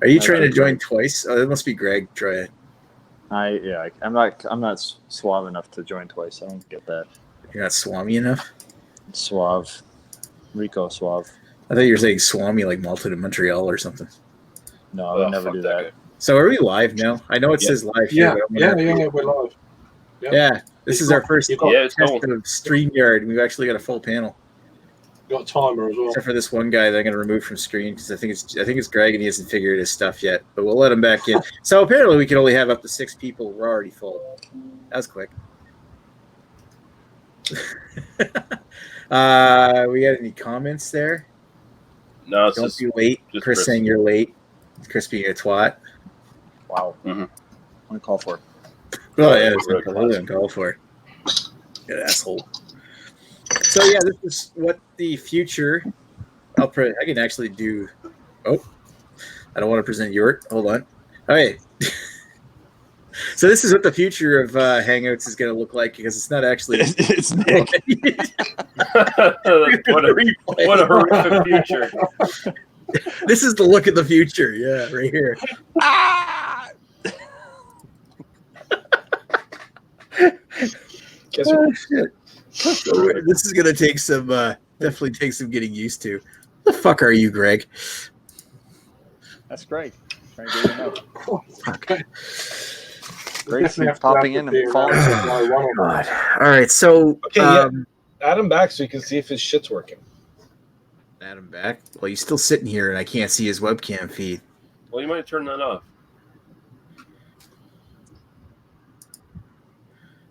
Are you trying to join twice? Oh, that must be Greg. Try it. I'm not suave enough to join twice. I don't get that. You're not Swami enough? Suave. Rico Suave. I thought you were saying Swami like malted in Montreal or something. No, I would never do that. So are we live now? I know it says live here. Yeah, we're live. Yeah, this is our first test of StreamYard. We've actually got a full panel. Got a timer as well. Except for this one guy that I'm going to remove from screen because I think it's Greg and he hasn't figured his stuff yet. But we'll let him back in. So apparently we can only have up to 6 people. We're already full. That was quick. We got any comments there? No, it's Don't be late. Chris saying you're late. Chris being a twat. Wow. Mm-hmm. I'm going to call for it. Oh, yeah, it's completely uncalled for. Good asshole. So, yeah, this is what the future... I can actually do... Oh, I don't want to present your... Hold on. Okay. So this is what the future of Hangouts is going to look like because it's not actually... It's Nick. What a horrific future. This is the look of the future. Yeah, right here. Guess what? Shit. So this is going to take some... definitely take some getting used to. The fuck are you, Greg? That's Greg. Trying to get him up. Oh, okay. Greg keeps popping in and falling. Oh, God. All right, so... Okay, add him back so you can see if his shit's working. Add him back? Well, he's still sitting here, and I can't see his webcam feed. Well, you might turn that off.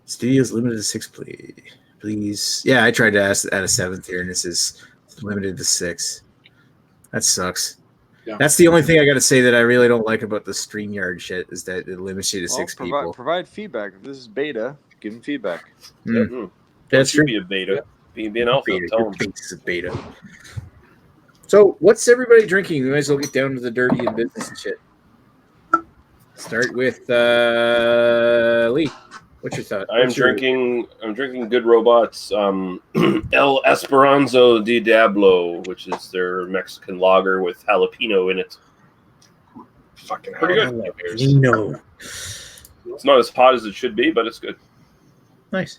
Studio's limited to 6, please. Yeah, I tried to add a 7th here, and this is limited to 6. That sucks. Yeah. That's the only thing I got to say that I really don't like about the StreamYard shit is that it limits you to 6 people. Provide feedback. If this is beta, give them feedback. Mm. That's true. Be a beta. Be an alpha. Tell them. This is a beta. So, what's everybody drinking? We might as well get down to the dirty and business and shit. Start with Lee. What's your thought? I'm drinking Good Robots El Esperanzo de Diablo, which is their Mexican lager with jalapeno in it. Fucking pretty good. No. It's not as hot as it should be, but it's good. Nice.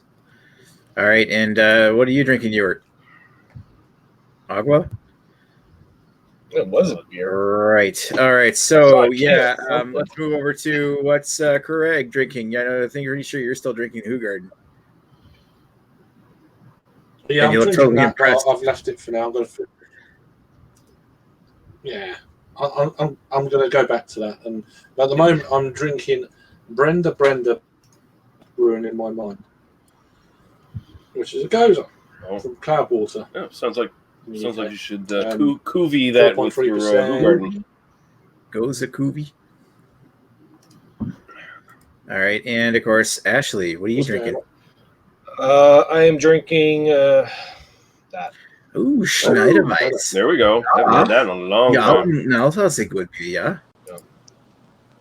All right, and what are you drinking, Ewart? Agua? It was a beer. Right. All right. So, let's move over to what's Craig drinking. I think pretty sure you're still drinking Hoegaarden. Yeah, and you look totally impressed. I've left it for now. I'm going to... Yeah. I'm going to go back to that. And at the moment, I'm drinking Brenda brewing in my mind, which is a Goza from Cloudwater. Yeah, sounds like you should cuvee that with your Hoegaarden. Goza cuvee. All right, and of course, Ashley, what are you drinking? I am drinking that. Ooh, Schneiderweiss. There we go. Haven't had that in a long time. No, that's a good beer, yeah.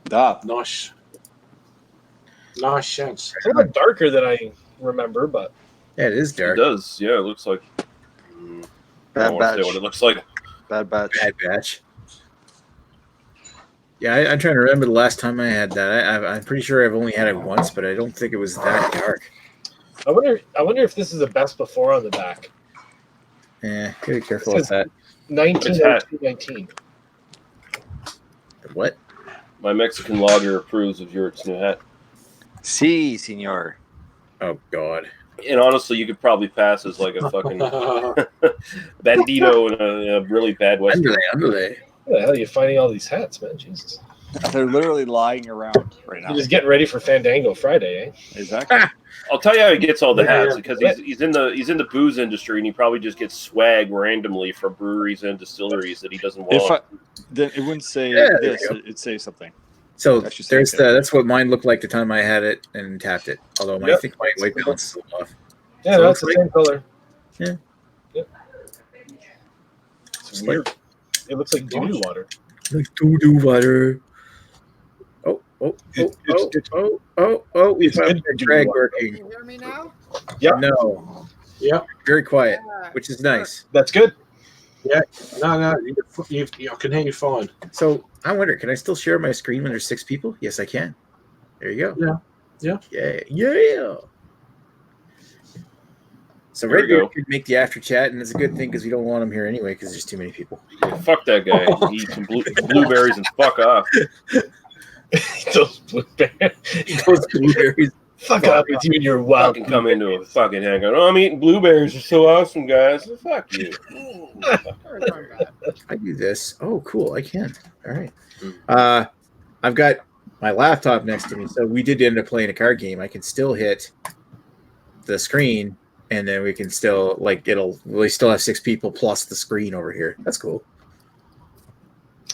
Da. Nice. Nice chance. It's a little bit darker than I remember, but yeah, it is dark. It does. Yeah, it looks like. Bad batch. What it looks like. Bad batch. Bad batch. Yeah, I'm trying to remember the last time I had that. I'm pretty sure I've only had it once, but I don't think it was that dark. I wonder if this is the best before on the back. Yeah, be careful with that. 19. What? My Mexican lager approves of your new hat. Si, senor. Oh, God. And honestly, you could probably pass as like a fucking bandito in a really bad West. Underlay. Where the hell are you finding all these hats, man? Jesus. They're literally lying around right now. You're just getting ready for Fandango Friday, eh? Exactly. I'll tell you how he gets all the hats because he's in the booze industry and he probably just gets swag randomly from breweries and distilleries that he doesn't want. Then it wouldn't say this; it'd say something. So that's what mine looked like the time I had it and tapped it. Although I think my white balance is a little off. Yeah, that's the same color. Yeah. Yep. It's weird. It looks like doo-doo water. Like doo-doo water. Oh! We found the drag working. Can you hear me now? Yeah. No. Yeah. Very quiet, which is nice. That's good. Yeah. No. I can hear you fine. So I wonder, can I still share my screen when there's 6 people? Yes, I can. There you go. Yeah. Yeah. So There we Red Beard go. could make the after chat, and it's a good thing because we don't want him here anyway because there's too many people. Fuck that guy. He eats some blueberries and fuck off. Those blueberries. Those blueberries. Fuck up with you and your wild. Fucking come into a fucking hangout. Oh, I'm eating blueberries. They're so awesome, guys. Fuck you. I do this. Oh, cool. I can. All right. I've got my laptop next to me, so we did end up playing a card game. I can still hit the screen, and then we can still we still have 6 people plus the screen over here. That's cool.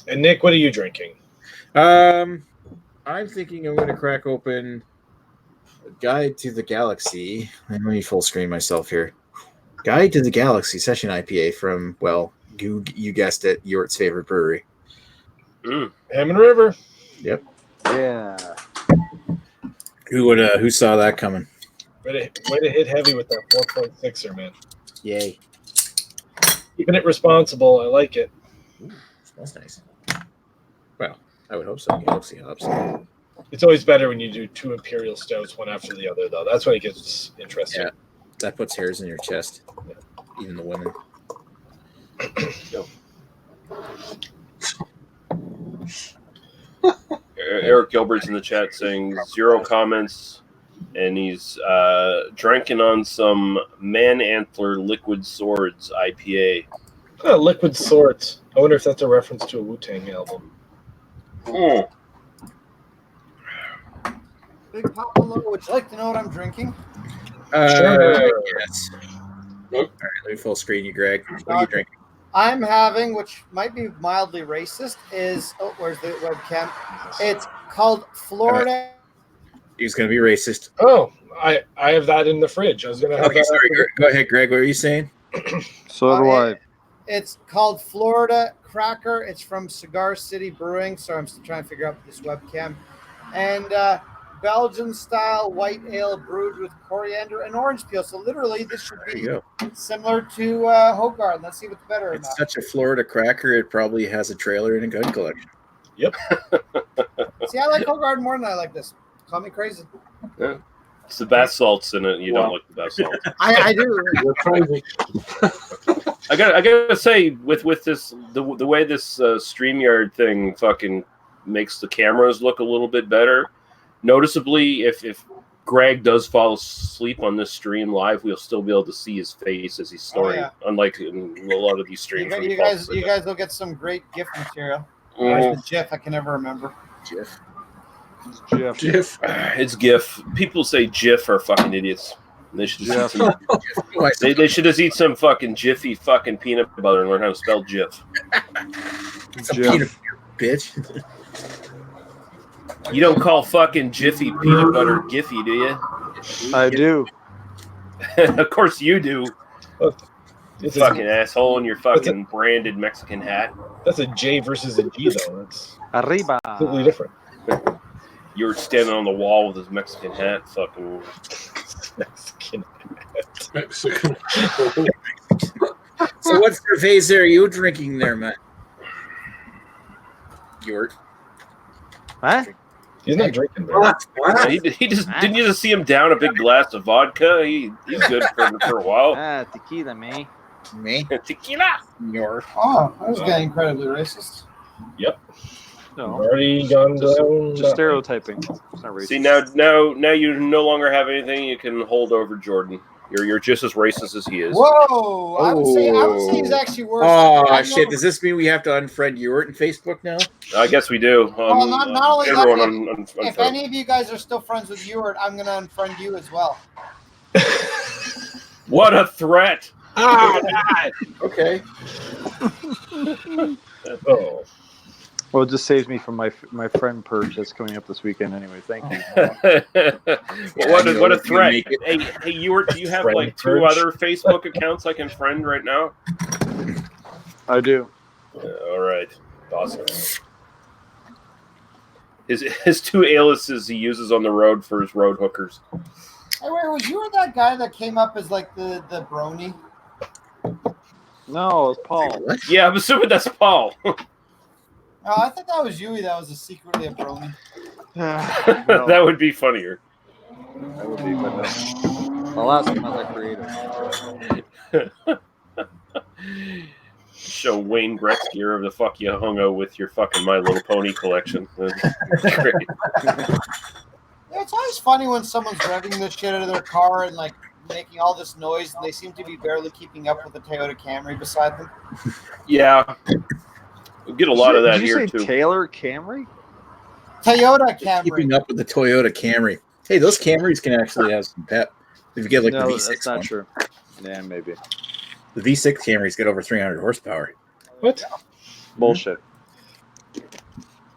And Nick, what are you drinking? I'm thinking I'm going to crack open a Guide to the Galaxy. Let me full screen myself here. Guide to the Galaxy Session IPA from, well, you guessed it, Yort's favorite brewery. Hammond River. Yep. Yeah. Who saw that coming? Way to hit heavy with that 4.6er, man. Yay. Keeping it responsible. I like it. Ooh, smells nice. Well, I would hope so. Galaxy hops. It's always better when you do 2 imperial stouts, one after the other, though. That's when it gets interesting. Yeah. That puts hairs in your chest. Even the women. Eric Gilbert's in the chat saying 0 comments, and he's drinking on some Man Antler Liquid Swords IPA. Oh, Liquid Swords. I wonder if that's a reference to a Wu-Tang album. Big Papa Low, would you like to know what I'm drinking? Sure. Yes. All right, let me full screen you, Greg. What are you drinking? I'm having, which might be mildly racist, where's the webcam? It's called Florida. He's going to be racist. Oh, I have that in the fridge. I was going to have Okay, that. sorry. Go ahead, Greg. What were you saying? So do I. It's called Florida Cracker. It's from Cigar City Brewing. Sorry, I'm still trying to figure out this webcam. And Belgian-style white ale brewed with coriander and orange peel. So literally, this should There be you go. similar to Hogarth. Let's see what's better or It's not. such a Florida cracker. It probably has a trailer and a gun collection. Yep. See, I like Hogarth more than I like this. Call me crazy. Yeah. It's the bath salts in it. You don't like the bath salts. I do. You're crazy. I gotta say, with this the way this StreamYard thing fucking makes the cameras look a little bit better. Noticeably, if Greg does fall asleep on this stream live, we'll still be able to see his face as he's snoring. yeah. Unlike in a lot of these streams. You guys will get some great gift material. Mhm. Where's the GIF? I can never remember. Jeff. Jeff. Jeff. It's GIF. People say GIF are fucking idiots. They should just eat some, they should just eat some fucking Jiffy fucking peanut butter and learn how to spell GIF. It's a Jeff. peanut butter, bitch. You don't call fucking Jiffy peanut butter Giffy, do you? I do. Of course you do. It's Fucking asshole in your fucking branded Mexican hat. That's a J versus a G, though. That's Arriba. completely different. You were standing on the wall with his Mexican hat, fucking. Mexican. Mexican. So what cerveza are you drinking there, man? Yort. Huh? He's not drinking, man. What? He just didn't you just see him down a big glass of vodka? He's good for a while. Ah, tequila, man. Me? Tequila. Yort. Oh, I was getting incredibly racist. No. Already gone down. Just stereotyping. It's not racist. See now you no longer have anything you can hold over Jordan. You're just as racist as he is. Whoa! I would say he's actually worse. Oh, shit. Does this mean we have to unfriend Yort on Facebook now? I guess we do. Well, not only that, everyone if any of you guys are still friends with Ewart, I'm going to unfriend you as well. What a threat! Ah, God. Okay. Oh. Well, it just saves me from my friend purge that's coming up this weekend anyway. Thank you. What a threat! Hey, you have Friend like 2 purge. other Facebook accounts I can friend right now. I do. All right, awesome. His 2 aliases he uses on the road for his road hookers. Hey, wait, was Ewart that guy that came up as like the brony? No, it's Paul. What? Yeah, I'm assuming that's Paul. Oh, I thought that was Yui. That was secretly a brony. No, That would be funnier. that would be, but no. I'll ask him as a creative. Show Wayne Gretzky or the fuck you hung out with your fucking My Little Pony collection. That's great. Yeah, it's always funny when someone's revving the shit out of their car and like making all this noise, and they seem to be barely keeping up with the Toyota Camry beside them. Yeah. We get a lot of that Did you here say too. Taylor Camry? Toyota Camry. Keeping up with the Toyota Camry. Hey, those Camrys can actually have some pep. If you get like No, the V6 that's not one. true. Yeah, maybe. The V6 Camrys get over 300 horsepower. What? Bullshit.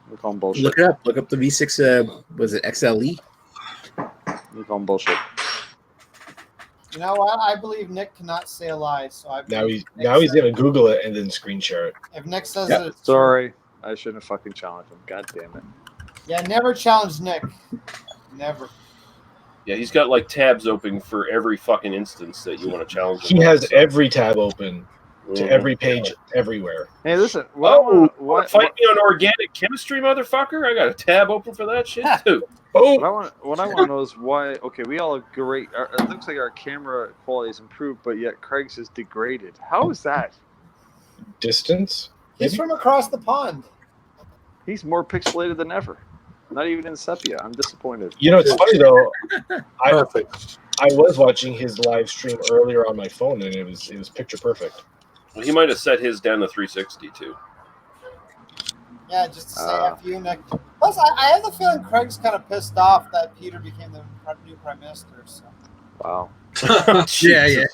We call them bullshit. Look it up. Look up the V6. Was it XLE? We call them bullshit. You know what? I believe Nick cannot say a lie, so I Now believe he's gonna Google it and then screen share it. if Nick says Yeah, that it's Sorry, I shouldn't have fucking challenged him. God damn it. true. Yeah, never challenge Nick. Never. Yeah, he's got like tabs open for every fucking instance that you want to challenge him. He on, has so. every tab open to Mhm. every page everywhere. Hey, listen. Fight me on organic chemistry, motherfucker! I got a tab open for that shit too. Oh, What I want to know is why. Okay, we all have great. It looks like our camera quality is improved, but yet Craig's is degraded. How is that? distance. He's from across the pond. He's more pixelated than ever. Not even in sepia. I'm disappointed. You know, it's funny though. I Perfect. was watching his live stream earlier on my phone, and it was picture perfect. Well, he might have set his down to 360 too. Yeah, just to say F you, Nick. Plus, I have the feeling Craig's kind of pissed off that Peter became the new prime minister. So. Wow. Yeah.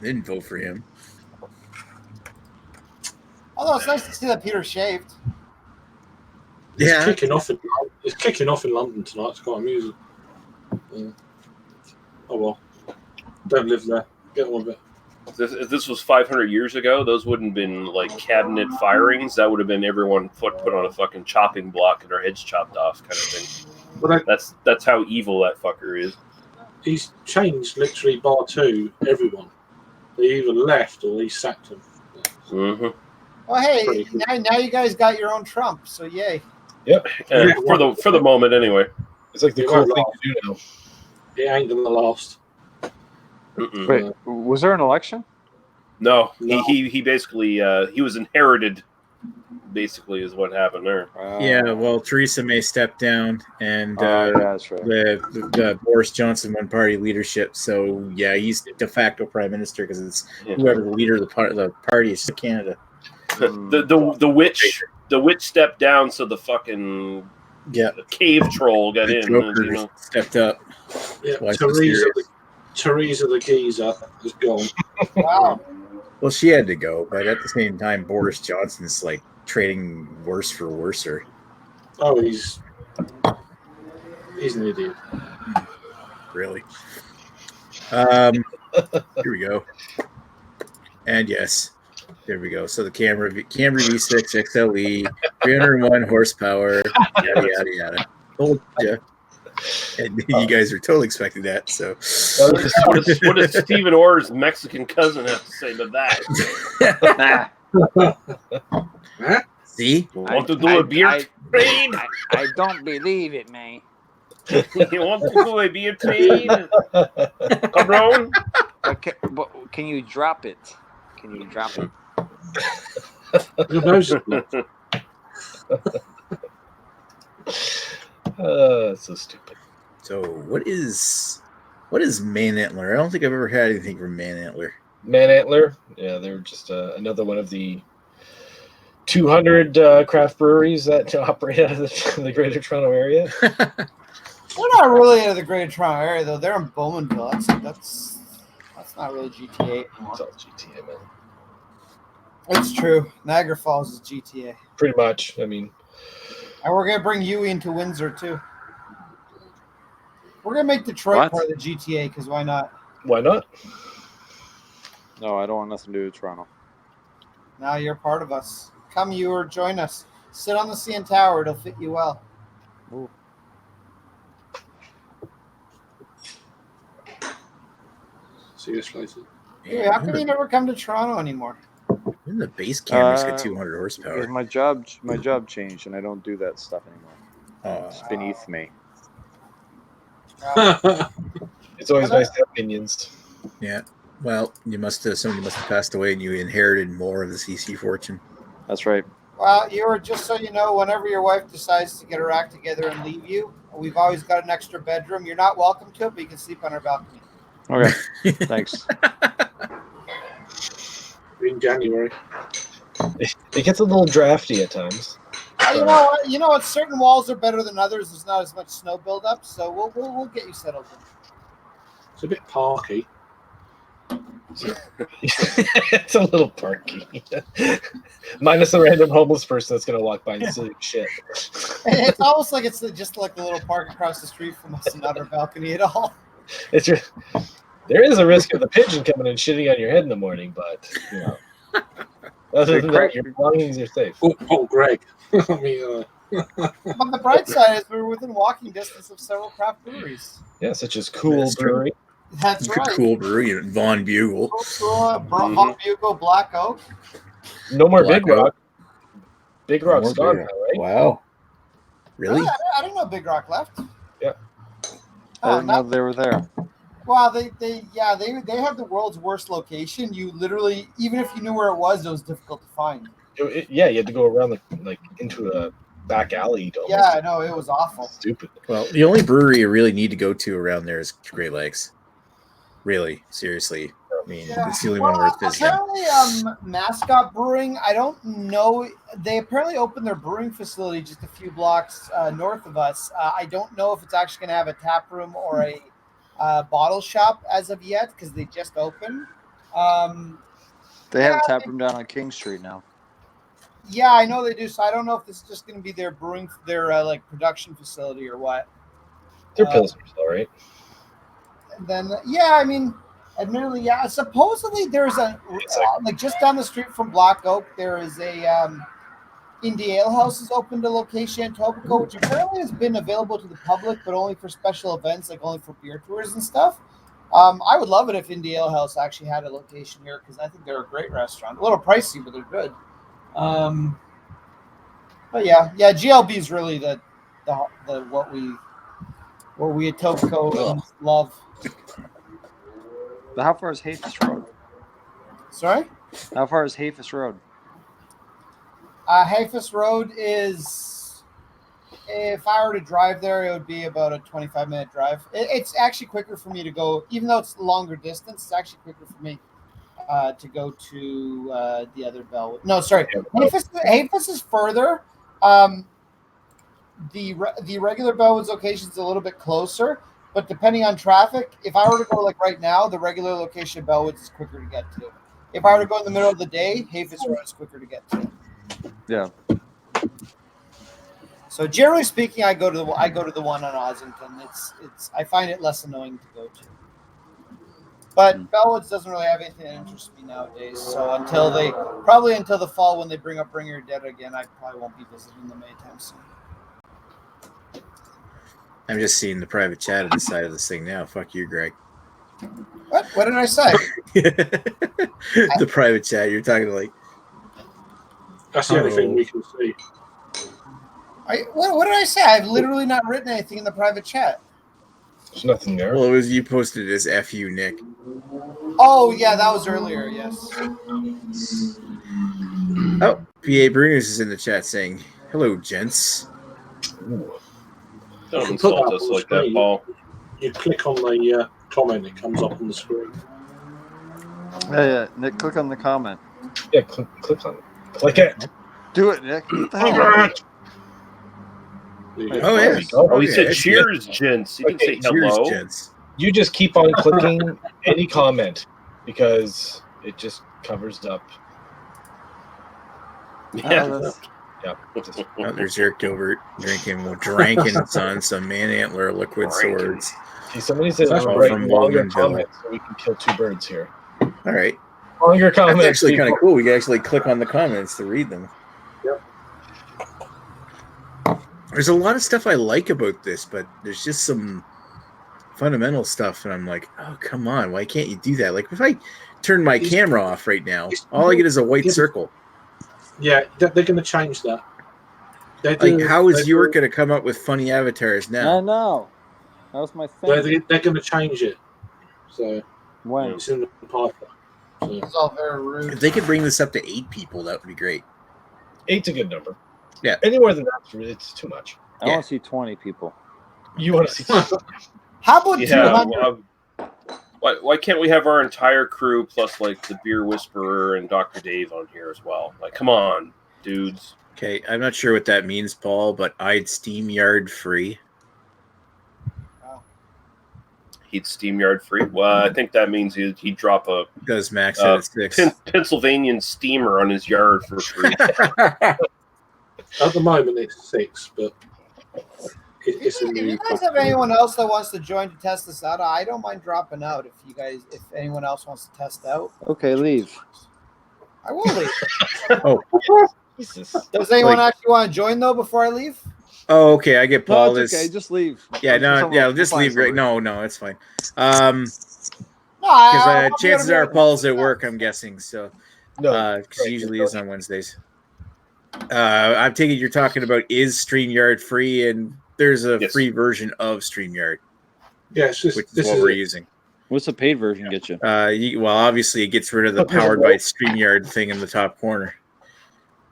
Didn't vote for him. Although it's nice to see that Peter shaved. Yeah. It's kicking off in London tonight. It's quite amusing. Yeah. Oh well. Don't live there. Get on with it. If this was 500 years ago, those wouldn't have been like cabinet firings. That would have been everyone put on a fucking chopping block and their heads chopped off, kind of thing. But That's how evil that fucker is. he's changed literally bar two everyone. They either left or he sacked them. Mm-hmm. Well, hey, Pretty cool. now you guys got your own Trump, so yay. For the moment, anyway. It's like the It cool won't thing last. to do now. It ain't gonna last. Mm-mm. Wait, was there an election? No, No. he basically he was inherited. Basically, is what happened there. Yeah, well, Theresa May stepped down, and yeah, that's right. the Boris Johnson one-party leadership. So yeah, he's de facto prime minister because it's Yeah. whoever the leader of the party is Canada. The witch stepped down, so the fucking Yeah, cave troll got the in. Joker You know. stepped up. Yeah, Why is Theresa the geezer is gone. Wow. Well, she had to go, but at the same time, Boris Johnson's like trading worse for worser. Oh, he's an idiot. Really. Here we go. And yes, there we go. So the Camry V6 XLE, 301 horsepower, yada yada yada. Told ya. And you guys are totally expecting that. So What does Stephen Orr's Mexican cousin have to say to that? see, Want to do a beer trade? I don't believe it, man. You want to do a beer trade? Cabron? Okay, but can you drop it? Can you drop it? Your nose is blocked. That's so stupid. so what is Man Antler? I don't think I've ever had anything from Man Antler. Man Antler, yeah, they're just another one of the 200 craft breweries that operate out of the Greater Toronto area. They're not really out of the Greater Toronto area, though. They're in Bowmanville. That's not really GTA anymore. It's all GTA, man. It's true. Niagara Falls is GTA. Pretty much. I mean, And we're going to bring Yui into Windsor, too. We're going to make Detroit What? part of the GTA, because why not? why not? No, I don't want nothing to do with Toronto. Now you're part of us. Come, you or join us. Sit on the CN Tower. It'll fit you well. Ooh. See you later. Hey, how come you never come to Toronto anymore? Even the base camera's got 200 Because horsepower. my job changed, and I don't do that stuff anymore. It's beneath me. It's always nice to have opinions. Yeah. Well, somebody must have passed away, and you inherited more of the CC fortune. That's right. Well, you were just so you know, whenever your wife decides to get her act together and leave you, we've always got an extra bedroom. You're not welcome to it, but you can sleep on our balcony. Okay. Thanks. In January. It gets a little drafty at times. You know what? Certain walls are better than others. There's not as much snow buildup, so we'll get you settled in. It's a bit parky. It's a little parky. Minus the random homeless person that's going to walk by and steal your shit. It's almost like it's just like the little park across the street from us and not our balcony at all. There is a risk of the pigeon coming and shitting on your head in the morning, but you know, other than that, your belongings are safe. Oh, Greg. I mean, But the bright side is we're within walking distance of several craft breweries. Yeah, such as Cool That's true. Brewery. That's right. Cool brewery, Von Bugle. Von Bugle, Black Oak. No more Black Big Rock. Oak. Big Rock's More gone Big now, right? Wow. Really? Oh, I didn't know Big Rock left. Yeah. I didn't know they were there. Well, they have the world's worst location. You literally, even if you knew where it was difficult to find. Yeah, you had to go around into a back alley. Yeah, no, it was awful. Stupid. Well, the only brewery you really need to go to around there is Great Lakes. Really, seriously. I mean, it's the only one worth visiting. Apparently, Mascot Brewing, I don't know. They apparently opened their brewing facility just a few blocks north of us. I don't know if it's actually going to have a tap room or a bottle shop as of yet because they just opened. They have a tap room down on King Street now. Yeah, I know they do. So I don't know if this is just going to be their brewing, their like production facility or what. They're pilsners, all right. And then, yeah, I mean, admittedly, yeah. Supposedly, there's like just down the street from Black Oak, there is a Indie Ale House has opened a location in Etobicoke, which apparently has been available to the public, but only for special events, like only for beer tours and stuff. I would love it if Indie Ale House actually had a location here because I think they're a great restaurant. A little pricey, but they're good. But yeah, GLB is really the what we at Etobicoke love. But how far is Hafis Road? Sorry? How far is Hafis Road? Hafis Road is, if I were to drive there, it would be about a 25-minute drive. It's actually quicker for me to go, even though it's longer distance, it's actually quicker for me to go to the other Bell. No, sorry. Hafis is further. The regular Bellwoods location is a little bit closer, but depending on traffic, if I were to go like right now, the regular location of Bellwoods is quicker to get to. If I were to go in the middle of the day, Hafis Road is quicker to get to. Yeah. So generally speaking, I go to the one on Ossington. It's I find it less annoying to go to. But Bellwoods doesn't really have anything that interests me nowadays. So until the fall when they bring up Bring Your Dead again, I probably won't be visiting them anytime soon. I'm just seeing the private chat on the side of this thing now. Fuck you, Greg. What? What did I say? The private chat. You're talking like. That's the only thing we can see. What did I say? I've literally not written anything in the private chat. There's nothing there. Well, it was you posted it as "F you, Nick." Oh yeah, that was earlier. Yes. Oh, PA Bruners is in the chat saying, "Hello, gents." Ooh. Don't insult us like that, Paul. You click on the comment, it comes up on the screen. Yeah. Nick, click on the comment. Yeah, click on it. Click it. Do it, Nick. What the hell? Oh yeah. Oh, he said yeah, cheers, gents. You can say Cheers, hello. gents. You just keep on clicking any comment because it just covers up. Yeah. Yeah. Oh, there's Eric Gilbert drinking on some man antler liquid swords. See, somebody said That's write from longer Loganville. comments so we can kill two birds here. All right. Longer comments. That's actually kind of people. cool. We can actually click on the comments to read them. Yep. There's a lot of stuff I like about this, but there's just some fundamental stuff, and I'm like, oh, come on, why can't you do that? Like, if I turn my camera off right now, all I get is a white circle. Yeah, they're going to change that. Like, how is York going to come up with funny avatars I now? know. That was my thing. They're going to change it. So When? it's in the pipeline. So. It's all very rude. If they could bring this up to 8 people, that would be great. 8's a good number. Yeah. Any more than that, it's too much. I want to see 20 people. You want to see? How about Yeah. 200? Why can't we have our entire crew plus like the Beer Whisperer and Dr. Dave on here as well? Like, come on, dudes. Okay, I'm not sure what that means, Paul, but I'd StreamYard free. He'd SteamYard free. Well, I think that means he'd drop a Does max out at 6. Pennsylvanian steamer on his yard for free. At the moment, it's 6, but it's a If new. you guys have anyone else that wants to join to test this out, I don't mind dropping out. If anyone else wants to test out, Okay, leave. I will leave. Oh, Jesus. Does anyone Like- actually want to join though before I leave? oh, okay. I get Paul. No, it's okay. This, Just leave. yeah, no, Someone- yeah. Just find leave. Right? somebody. No, it's fine. No, Because chances are Paul's at work. I'm guessing so. No. Because he usually is on Wednesdays. I'm taking you're talking about is StreamYard free, and there's a Yes. free version of StreamYard, Yeah, it's just, which is this what is we're it. using. What's the paid version get you? Well, obviously, it gets rid of the powered by StreamYard thing in the top corner.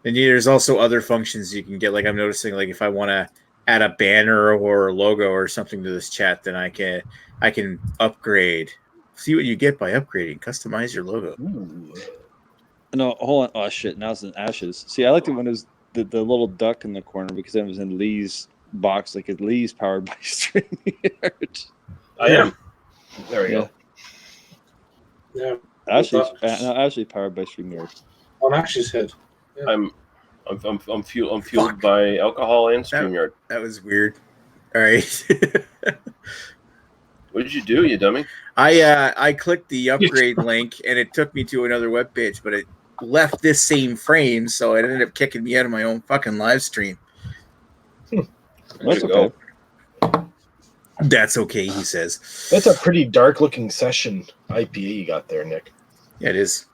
And there's also other functions you can get. Like I'm noticing, like if I want to add a banner or a logo or something to this chat, then I can upgrade. See what you get by upgrading. Customize your logo. Ooh. No, hold on. Oh shit! Now it's in ashes. See, I liked it when it was the little duck in the corner because it was in Lee's box. Like Lee's powered by StreamYard. I am. There we go. Yeah, Ashley's powered by StreamYard. on Ash's head. I'm fueled by alcohol and StreamYard. That was weird. All right. What did you do, you dummy? I clicked the upgrade link and it took me to another webpage, but it left this same frame, so it ended up kicking me out of my own fucking live stream. That's you okay. go. That's okay, he says. That's a pretty dark looking session IPA you got there, Nick. Yeah, it is.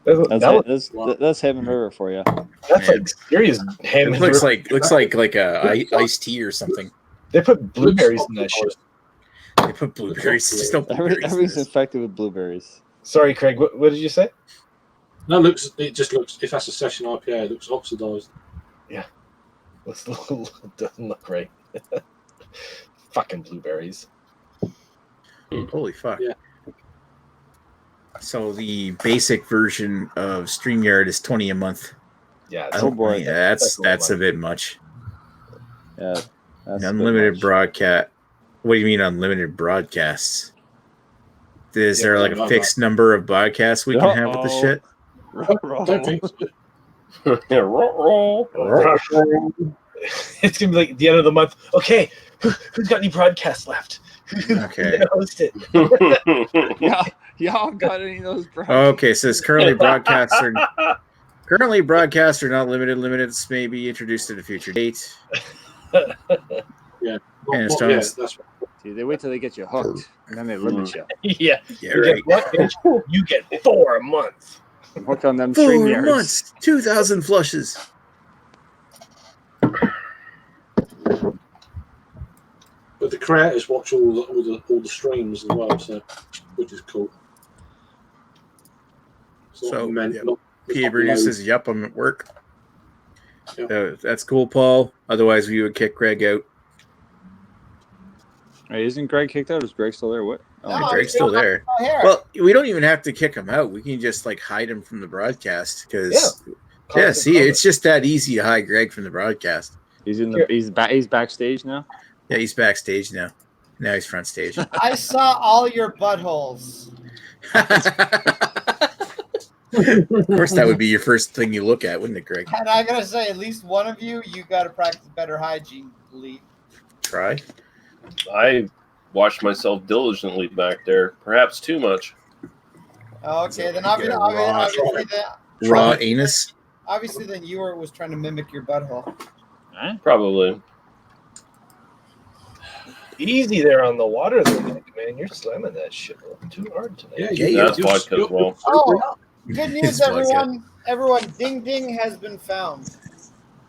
That's Heaven River for you. That's Man. like serious ham. It looks like a iced tea or something. They put blueberries in that shit. They put blueberries. There's no blueberries in Everything's this. infected with blueberries. Sorry, Craig. What did you say? No, it just looks. If that's a session IPA, it looks oxidized. Doesn't look right. Fucking blueberries. Holy fuck. Yeah. So the basic version of StreamYard is $20 a month. Yeah. Oh, boy. Yeah, that's a bit much. Yeah. That's a bit Unlimited much. broadcast. What do you mean unlimited broadcasts? Is there like a no, fixed number of broadcasts we can have with this shit? I don't think so. Yeah, roll. It's gonna be like the end of the month. Okay, who's got any broadcasts left? Okay. Host it. Y'all got any of those broadcasts? Okay, so it's currently broadcasts are not limited. Limiteds may be introduced at a future date. Yeah, it's yeah, Thomas. that's right. See, they wait till they get you hooked, and then they limit you. Yeah. Yeah, You right. get what, bitch? You get 4 a month. I'm hooked on them 4 StreamYards. months, 2,000 flushes. But the creators watch all the streams as well, so which is cool. It's not So, meant- yeah. not- it's PA not Bruce loads. says, "Yep, I'm at work." Yeah. That's cool, Paul. Otherwise, we would kick Greg out. Hey, isn't Greg kicked out? Is Greg still there? What? Oh, No, And Greg's still there. Oh, here. Well, we don't even have to kick him out. We can just like hide him from the broadcast because yeah, see, it's just that easy to hide Greg from the broadcast. he's in the. He's backstage now. Yeah, he's backstage now. Now he's front stage. I saw all your buttholes. Of course, that would be your first thing you look at, wouldn't it, Greg? And I gotta say, at least one of you got to practice better hygiene, Lee. Try. I watched myself diligently back there, perhaps too much. Okay, then Yeah, Raw anus. obviously then you was trying to mimic your butthole. Huh? Probably. Easy there on the water, there, Nick, man. You're slamming that shit a little too hard tonight. That's vodka as well. Oh, good news, It's vodka. everyone! Ding Ding has been found.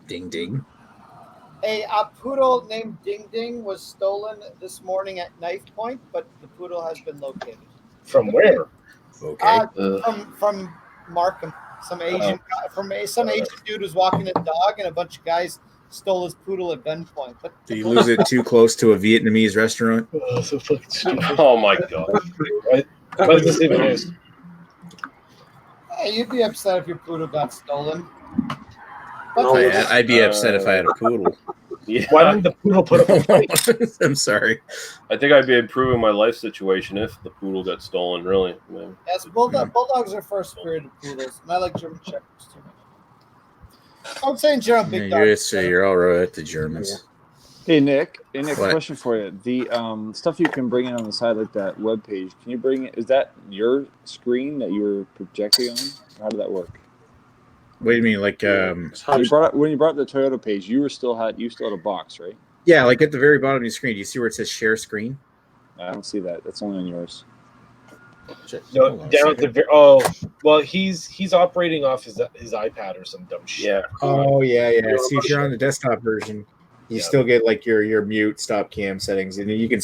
Ding ding. A poodle named Ding Ding was stolen this morning at knife point, but the poodle has been located. From where? Okay. From Markham. Some Asian dude was walking a dog, and a bunch of guys stole his poodle at gunpoint. But Did you lose it too close to a Vietnamese restaurant? Oh, so fucking stupid. Oh my god. Why does this even news? hey, you'd be upset if your poodle got stolen. I'd be upset if I had a poodle. Yeah. Why didn't the poodle put up a fight? I'm sorry. I think I'd be improving my life situation if the poodle got stolen, really. Yeah. Yes, bulldogs are first spirited poodles, and I like German shepherds too much. I would say in general, big dogs. You're all right at the Germans. Hey Nick, What? question for you. The stuff you can bring in on the side, like that web page, can you bring it? Is that your screen that you were projecting on? How did that work? What do you mean, like When you brought up the Toyota page, you still had a box, right? yeah, like at the very bottom of your screen, do you see where it says share screen? I don't see that. That's only on yours. No, Hold on a down at second. the well, he's operating off his iPad or some dumb shit. Yeah. Oh yeah. See, if you're on the desktop version, you Yeah. still get like your mute, stop cam settings, and then you can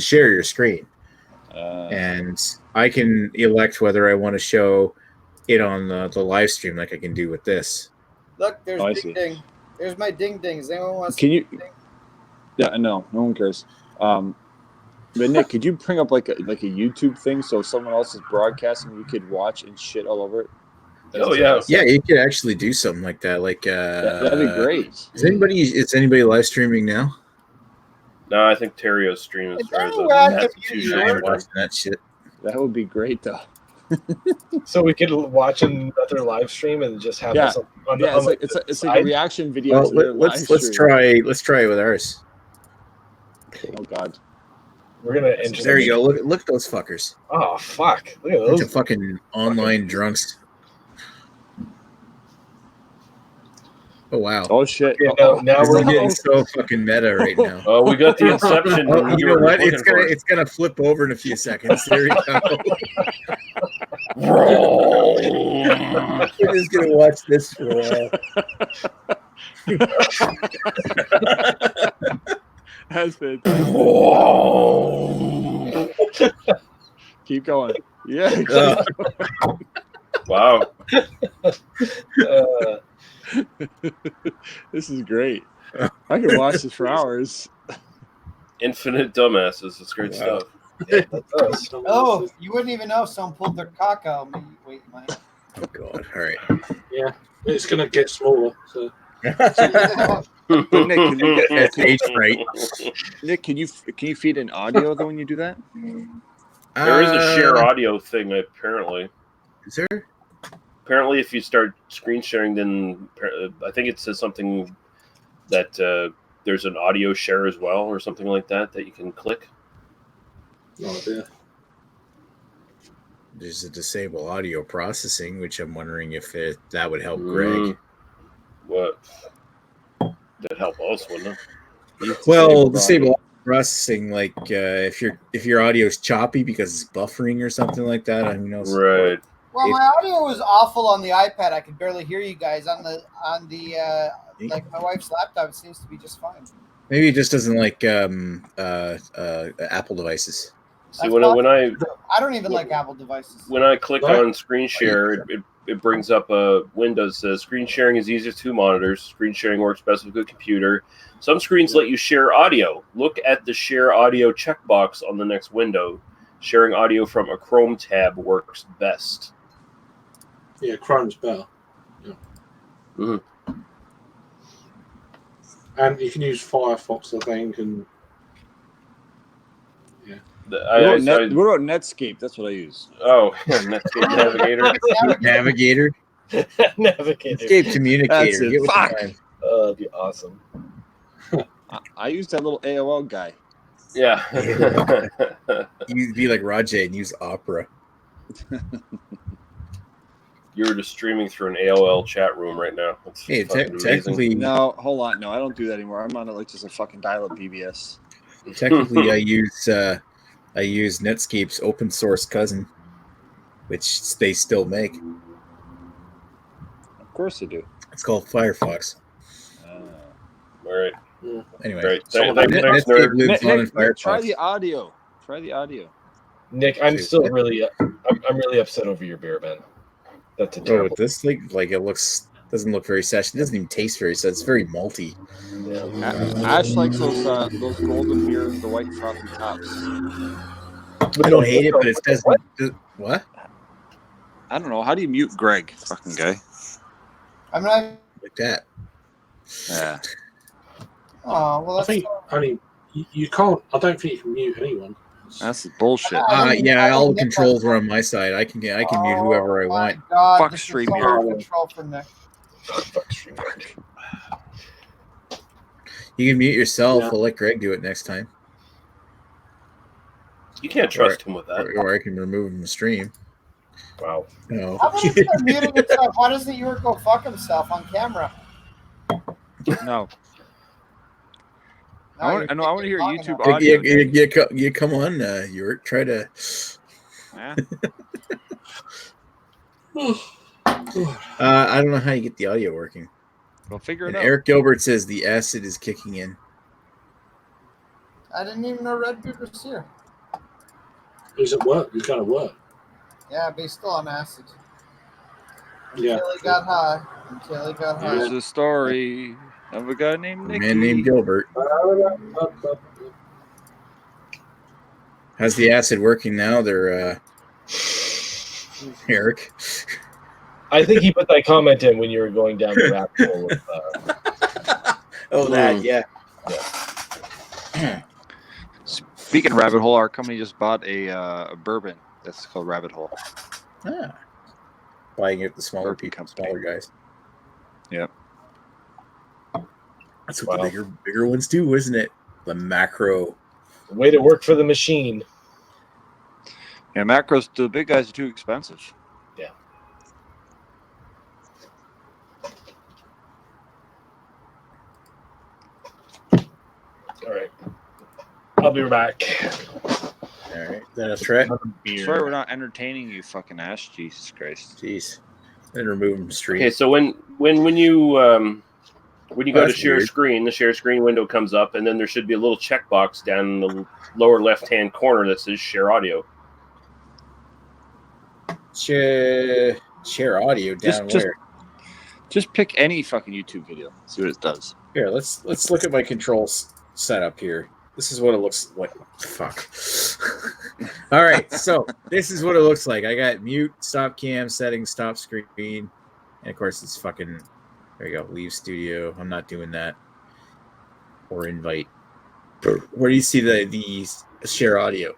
share your screen. And I can elect whether I want to show it on the live stream, like I can do with this. Look, there's I Ding see. Ding. There's my Ding Dings. Anyone wants Can you? Ding Ding? Yeah, no one cares. But Nick, could you bring up like a YouTube thing so if someone else is broadcasting, we could watch and shit all over it? Oh, yeah. Yeah, you could actually do something like that. Like That'd be great. Is anybody live streaming now? No, I think Terrio's stream Is as far as there a way I that's could too use I yours? ain't watching that shit. That would be great, though. So we could watch another live stream and just have Yeah. this on Yeah, on it's like a side. reaction video. Well, to their let's live stream. try it with ours. Oh God. We're gonna engineer. There you go. Look at those fuckers. Oh fuck! Look at Bunch those. of fucking online drunks. Oh wow. Oh shit. Okay, Oh, now This we're is getting so fucking meta right now. Oh, we got the Inception. Oh, you know were what? looking for. It's gonna flip over in a few seconds. There we go. We're just gonna watch this for a while. That's fantastic. Keep going. Yeah. Wow. This is great. I can watch this for hours. Infinite dumbasses. It's great Wow. stuff. yeah, that's us. Oh, you wouldn't even know if someone pulled their cock out. Wait, Mike. Oh god. All right. Yeah, it's gonna get smaller. So Nick, can you get That's age right. Nick? Can you feed an audio though when you do that? There is a share audio thing, apparently. Is there? Apparently, if you start screen sharing, then I think it says something that there's an audio share as well, or something like that you can click. no idea. There's a disable audio processing, which I'm wondering if that would help Greg. What? That'd help us, wouldn't it? Well, disable audio processing, like if your audio is choppy because it's buffering or something like that. Who knows? Right. Well, my audio was awful on the iPad. I could barely hear you guys on the like my wife's laptop. It seems to be just fine. Maybe it just doesn't like Apple devices. See, when I don't even like Apple devices. when I click Right. on screen share, it brings up a window that says screen sharing is easier to monitors. Screen sharing works best with a good computer. Some screens let you share audio. Look at the share audio checkbox on the next window. Sharing audio from a Chrome tab works best. Yeah, Chrome's better. Yeah. Mhm. And you can use Firefox, I think, and What about Netscape? That's what I use. Oh, Netscape Navigator. Navigator, Navigator. Netscape Communicator. That's it. Get with the Fuck. time. That'd be awesome. I used that little AOL guy. Yeah. You'd be like Rajay and use Opera. You're just streaming through an AOL chat room right now. That's Hey, fucking amazing. technically, No, hold on. No, I don't do that anymore. I'm on like just a fucking dial-up BBS. Technically, I use Netscape's open source cousin, which they still make. Of course they do. It's called Firefox. All right. Anyway, Great. Someone- Thanks, Netscape nerd. lives on in Nick, try Firefox. the audio. Try the audio. Nick, I'm Dude, still what? really, I'm really upset over your beer, man. That's a Oh, terrible. this like it doesn't look very session. It doesn't even taste very. So it's very malty. Ash likes those golden beers with the white frothy tops. I don't hate it, but it doesn't. What? I don't know. How do you mute Greg? Fucking guy. I'm not. Like that. Yeah. Oh well, I that's. think you can't. I don't think you can mute anyone. That's bullshit. Yeah, all the controls are on my side. I can mute whoever I Oh, want. my God, Fuck this is StreamYard. so much control for Nick. Fuck StreamYard. You can mute yourself. Yeah. I'll let Greg do it next time, You can't trust him with that. or I can remove him from the stream. Wow. No. How about if they're muting himself? Why doesn't York go fuck himself on camera? No. No, I you're want to hear long YouTube enough. audio. You come on, York. Try to. Yeah. I don't know how you get the audio working. We'll figure it And out. Eric Gilbert says the acid is kicking in. I didn't even know Red Beard was here. He's at work. He's going to work. Yeah, but he's still on acid. Yeah. Until he got high. Until he got high. Here's a story of a guy named A Nicky. man named Gilbert. How's the acid working now? They're Eric. I think he put that comment in when you were going down the rabbit hole of. That, yeah. Speaking of Rabbit Hole, our company just bought a bourbon that's called Rabbit Hole. Ah. Buying it the smaller Bourbon people, company. smaller guys. Yep. That's what Wow. the bigger ones do, isn't it? The macro. Way to work for the machine. Yeah, macros, the big guys are too expensive. All right. I'll be back. All right. Is that a threat? Sorry we're not entertaining you, fucking Ash. Jesus Christ. Jeez. Then remove them stream. Okay, so when you go to that's share weird. screen, the share screen window comes up, and then there should be a little checkbox down in the lower left-hand corner that says share audio. Share audio down Just- where? Just pick any fucking YouTube video. See what it does. Here, let's look at my controls setup here. This is what it looks like. Fuck. All right, so this is what it looks like. I got mute, stop cam, settings, stop screen, and of course it's fucking. There you go. Leave studio. I'm not doing that. Or invite. Where do you see the share audio?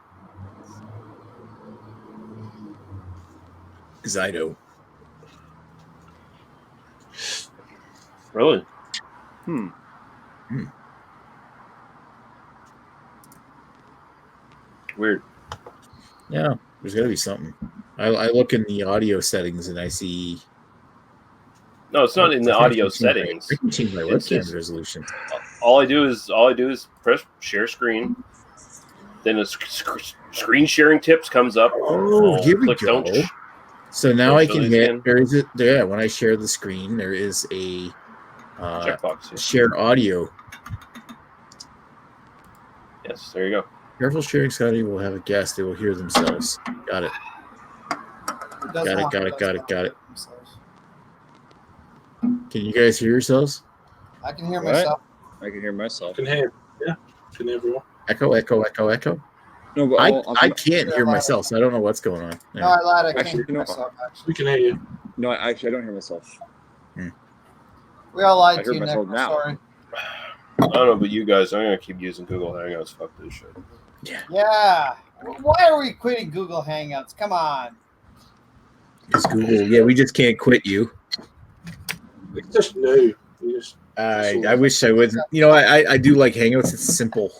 Zydo. Really? Weird. Yeah, there's got to be something. I look in the audio settings and I see. No, it's not in the I audio can change my- settings. I can change my It's- webcam it's- resolution. All I do is press share screen. Then a screen sharing tips comes up. Oh, I'll here we click go. don't. So now Don't I show can these hit. again. There is it. Yeah, when I share the screen, there is a Checkbox. share audio. Yes, there you go. Careful sharing audio will have a guest. They will hear themselves. Got it. Got it. Can you guys hear yourselves? I can hear What? myself. I can hear I myself. can hear. Yeah. I can hear everyone. Echo, echo, echo, echo. No, but I can't hear myself, so I don't know what's going on. No, Yeah. I lied. I can't Actually, hear no. myself. Actually, We can hear you. No, actually, I don't hear myself. we all lied I to hear you, Nick. myself I'm now. sorry. I don't know, but you guys, I'm gonna keep using Google Hangouts. Fuck this shit. Yeah. Why are we quitting Google Hangouts? Come on. It's Google. Yeah, we just can't quit you. It's just new. We just, I wish I wouldn't. You know, I do like Hangouts. It's simple,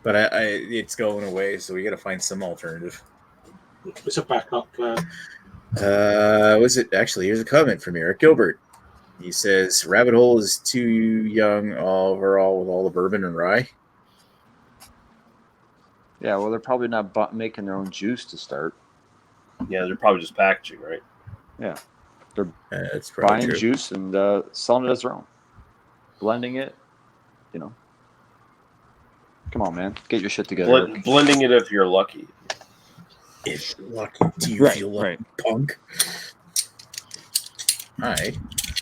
but it's going away, so we got to find some alternative. it's a backup plan. Was it actually? Here's a comment from Eric Gilbert. He says Rabbit Hole is too young overall with all the bourbon and rye. Yeah, well, they're probably not making their own juice to start. Yeah, they're probably just packaging, right? Yeah, they're That's probably buying true. juice and selling it as their own, blending it. You know, come on, man, get your shit together. Blending it if you're lucky. If you're lucky, do you feel like punk? Hi.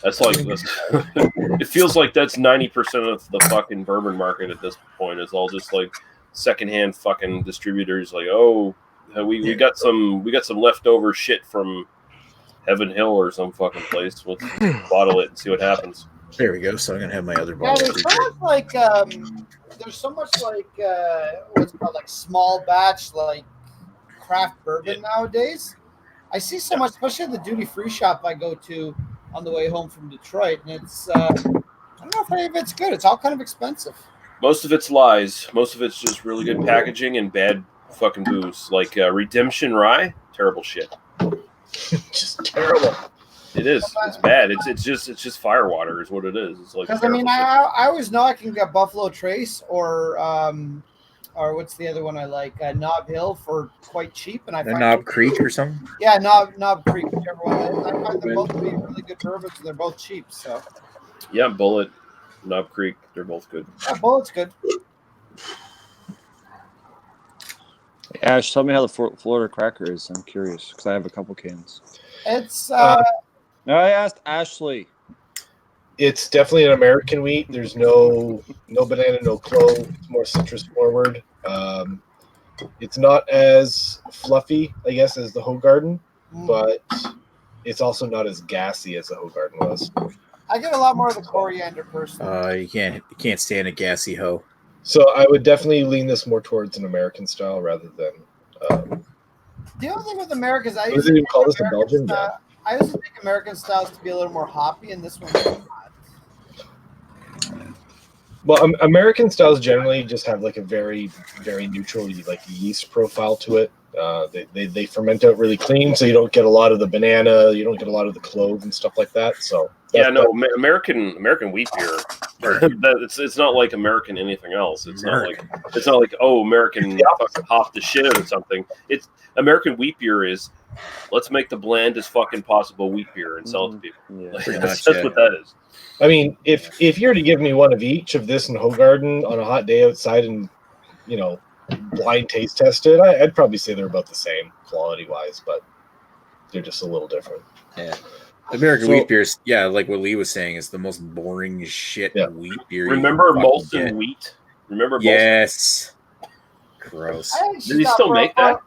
That's like it feels like that's 90% of the fucking bourbon market at this point. Is all just like secondhand fucking distributors. Like, oh, we got some leftover shit from Heaven Hill or some fucking place. Let's bottle it and see what happens. There we go. So I'm gonna have my other Yeah, bottle. there's so much like what's it called, like small batch, like craft bourbon nowadays. I see so much, especially at the duty free shop I go to on the way home from Detroit, and it's I don't know if any of it's good. It's all kind of expensive. Most of it's lies. Most of it's just really good packaging and bad fucking booze. Like Redemption Rye, terrible shit. Just terrible. It is. It's bad. It's just firewater is what it is. It's like Because I mean, I always know I can get Buffalo Trace or what's the other one I like, Knob Hill for quite cheap, and I find Knob Creek or something. Yeah, Knob Creek, whichever one. I find them both to be really good bourbons, and they're both cheap. So yeah, Bullet, Knob Creek, they're both good. yeah, Bullet's good. Ash, tell me how the Florida Cracker is. I'm curious because I have a couple cans. It's No, I asked Ashley. It's definitely an American wheat. There's no banana, no clove. It's more citrus forward. It's not as fluffy, I guess, as the Hoegaarden, but it's also not as gassy as the Hoegaarden was. I get a lot more of the coriander personally. You can't stand a gassy hoe. So I would definitely lean this more towards an American style rather than. The only thing with Americans, I What used does it to even call think this in American Belgium? style- I used to think American styles to be a little more hoppy, and this one's not. Well, American styles generally just have like a very, very neutral like yeast profile to it. They ferment out really clean, so you don't get a lot of the banana, you don't get a lot of the clove and stuff like that. So American wheat beer. It's not like American anything else. It's not like oh, American fucking hop the shit or something. It's American wheat beer is let's make the blandest fucking possible wheat beer and sell it to people. Yeah. Like, Pretty that's much, what that is. I mean, if you're to give me one of each of this and Hoegaarden on a hot day outside and, blind taste test it, I'd probably say they're about the same quality-wise, but they're just a little different. Yeah. American wheat beer is, like what Lee was saying, is the most boring shit wheat beer. Remember Molson Wheat? Remember Molson? Yes. Gross. Do they still make that?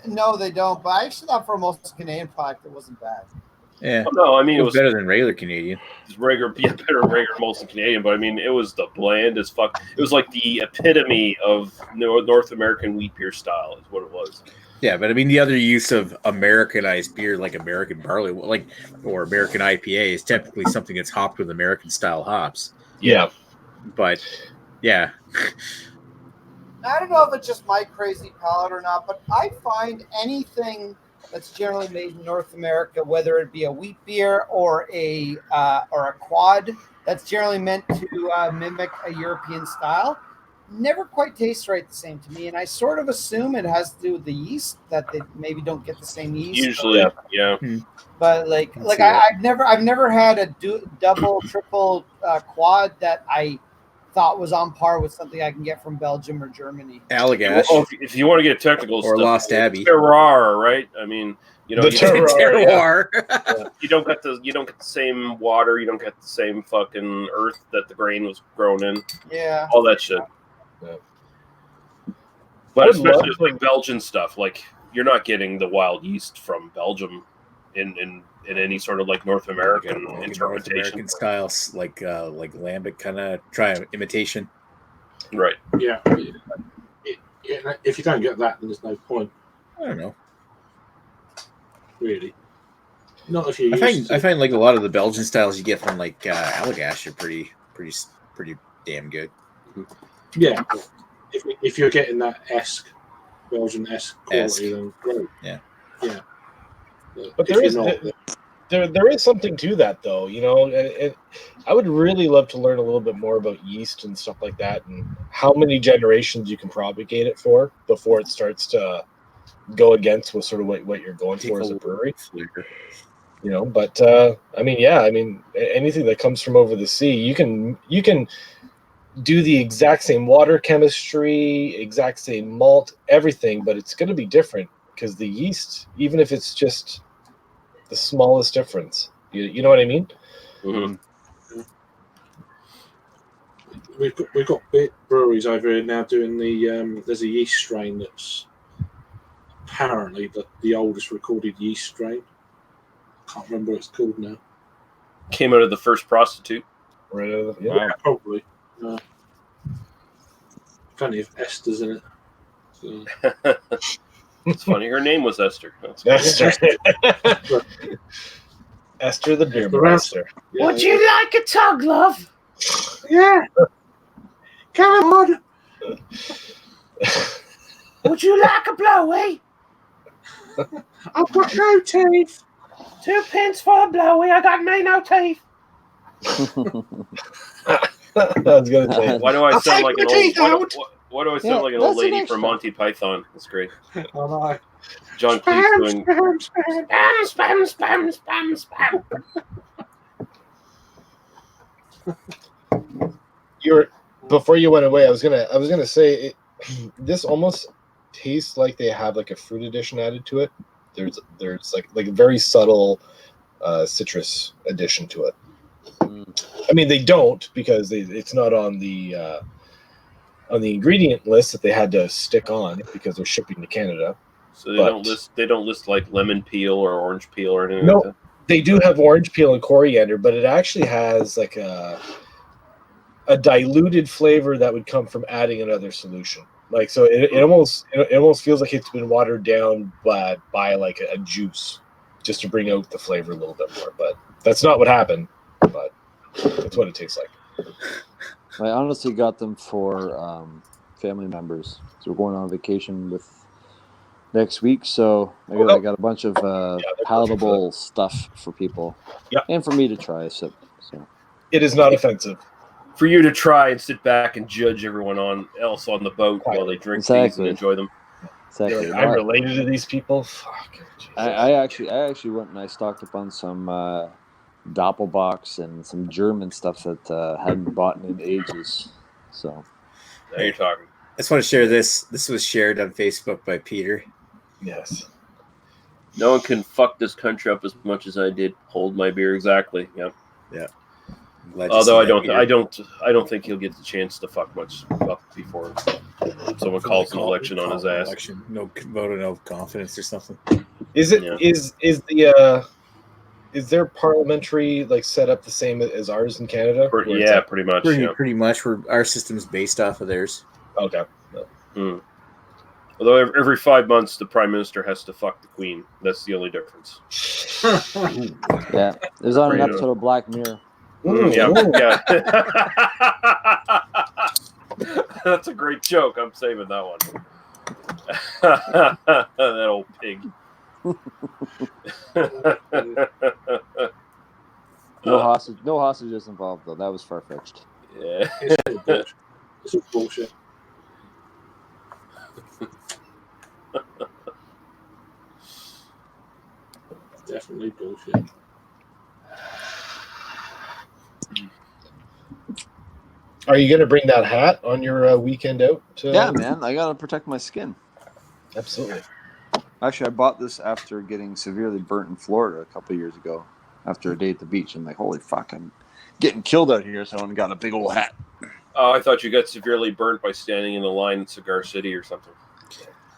No, they don't, but I actually thought for a most Canadian product it wasn't bad. Yeah. Oh, no, I mean, it was better than regular Canadian. Better than regular Molson Canadian, but I mean, it was the bland as fuck. It was like the epitome of North American wheat beer style, is what it was. Yeah, but I mean, the other use of Americanized beer, like American barley, or American IPA, is typically something that's hopped with American style hops. Yeah. But, yeah. I don't know if it's just my crazy palate or not, but I find anything that's generally made in North America, whether it be a wheat beer or a quad, that's generally meant to mimic a European style, never quite tastes right the same to me. And I sort of assume it has to do with the yeast, that they maybe don't get the same yeast. Usually, yeah. But I've never had a double, triple quad that I thought was on par with something I can get from Belgium or Germany. Allagash. Well, if you want to get technical, or Lost Abbey. Terroir, right? I mean, the terroir. Yeah. You don't get the same water. You don't get the same fucking earth that the grain was grown in. Yeah. All that shit. Yeah. But especially like Belgian stuff, like you're not getting the wild yeast from Belgium in any sort of like North American interpretation. North American styles, like lambic kind of imitation. Right. Yeah. If you don't get that, then there's no point. I don't know. Really. Not if you. I find like a lot of the Belgian styles you get from like Allagash are pretty damn good. Yeah. If you're getting that Belgian quality, then great. Yeah. Yeah. But There is something to that, though. You know, I would really love to learn a little bit more about yeast and stuff like that, and how many generations you can propagate it for before it starts to go against what sort of what you're going for as a brewery. You know, but I mean, yeah, I mean, anything that comes from over the sea, you can do the exact same water chemistry, exact same malt, everything, but it's going to be different because the yeast, even if it's just the smallest difference, you know what I mean? Mm-hmm. We've got big breweries over here now doing the there's a yeast strain that's apparently the oldest recorded yeast strain. Can't remember what it's called now. Came out of the first prostitute. Right. Yeah, probably. Plenty of esters in it. So. It's funny. Her name was Esther. Esther. Esther the beer master. Yeah, Would you like a tug, love? Yeah. Come on. Would you like a blowy? I've got no teeth. 2 pence for a blowy. I got no teeth. I was gonna say. Why do I sound like an old? Why do I sound like an old that's an lady extra. from Monty Python? That's great. Oh no. John Cleese doing. Spam. Before you went away, I was gonna say this almost tastes like they have like a fruit addition added to it. There's like a very subtle citrus addition to it. I mean, they don't because it's not on the ingredient list that they had to stick on because they're shipping to Canada. So they don't list like lemon peel or orange peel or anything. No, like that? they do have orange peel and coriander, but it actually has like a diluted flavor that would come from adding another solution. Like, so it almost feels like it's been watered down by like a juice just to bring out the flavor a little bit more. But that's not what happened. But that's what it tastes like. I honestly got them for family members. So we're going on vacation with next week. So I got a bunch of palatable stuff for people. Yeah. And for me to try. So it is not offensive. For you to try and sit back and judge everyone else on the boat while they drink these and enjoy them. Exactly. I'm related to these people. Fuck. I actually went and I stocked up on some Doppelbox and some German stuff that hadn't bought in ages. So Now you're talking. I just want to share this. This was shared on Facebook by Peter. Yes. No one can fuck this country up as much as I did. Hold my beer exactly. Yep. Yeah. Although I don't think he'll get the chance to fuck much up before someone calls an election on his ass. No vote of no confidence or something. Is it is their parliamentary like set up the same as ours in Canada? Yeah, pretty much. Pretty much. Our system is based off of theirs. Okay. Although every 5 months the prime minister has to fuck the queen. That's the only difference. yeah, it was on an episode of Black Mirror. Yeah. That's a great joke. I'm saving that one. That old pig. No hostages involved though. That was far fetched. Yeah. It's all bullshit. Definitely bullshit. Are you going to bring that hat on your weekend out? Yeah, man. I got to protect my skin. Absolutely. Actually, I bought this after getting severely burnt in Florida a couple of years ago after a day at the beach. I'm like, holy fuck, I'm getting killed out here. So I went and got a big old hat. Oh, I thought you got severely burnt by standing in the line in Cigar City or something.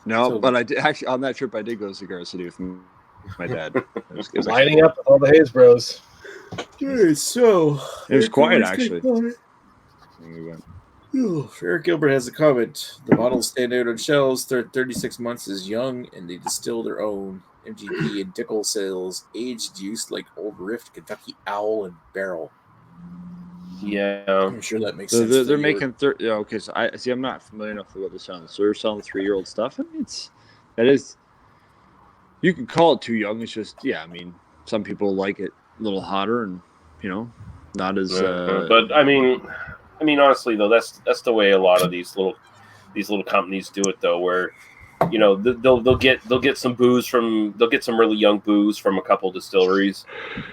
No, but I did actually on that trip. I did go to Cigar City with my dad. It was lining up with all the Hayes Bros. Dude, so it was quiet actually. Eric Gilbert has a comment. The bottles stand out on shelves. They're 36 months is young, and they distill their own. MGP and Dickel sales aged juice like Old Rift, Kentucky Owl, and Barrel. Yeah, I'm sure that makes sense. They're making okay. So I'm not familiar enough with what they're selling. So they're selling 3-year-old stuff. I mean, that is. You can call it too young. It's just I mean, some people like it a little hotter, and not as. But I mean, honestly though, that's the way a lot of these little companies do it though, where they'll get some really young booze from a couple distilleries,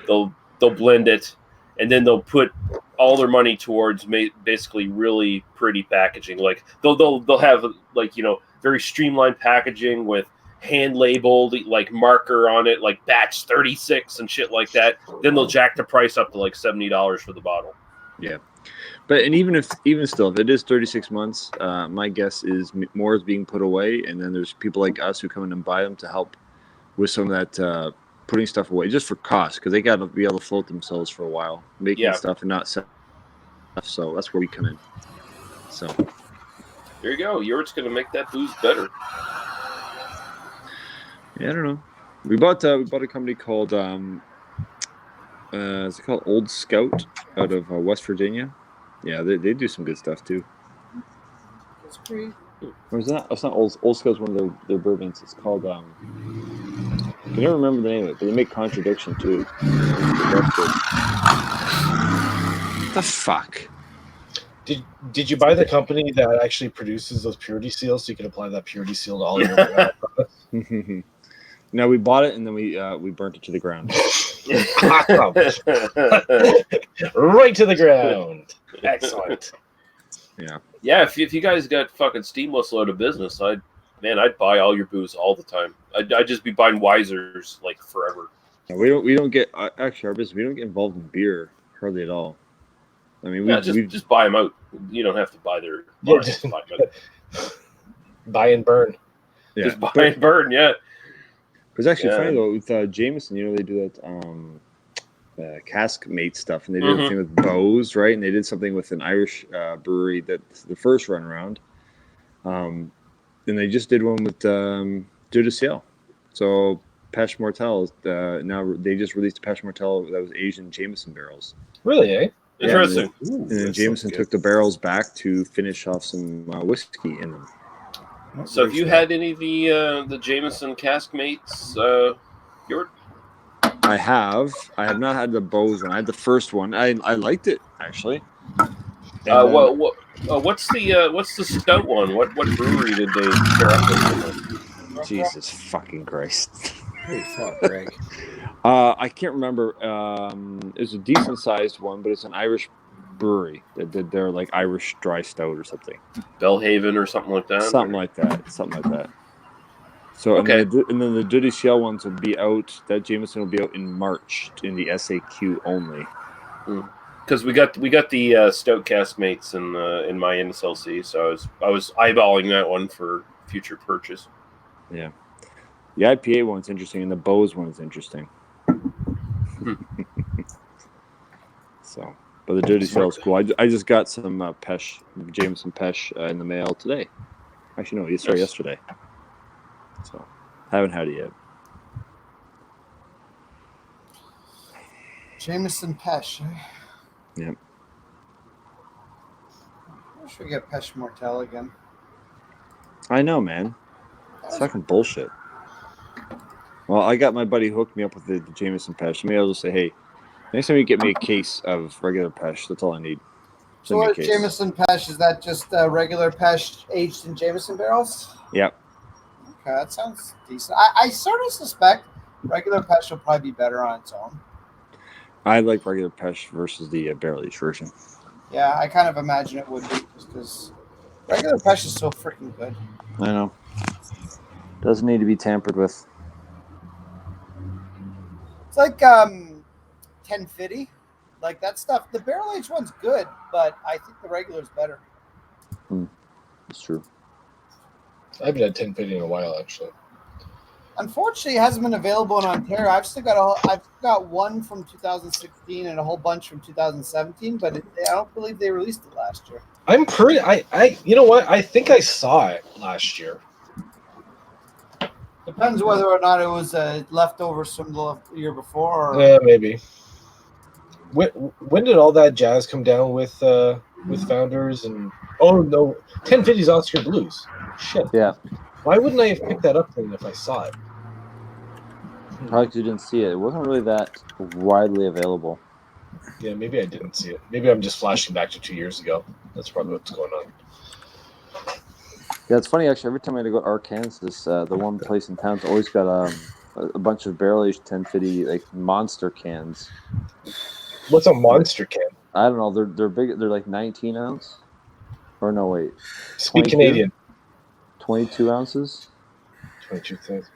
they'll blend it, and then they'll put all their money towards basically really pretty packaging. Like they'll have like very streamlined packaging with hand labeled like marker on it, like batch 36 and shit like that. Then they'll jack the price up to like $70 for the bottle. Yeah. But even still, if it is 36 months, my guess is more is being put away, and then there's people like us who come in and buy them to help with some of that putting stuff away, just for cost, because they got to be able to float themselves for a while, making stuff and not sell stuff. So that's where we come in. So there you go. Yours going to make that booze better. Yeah, I don't know. We bought a company called is it called Old Scout out of West Virginia. Yeah, they do some good stuff too. It's great. Or is that? It's not Old Scout's one of their bourbons. It's called I can never remember the name of it, but they make Contradiction too. What the fuck? Did you buy the company that actually produces those purity seals so you can apply that purity seal to all your products? No, we bought it and then we burnt it to the ground. Right to the ground. Excellent. Yeah. Yeah, if you guys got fucking steam whistle out of business, I'd buy all your booze all the time. I'd just be buying Wisers like forever. We don't get actually our business. We don't get involved in beer hardly at all. I mean, we just buy them out. You don't have to buy their. Yeah, just buy them out. Buy and burn. Yeah. Just buy and burn. Yeah. It was actually funny though with Jameson. They do that cask mate stuff, and they did a thing with Bose, right? And they did something with an Irish brewery that's the first run around. And they just did one with Dieu du Ciel. So Pêche Mortel now they just released a Pêche Mortel that was Asian Jameson barrels. Really, eh? Interesting. And then Jameson took the barrels back to finish off some whiskey in them. So have you had any of the Jameson cask mates? I have not had the Bose one. I had the first one. I liked it actually. What's the stout one? What brewery did they pair up with? Jesus fucking Christ! Holy fuck, Greg. I can't remember. It's a decent sized one, but it's an Irish brewery that did their like Irish dry stout or something. Bellhaven or something like that. Something like that. So and then the Dieu du Ciel ones will be out. That Jameson will be out in March in the SAQ only. Because we got the stout cask mates in my NSLC, so I was eyeballing that one for future purchase. Yeah, the IPA one's interesting, and the Bose one's interesting. So, but the Dieu du Ciel is cool. I just got some Jameson Pêche in the mail today. Actually, no, yesterday. So, haven't had it yet. Jameson Pêche. Yep. I should get Pêche Mortel again. I know, man. It's fucking bullshit. Well, I got my buddy hooked me up with the Jameson Pêche. Maybe I'll just say, hey, next time you get me a case of regular Pêche, that's all I need. So what is Jameson Pêche? Is that just regular Pêche aged in Jameson barrels? Yep. Okay, that sounds decent. I sort of suspect regular Pêche will probably be better on its own. I like regular Pêche versus the barrel aged version. Yeah, I kind of imagine it would be just because regular Pêche is so freaking good. I know. Doesn't need to be tampered with. It's like 1050. Like that stuff. The barrel aged one's good, but I think the regular is better. It's true. I haven't had 1050 in a while, actually. Unfortunately, it hasn't been available in Ontario. I've got one from 2016 and a whole bunch from 2017, but I don't believe they released it last year. I'm pretty. I you know what? I think I saw it last year. Depends whether or not it was a leftover from the year before. Or... Yeah, maybe. When did all that jazz come down with Founders and? Oh no, 1050's Oscar Blues. Shit. Yeah. Why wouldn't I have picked that up then if I saw it? Probably 'cause you didn't see it. It wasn't really that widely available. Yeah, maybe I didn't see it. Maybe I'm just flashing back to 2 years ago. That's probably what's going on. Yeah, it's funny actually. Every time I go to Arkansas, the one place in town's always got a bunch of barrel-aged 1050 like monster cans. What's a monster can? I don't know. They're big. They're like 19 ounce. Or no, wait. Speak 22? Canadian. 22 ounces. 22 cents.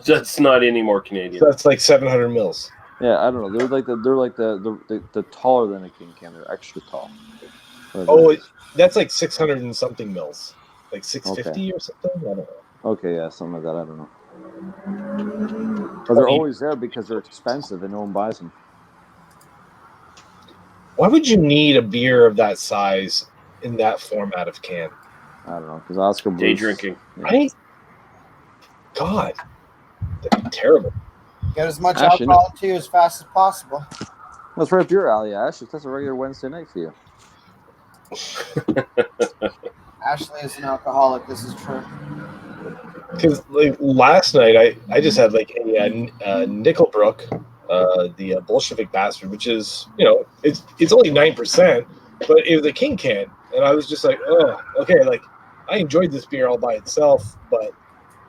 That's not any more Canadian. So that's like 700 mils. Yeah, I don't know. They're like the taller than a king can. They're extra tall. Oh, that's like 600 and something mils. Like 650 or something? I don't know. Okay, yeah, something like that. I don't know. But they're always there because they're expensive and no one buys them. Why would you need a beer of that size in that format of can? I don't know, because Oscar Blues, Day drinking. Yeah. Right? God. That'd be terrible. Get as much Actually, alcohol into you as fast as possible. That's right up your alley, Ash. That's a regular Wednesday night for you. Ashley is an alcoholic. This is true. Because like last night, I just had like a Nickelbrook, the Bolshevik Bastard, which is, you know, it's only 9%, but it was a king can, and I was just like, oh, okay, like I enjoyed this beer all by itself, but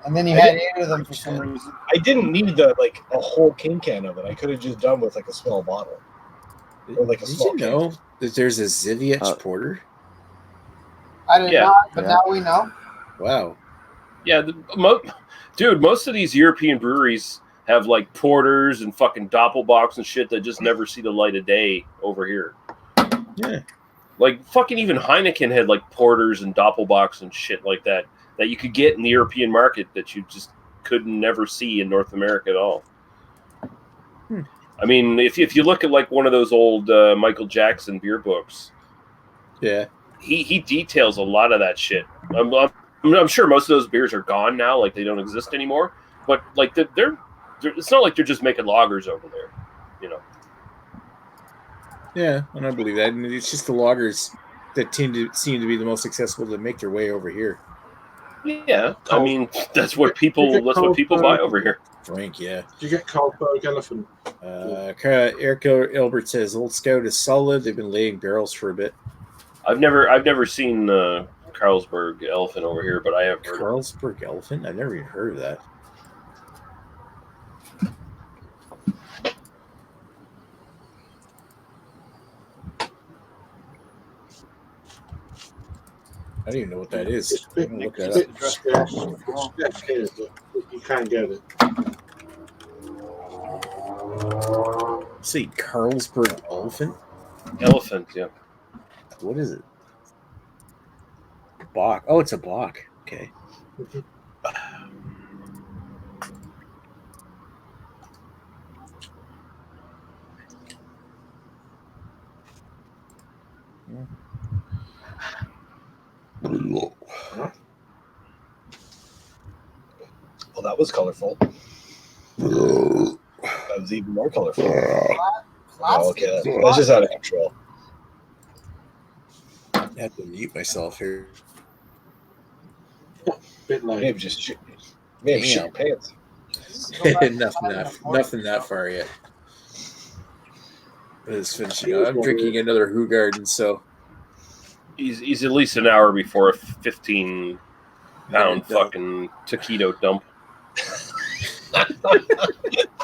And then you had 8 of them for some reason. I didn't need a whole king can of it. I could have just done with like a small bottle or like a Did small you know that there's a Zivich porter? I did Yeah. not, but now we know. Wow. Yeah, dude, most of these European breweries have like porters and fucking doppelbocks and shit that just never see the light of day over here. Yeah. Like fucking even Heineken had like porters and doppelbocks and shit like that you could get in the European market that you just could never see in North America at all. I mean, if you look at like one of those old Michael Jackson beer books, yeah, he details a lot of that shit. I'm sure most of those beers are gone now, like they don't exist anymore. But like they're it's not like they're just making lagers over there, you know. Yeah, and I believe that. And it's just the lagers that seem to be the most accessible to make their way over here. Yeah, I mean that's what people buy over here. Frank, yeah. Did you get Carlsberg Elephant? Eric Albert says Old Scout is solid. They've been laying barrels for a bit. I've never seen Carlsberg Elephant over here, but I have heard Carlsberg Elephant? I've never even heard of that. I don't even know what that is. It's a bit, I'm gonna look it's that a up. bit stress here, but you can get it. See, Carlsberg Elephant? Elephant, yeah. What is it? Bock. Oh, it's a Bock. Okay. Well, that was colorful. That was even more colorful. Oh, okay, that's just out of control. I have to mute myself here. Bit like Maybe just shit your pants. Nothing that far yet. But it's finishing. I'm drinking another Hoegaarden, so He's at least an hour before a 15-pound fucking taquito dump.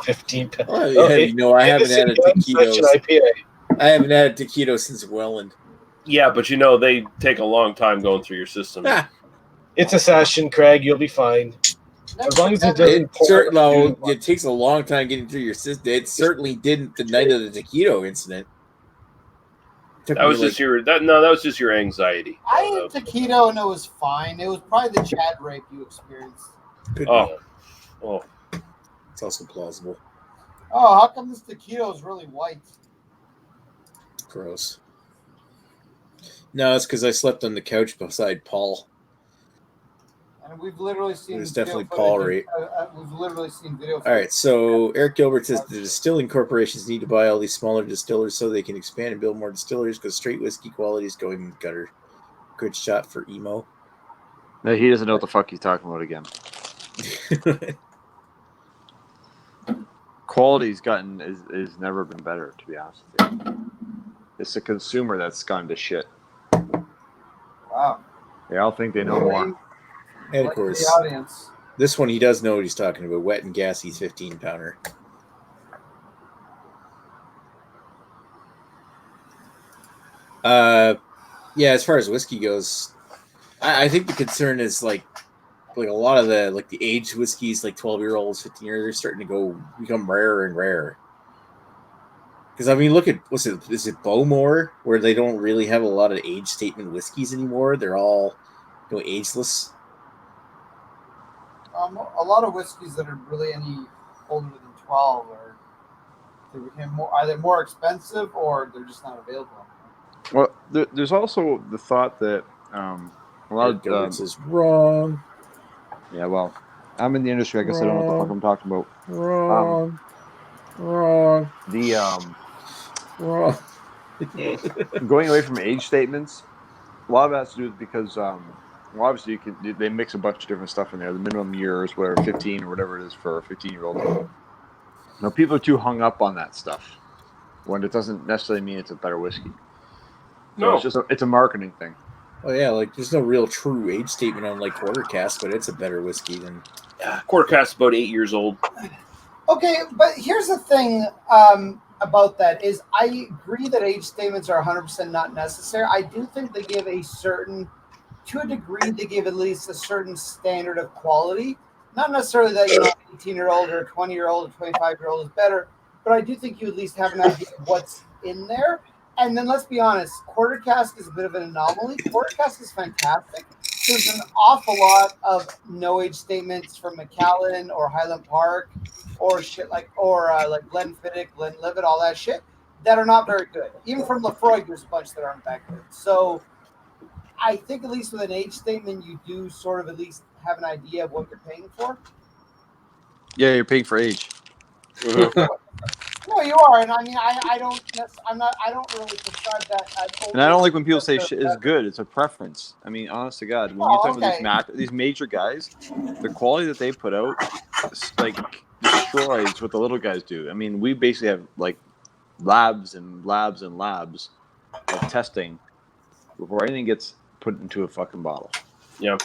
15 pounds. well, yeah, you know, I haven't had a taquito. IPA. I haven't had a taquito since Welland. Yeah, but you know they take a long time going through your system. It's a session, Craig. You'll be fine. As long as it doesn't It takes a long time getting through your system. It certainly didn't the night of the taquito incident. That was just your anxiety. I ate taquito and it was fine. It was probably the Chad rape you experienced. Oh, it's also plausible. Oh, how come this taquito is really white? Gross. No, it's because I slept on the couch beside Paul. And we've literally seen. It was definitely Paul rape. We've literally seen video. All right, so Eric Gilbert says the distilling corporations need to buy all these smaller distillers so they can expand and build more distilleries because straight whiskey quality is going in the gutter. Good shot for emo. No, he doesn't know what the fuck he's talking about again. quality's gotten is never been better, to be honest with you. It's the consumer that's gone to shit. Wow. They all think they know more. And of Like course, the audience. this one he does know what he's talking about. Wet and gassy 15-pounder. Yeah, as far as whiskey goes, I think the concern is like a lot of the aged whiskeys, like 12-year-olds, 15-year, they're starting to become rarer and rarer. Because I mean, look at is it Bowmore, where they don't really have a lot of age statement whiskeys anymore? They're all ageless. A lot of whiskeys that are really any older than 12 they became either more expensive or they're just not available. Well, there's also the thought that a lot of is wrong. Yeah, well, I'm in the industry. I guess I don't know what the fuck I'm talking about. Wrong. The Wrong. going away from age statements, a lot of that has to do with because well, obviously they mix a bunch of different stuff in there. The minimum years, whatever, 15 or whatever it is for a 15-year-old. Now, people are too hung up on that stuff when it doesn't necessarily mean it's a better whiskey. So it's a marketing thing. Oh yeah, like there's no real true age statement on like Quarter Cask, but it's a better whiskey than Quarter Cask is about 8 years old. Okay, but here's the thing about that is I agree that age statements are 100% not necessary. I do think they give to a degree, they give at least a certain standard of quality. Not necessarily that, 18-year-old or 20-year-old or 25-year-old is better, but I do think you at least have an idea of what's in there. And then let's be honest, Quarter Cask is a bit of an anomaly. Quarter Cask is fantastic. There's an awful lot of no age statements from Macallan or Highland Park or shit like Glenfiddich, Glenlivet, all that shit that are not very good. Even from Lefroy, there's a bunch that aren't that good. So I think at least with an age statement, you do sort of at least have an idea of what you're paying for. Yeah, you're paying for age. No, you are, and I mean, I don't really prescribe that. And I don't like when people say shit is good. It's a preference. I mean, honest to God, when you're talking about these major guys, the quality that they put out, like, destroys what the little guys do. I mean, we basically have like labs and labs and labs of testing before anything gets put into a fucking bottle. Yeah.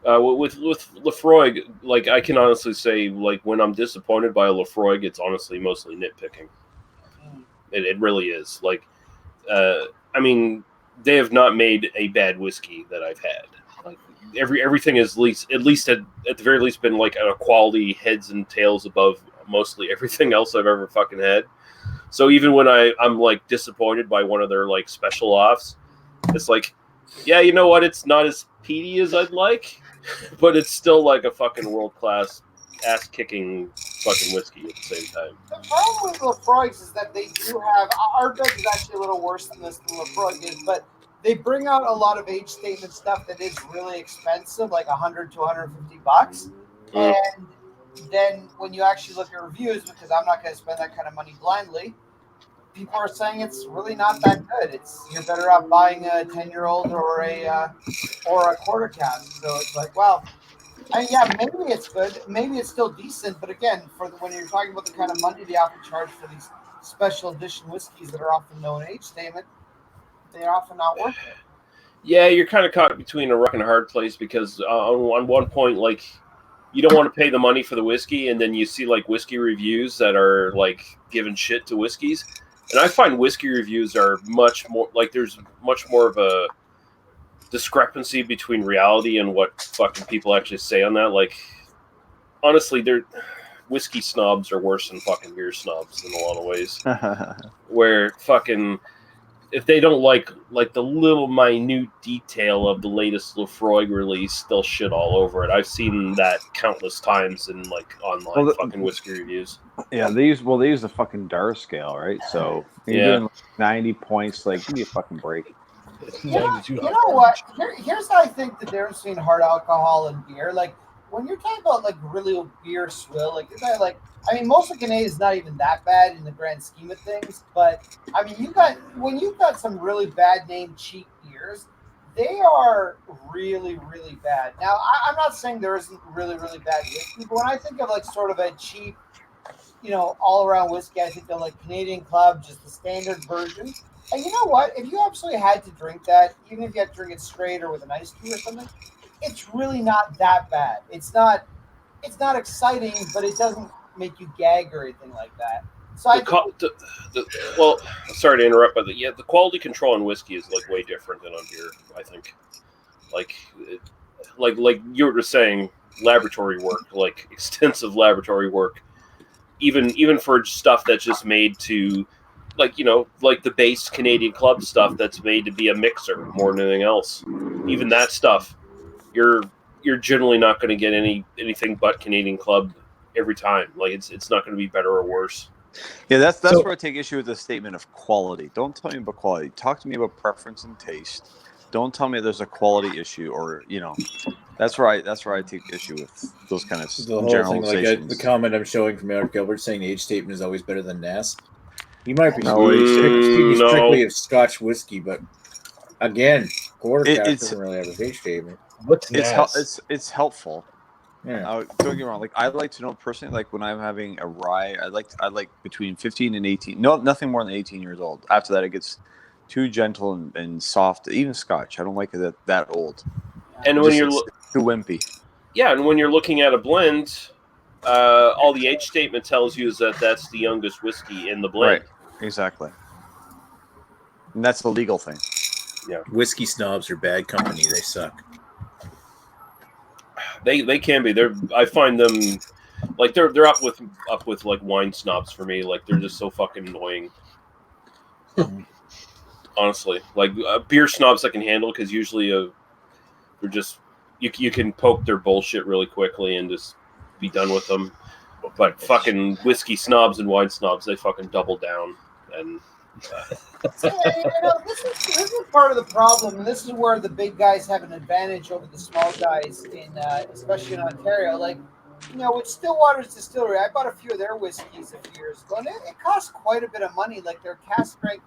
With Lefroy, like I can honestly say, like when I'm disappointed by a Lefroy, it's honestly mostly nitpicking. It really is. Like, I mean, they have not made a bad whiskey that I've had. Like everything is at least at the very least been like a quality heads and tails above mostly everything else I've ever fucking had. So even when I'm like disappointed by one of their like special offs, it's like, yeah, you know what? It's not as peaty as I'd like, but it's still like a fucking world-class ass-kicking fucking whiskey at the same time. The problem with Lefroy's is that they do have Ardbeg is actually a little worse than this than Lefroy is, but they bring out a lot of age statement stuff that is really expensive, like $100 to $150. And then when you actually look at reviews, because I'm not going to spend that kind of money blindly, people are saying it's really not that good. You're better off buying a 10-year-old or a Quarter Cask. So it's like, well, I mean, yeah, maybe it's good, maybe it's still decent, but again, when you're talking about the kind of money they often charge for these special edition whiskeys that are often no age statement, they're often not worth it. Yeah, you're kind of caught between a rock and a hard place because on one point, like, you don't want to pay the money for the whiskey, and then you see like whiskey reviews that are like giving shit to whiskeys. And I find whiskey reviews are much more like there's much more of a discrepancy between reality and what fucking people actually say on that. Like, honestly, whiskey snobs are worse than fucking beer snobs in a lot of ways. Where fucking if they don't like the little minute detail of the latest Lefroy release, they'll shit all over it. I've seen that countless times in like online fucking whiskey reviews. Yeah, they use the fucking DAR scale, right? So you're doing like 90 points. Like, give me a fucking break. You know what? Here's how I think the difference between hard alcohol and beer. Like when you're talking about like really beer swill, like you're talking like I mean, most of Canada is not even that bad in the grand scheme of things. But I mean, when you've got some really bad name cheap beers, they are really, really bad. Now, I'm not saying there isn't really, really bad whiskey, but when I think of like sort of a cheap all around whiskey. I think they're like Canadian Club, just the standard version. And you know what? If you absolutely had to drink that, even if you had to drink it straight or with an iced tea or something, it's really not that bad. It's not exciting, but it doesn't make you gag or anything like that. So well, sorry to interrupt, but the quality control on whiskey is like way different than on beer. I think, like you were saying, laboratory work, like extensive laboratory work, even for stuff that's just made to, like the base Canadian Club stuff that's made to be a mixer more than anything else. Even that stuff, you're generally not going to get anything but Canadian Club every time. Like it's not going to be better or worse. Yeah, that's where I take issue with the statement of quality. Don't tell me about quality. Talk to me about preference and taste. Don't tell me there's a quality issue, or that's where I take issue with those kind of The whole generalizations. thing, the comment I'm showing from Eric Gilbert saying the age statement is always better than NAS. He might be speaking strictly of Scotch whiskey, but again, quarter cask doesn't really have a age statement. What's NAS? It's helpful. Yeah. Don't get me wrong. Like I like to know personally. Like when I'm having a rye, I like between 15 and 18. No, nothing more than 18 years old. After that, it gets too gentle and soft. Even Scotch, I don't like it that old. And when you're too wimpy. Yeah, and when you're looking at a blend, all the age statement tells you is that that's the youngest whiskey in the blend. Right. Exactly. And that's the legal thing. Yeah. Whiskey snobs are bad company. They suck. They can be. I find them like they're up with like wine snobs for me. Like they're just so fucking annoying. Honestly, like beer snobs I can handle because usually they're just you can poke their bullshit really quickly and just be done with them. But fucking whiskey snobs and wine snobs, they fucking double down. And this is part of the problem, and this is where the big guys have an advantage over the small guys especially in Ontario. Like, with Stillwater's distillery, I bought a few of their whiskeys a few years ago, and it cost quite a bit of money. Like their cask strength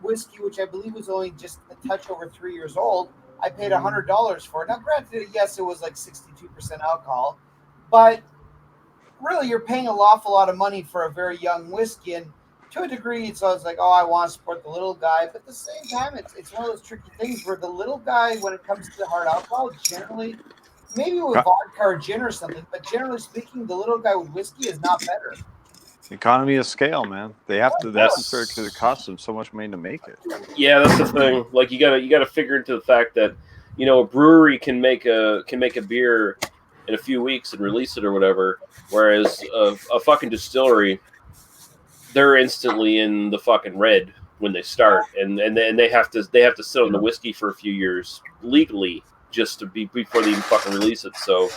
whiskey, which I believe was only just a touch over 3 years old, I paid $100 for it. Now, granted, yes, it was like 62% alcohol, but really, you're paying an awful lot of money for a very young whiskey, and to a degree, it's always like, I want to support the little guy, but at the same time, it's one of those tricky things where the little guy, when it comes to hard alcohol, generally, maybe with vodka or gin or something, but generally speaking, the little guy with whiskey is not better. Economy of scale, man. They have to. That's because it costs them so much money to make it. Yeah, that's the thing. Like you gotta figure into the fact that a brewery can make a beer in a few weeks and release it or whatever, whereas a fucking distillery, they're instantly in the fucking red when they start, and then they have to sit on the whiskey for a few years legally just to be before they even fucking release it. So.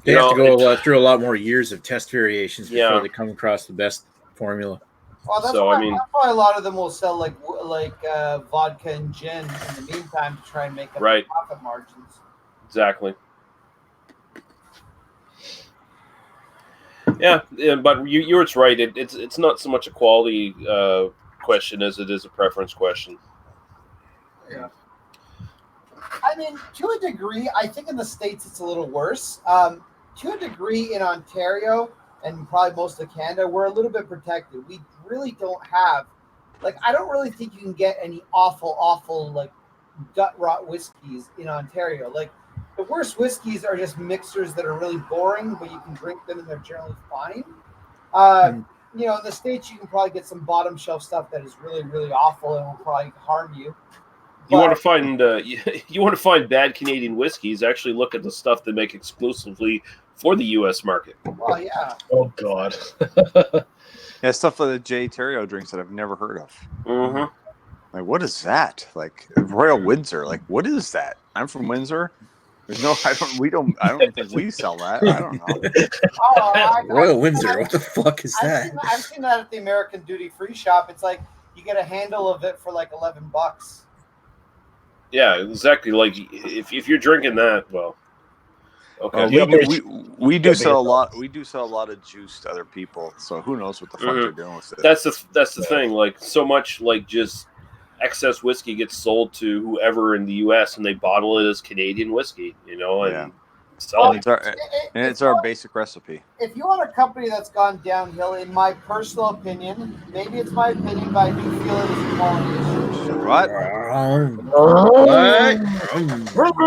They have to go through a lot more years of test variations before they come across the best formula. Well, that's why a lot of them will sell like vodka and gin in the meantime to try and make up the profit margins. Exactly. Yeah, but you're right. It's not so much a quality question as it is a preference question. Yeah. I mean, to a degree, I think in the States it's a little worse. To a degree in Ontario and probably most of Canada, we're a little bit protected. We really don't have, I don't really think you can get any awful, gut rot whiskeys in Ontario. Like, the worst whiskeys are just mixers that are really boring, but you can drink them and they're generally fine. In the States, you can probably get some bottom shelf stuff that is really, really awful and will probably harm you. You want to find bad Canadian whiskeys? Actually, look at the stuff they make exclusively for the U.S. market. Well, yeah. Oh God. Yeah, stuff like the J. Terrio drinks that I've never heard of. Mm-hmm. Like, what is that? Like Royal Windsor. Like, what is that? I'm from Windsor. There's no. I don't think we sell that. I don't know. Royal Windsor. What the fuck is that? I've seen that at the American Duty Free shop. It's like you get a handle of it for like $11. Yeah, exactly. Like if you're drinking that, well, okay. We do sell a lot. We do sell a lot of juice to other people. So who knows what the fuck they're doing with it? That's the thing. Like so much just excess whiskey gets sold to whoever in the U.S. and they bottle it as Canadian whiskey. And Sell And it. it's our basic recipe. If you want a company that's gone downhill, in my personal opinion, maybe it's my opinion, but I do feel it is a quality issue. What? We'll just wait for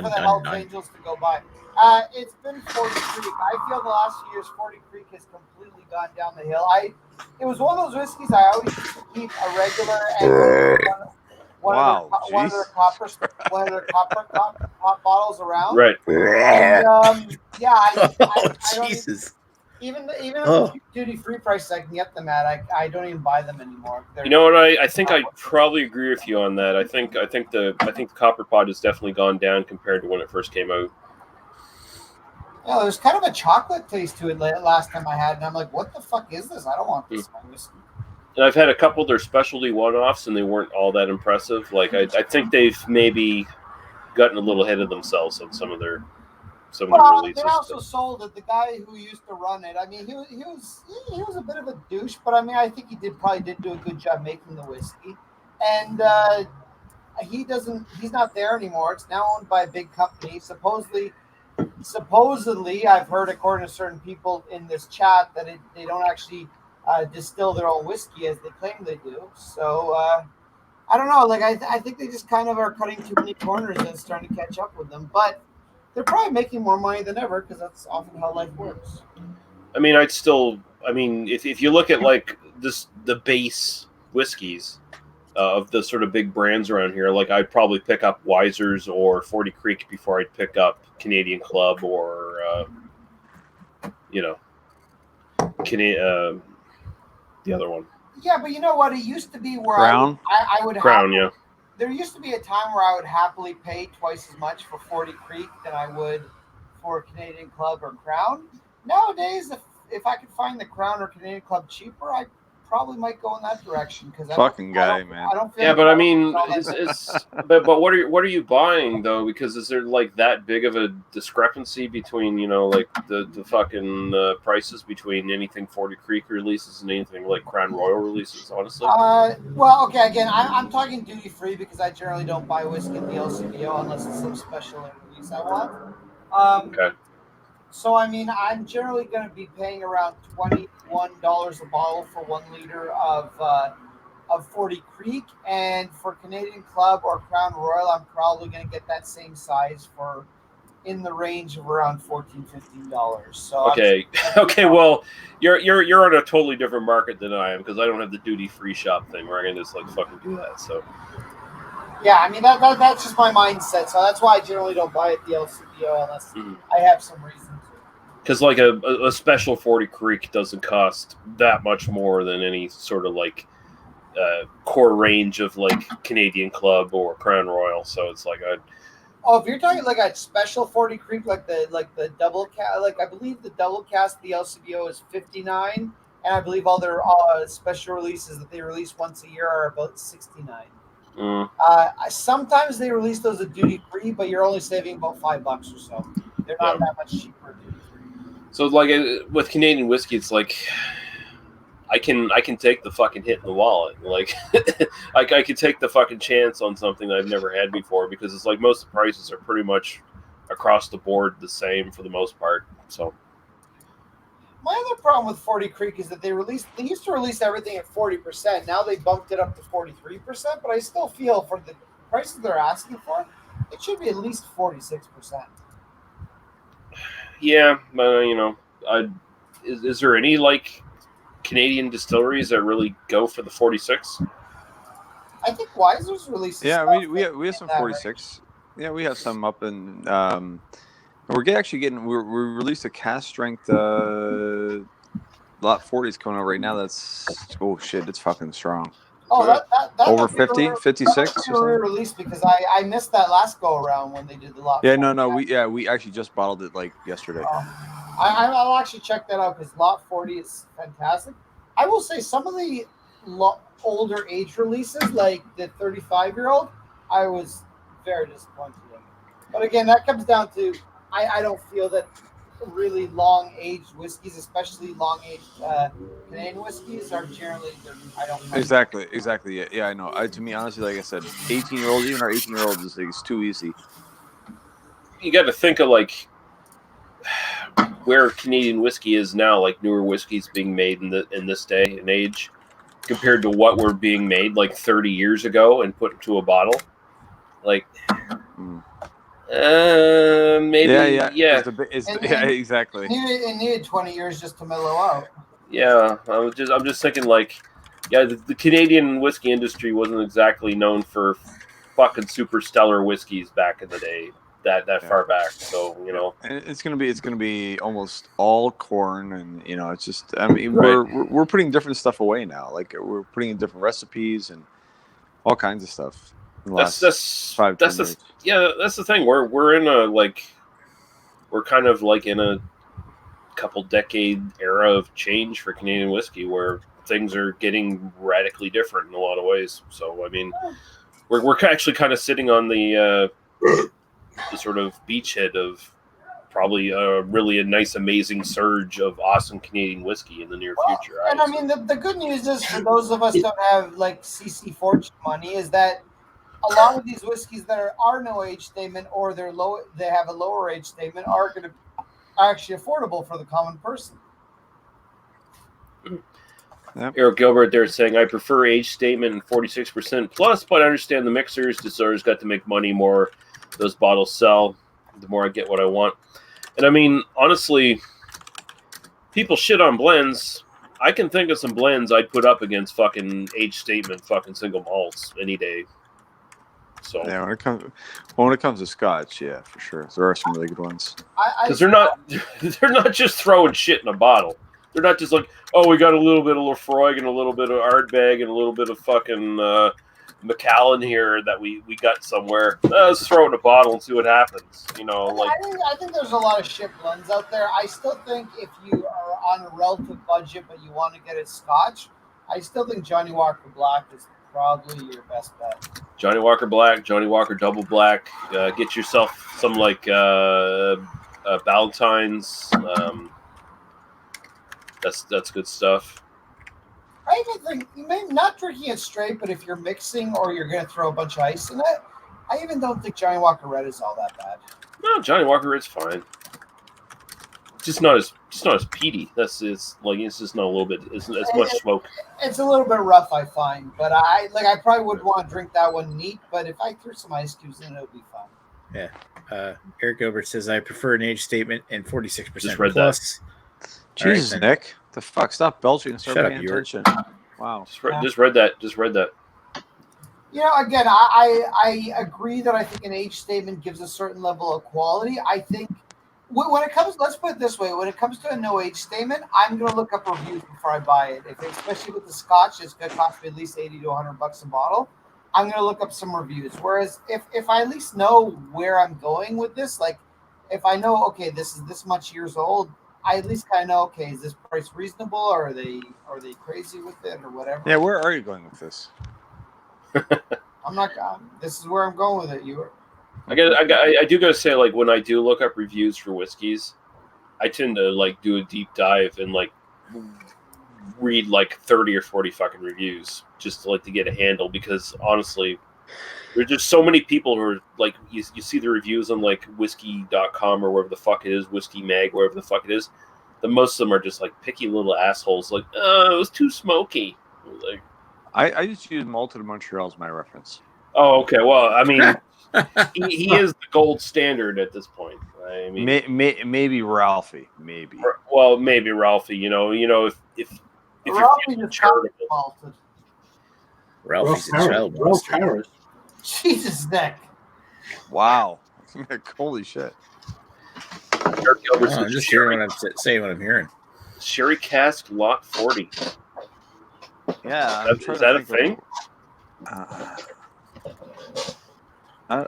the Hells Angels to go by. It's been 40 Creek. I feel the last few years 40 Creek has completely gone down the hill. It was one of those whiskeys I always used to keep a regular and one of their copper bottles around. Right. And yeah, I don't Jesus. even at the duty free prices I can get them at, I don't even buy them anymore. You know what? I think I probably agree with you on that. I think the copper pot has definitely gone down compared to when it first came out. Yeah, there's kind of a chocolate taste to it last time I had, and I'm like, what the fuck is this? I don't want this in my whiskey. And I've had a couple of their specialty one-offs, and they weren't all that impressive. Like I think they've maybe gotten a little ahead of themselves on some of their releases. They also sold it. The guy who used to run it, I mean, he was a bit of a douche, but I mean, I think he probably did do a good job making the whiskey. And he's not there anymore. It's now owned by a big company. Supposedly, I've heard, according to certain people in this chat, that they don't actually distill their own whiskey as they claim they do. So I don't know. Like I think they just kind of are cutting too many corners and it's starting to catch up with them. But they're probably making more money than ever because that's often how life works. I mean, if you look at like the base whiskeys of the sort of big brands around here, like I'd probably pick up Wiser's or 40 Creek before I'd pick up Canadian Club or the other one. Yeah, but you know what? It used to be where Crown? I would Crown, yeah. There used to be a time where I would happily pay twice as much for 40 Creek than I would for Canadian Club or Crown. Nowadays, if I could find the Crown or Canadian Club cheaper, I probably might go in that direction because man. I don't feel. Yeah, but I mean, but what are you buying though? Because is there like that big of a discrepancy between like the fucking prices between anything 40 Creek releases and anything like Crown Royal releases? Honestly. Well, okay. Again, I'm talking duty free because I generally don't buy whiskey at the LCBO unless it's some special release I want. Okay. So, I mean, I'm generally going to be paying around $21 a bottle for 1 liter of 40 Creek. And for Canadian Club or Crown Royal, I'm probably going to get that same size for in the range of around $14, $15. So okay. Well, you're on a totally different market than I am because I don't have the duty free shop thing where I can just like fucking do that. So. Yeah, I mean that's just my mindset. So that's why I generally don't buy at the LCBO unless I have some reason to. Because like a special 40 Creek doesn't cost that much more than any sort of like core range of like Canadian Club or Crown Royal. So it's like if you're talking like a special 40 Creek, like the double cast, like I believe the double cast the LCBO is $59, and I believe all their special releases that they release once a year are about $69. Sometimes they release those at duty free, but you're only saving about $5 or so. They're not that much cheaper duty free. So like with Canadian whiskey, it's like I can take the fucking hit in the wallet. Like I can take the fucking chance on something that I've never had before because it's like most of the prices are pretty much across the board the same for the most part. So. My other problem with 40 Creek is that they used to release everything at 40%. Now they bumped it up to 43%, but I still feel for the prices they're asking for, it should be at least 46%. Yeah, but is there any like Canadian distilleries that really go for the 46? I think Wiser's releases. Yeah, we have some 46. Range. Yeah, we have some up in. We released a cast strength lot 40 is coming out right now. That's it's fucking strong. Oh, that's over 50, 56. Released because I missed that last go around when they did the lot. Yeah, 40. No, we actually just bottled it like yesterday. I'll actually check that out because lot 40 is fantastic. I will say some of the older age releases, like the 35-year-old, I was very disappointed in. But again, that comes down to I don't feel that really long-aged whiskeys, especially long-aged Canadian whiskeys, are generally. I don't. Exactly. Yeah, I know. To me, honestly, like I said, 18-year-old, even our 18-year-old is too easy. you got to think of like where Canadian whiskey is now, like newer whiskeys being made in this day and age, compared to what were being made like 30 years ago and put into a bottle. Like, maybe, yeah. Exactly. It needed 20 years just to mellow out. Yeah, I'm just thinking like, yeah, the Canadian whiskey industry wasn't exactly known for fucking super stellar whiskeys back in the day, that far back. So and it's gonna be almost all corn, and it's just, I mean, Right. we're putting different stuff away now. Like we're putting in different recipes and all kinds of stuff. That's the thing. We're in we're kind of like in a couple decade era of change for Canadian whiskey, where things are getting radically different in a lot of ways. So I mean, we're actually kind of sitting on the sort of beachhead of probably really a nice, amazing surge of awesome Canadian whiskey in the near future. And I mean, the good news is for those of us that don't have like CC Fortune money is that a lot of these whiskeys that are no age statement or they have a lower age statement are going to actually affordable for the common person. Yep. Eric Gilbert there saying, I prefer age statement and 46% plus, but I understand the mixers, distillers got to make money more. Those bottles sell. The more I get what I want. And I mean, honestly, people shit on blends. I can think of some blends I'd put up against fucking age statement, fucking single malts any day. So yeah, when it comes to Scotch, yeah, for sure, there are some really good ones. Because they're not just throwing shit in a bottle. They're not just like, oh, we got a little bit of Lefroy and a little bit of Ardbeg and a little bit of fucking Macallan here that we got somewhere. Let's throw it in a bottle and see what happens. I think there's a lot of shit blends out there. I still think if you are on a relative budget but you want to get it Scotch, I still think Johnny Walker Black is probably your best bet. Johnny Walker Black, Johnny Walker Double Black. Get yourself some like Ballantines. That's good stuff. I even think not drinking it straight, but if you're mixing or you're going to throw a bunch of ice in it, I even don't think Johnny Walker Red is all that bad. No, Johnny Walker Red's fine. It's just not as peaty. It's just not a little bit as much smoke. It's a little bit rough, I find, but I probably would want to drink that one neat. But if I threw some ice cubes in, it would be fun. Yeah. Eric Gilbert says I prefer an age statement and 46% plus. Jesus, right, Nick, the fuck! Stop belching and start paying attention. Wow. Just read that. Again, I agree that I think an age statement gives a certain level of quality. I think when it comes, let's put it this way: when it comes to a no age statement, I'm going to look up reviews before I buy it. Especially with the Scotch, it's going to cost me at least $80 to $100 a bottle. I'm going to look up some reviews. Whereas if I at least know where I'm going with this, like if I know, okay, this is this much years old, I at least kind of know, okay, is this price reasonable, or are they crazy with it, or whatever? Yeah, where are you going with this? I'm not. This is where I'm going with it. I do gotta say, like, when I do look up reviews for whiskeys, I tend to like do a deep dive and like read like 30 or 40 fucking reviews just to get a handle, because honestly, there's just so many people who are like, you see the reviews on like whiskey.com or wherever the fuck it is, Whiskey Mag, wherever the fuck it is. The most of them are just like picky little assholes. Like, it was too smoky. Like, I just use Malted Montreal as my reference. Oh, okay. Well, I mean, he is the gold standard at this point. I mean, maybe Ralphie, maybe. Well, maybe Ralphie. If you're charitable. Ralphie's a child monster. Jesus, Nick. Wow. Holy shit. I'm just hearing what I'm saying, what I'm hearing. Sherry cask lot 40. Yeah. Is that a thing? I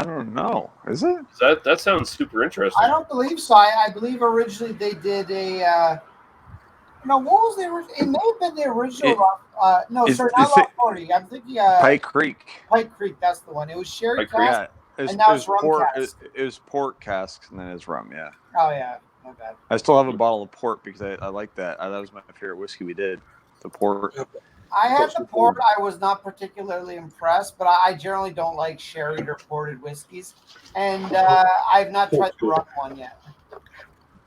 don't know. Is it? That sounds super interesting. I don't believe so. I believe originally they did a. What was the original? It may have been the original. Not Lot 40. I'm thinking. Pike Creek. Pike Creek, that's the one. It was sherry cask, yeah. and now it's rum cask. It was port casks, and then it's rum, yeah. Oh, yeah. My bad. I still have a bottle of port because I like that. That was my favorite whiskey we did. The port. I had the port. I was not particularly impressed, but I generally don't like sherried or ported whiskeys, and I've not tried the rum one yet.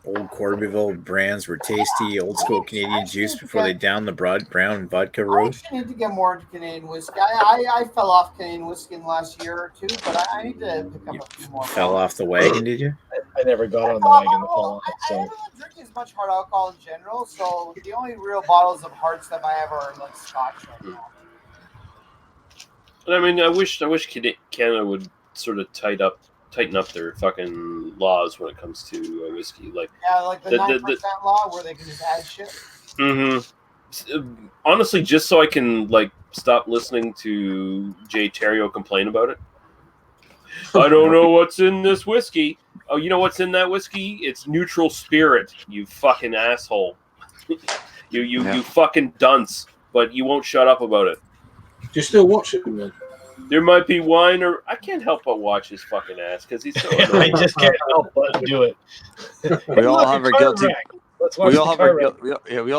Old Corbyville brands were tasty. Old school Canadian juice before they downed the brown vodka I road. actually need to get more into Canadian whiskey. I fell off Canadian whiskey in the last year or two, but I need to pick up a few more. Fell off the wagon, did you? I never got on the wagon to fall off. I So haven't been drinking as much hard alcohol in general, so the only real bottles of hard stuff I have are like Scotch right now. I mean, I wish Canada would sort of tighten up their fucking laws when it comes to whiskey. Like, yeah, like the 9% law where they can just add shit. Mm-hmm. Honestly, just so I can like stop listening to Jay Terrio complain about it. I don't know what's in this whiskey. Oh, you know what's in that whiskey? It's neutral spirit. You fucking asshole. You fucking dunce. But you won't shut up about it. Do you still watch it, man? There might be wine, or I can't help but watch his fucking ass because he's so I just can't help but do it. We all have our guilty. We all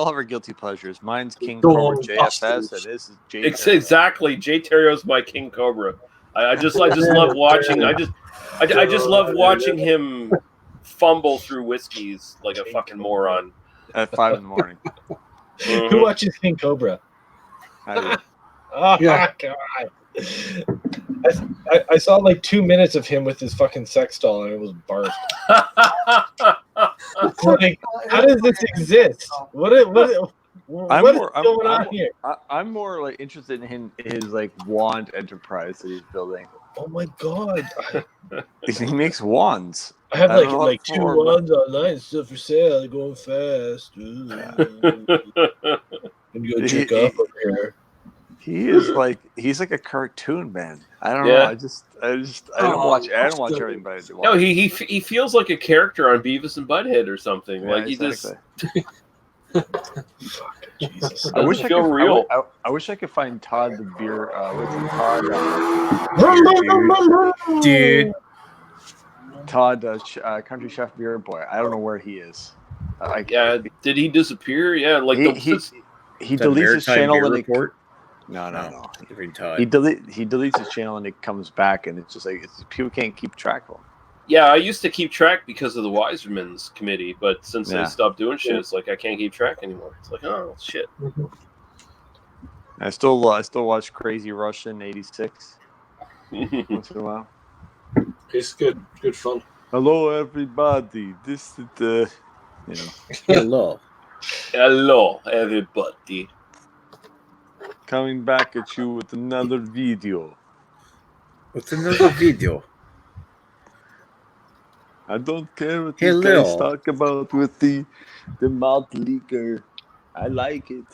have our guilty pleasures. Mine's King Cobra JFS, and this is Jay. Exactly, Jay Terrio's my King Cobra. I just love watching. I just love watching him fumble through whiskeys like a fucking moron at 5 in the morning. Who watches King Cobra? I do. Oh yeah. God! I saw like 2 minutes of him with his fucking sex doll, and it was barf. Like, how does this exist? What is going on here? I'm more like interested in his like wand enterprise that he's building. Oh my god! He makes wands. I have like 2 wands online, still for sale. Going fast. And go check up over here. He's like a cartoon man. I don't know. I don't watch everything, but I do watch. No, he feels like a character on Beavis and Butthead or something. Yeah, like he exactly. Fuck, Jesus. I wish I feel could real. I wish I could find Todd the beer. Dude. Todd, country chef beer boy. I don't know where he is. Did he disappear? Yeah, like he deletes his channel when report. No. He deletes his channel and it comes back, and it's just like people can't keep track of him. Yeah, I used to keep track because of the Wiserman's committee, but since they stopped doing shit, it's like I can't keep track anymore. It's like, oh shit. Mm-hmm. I still watch Crazy Russian 86 once in a while. It's good fun. Hello, everybody. This is the Hello, everybody. Coming back at you with another video. What's another video? I don't care what you guys talk about with the malt liquor. I like it.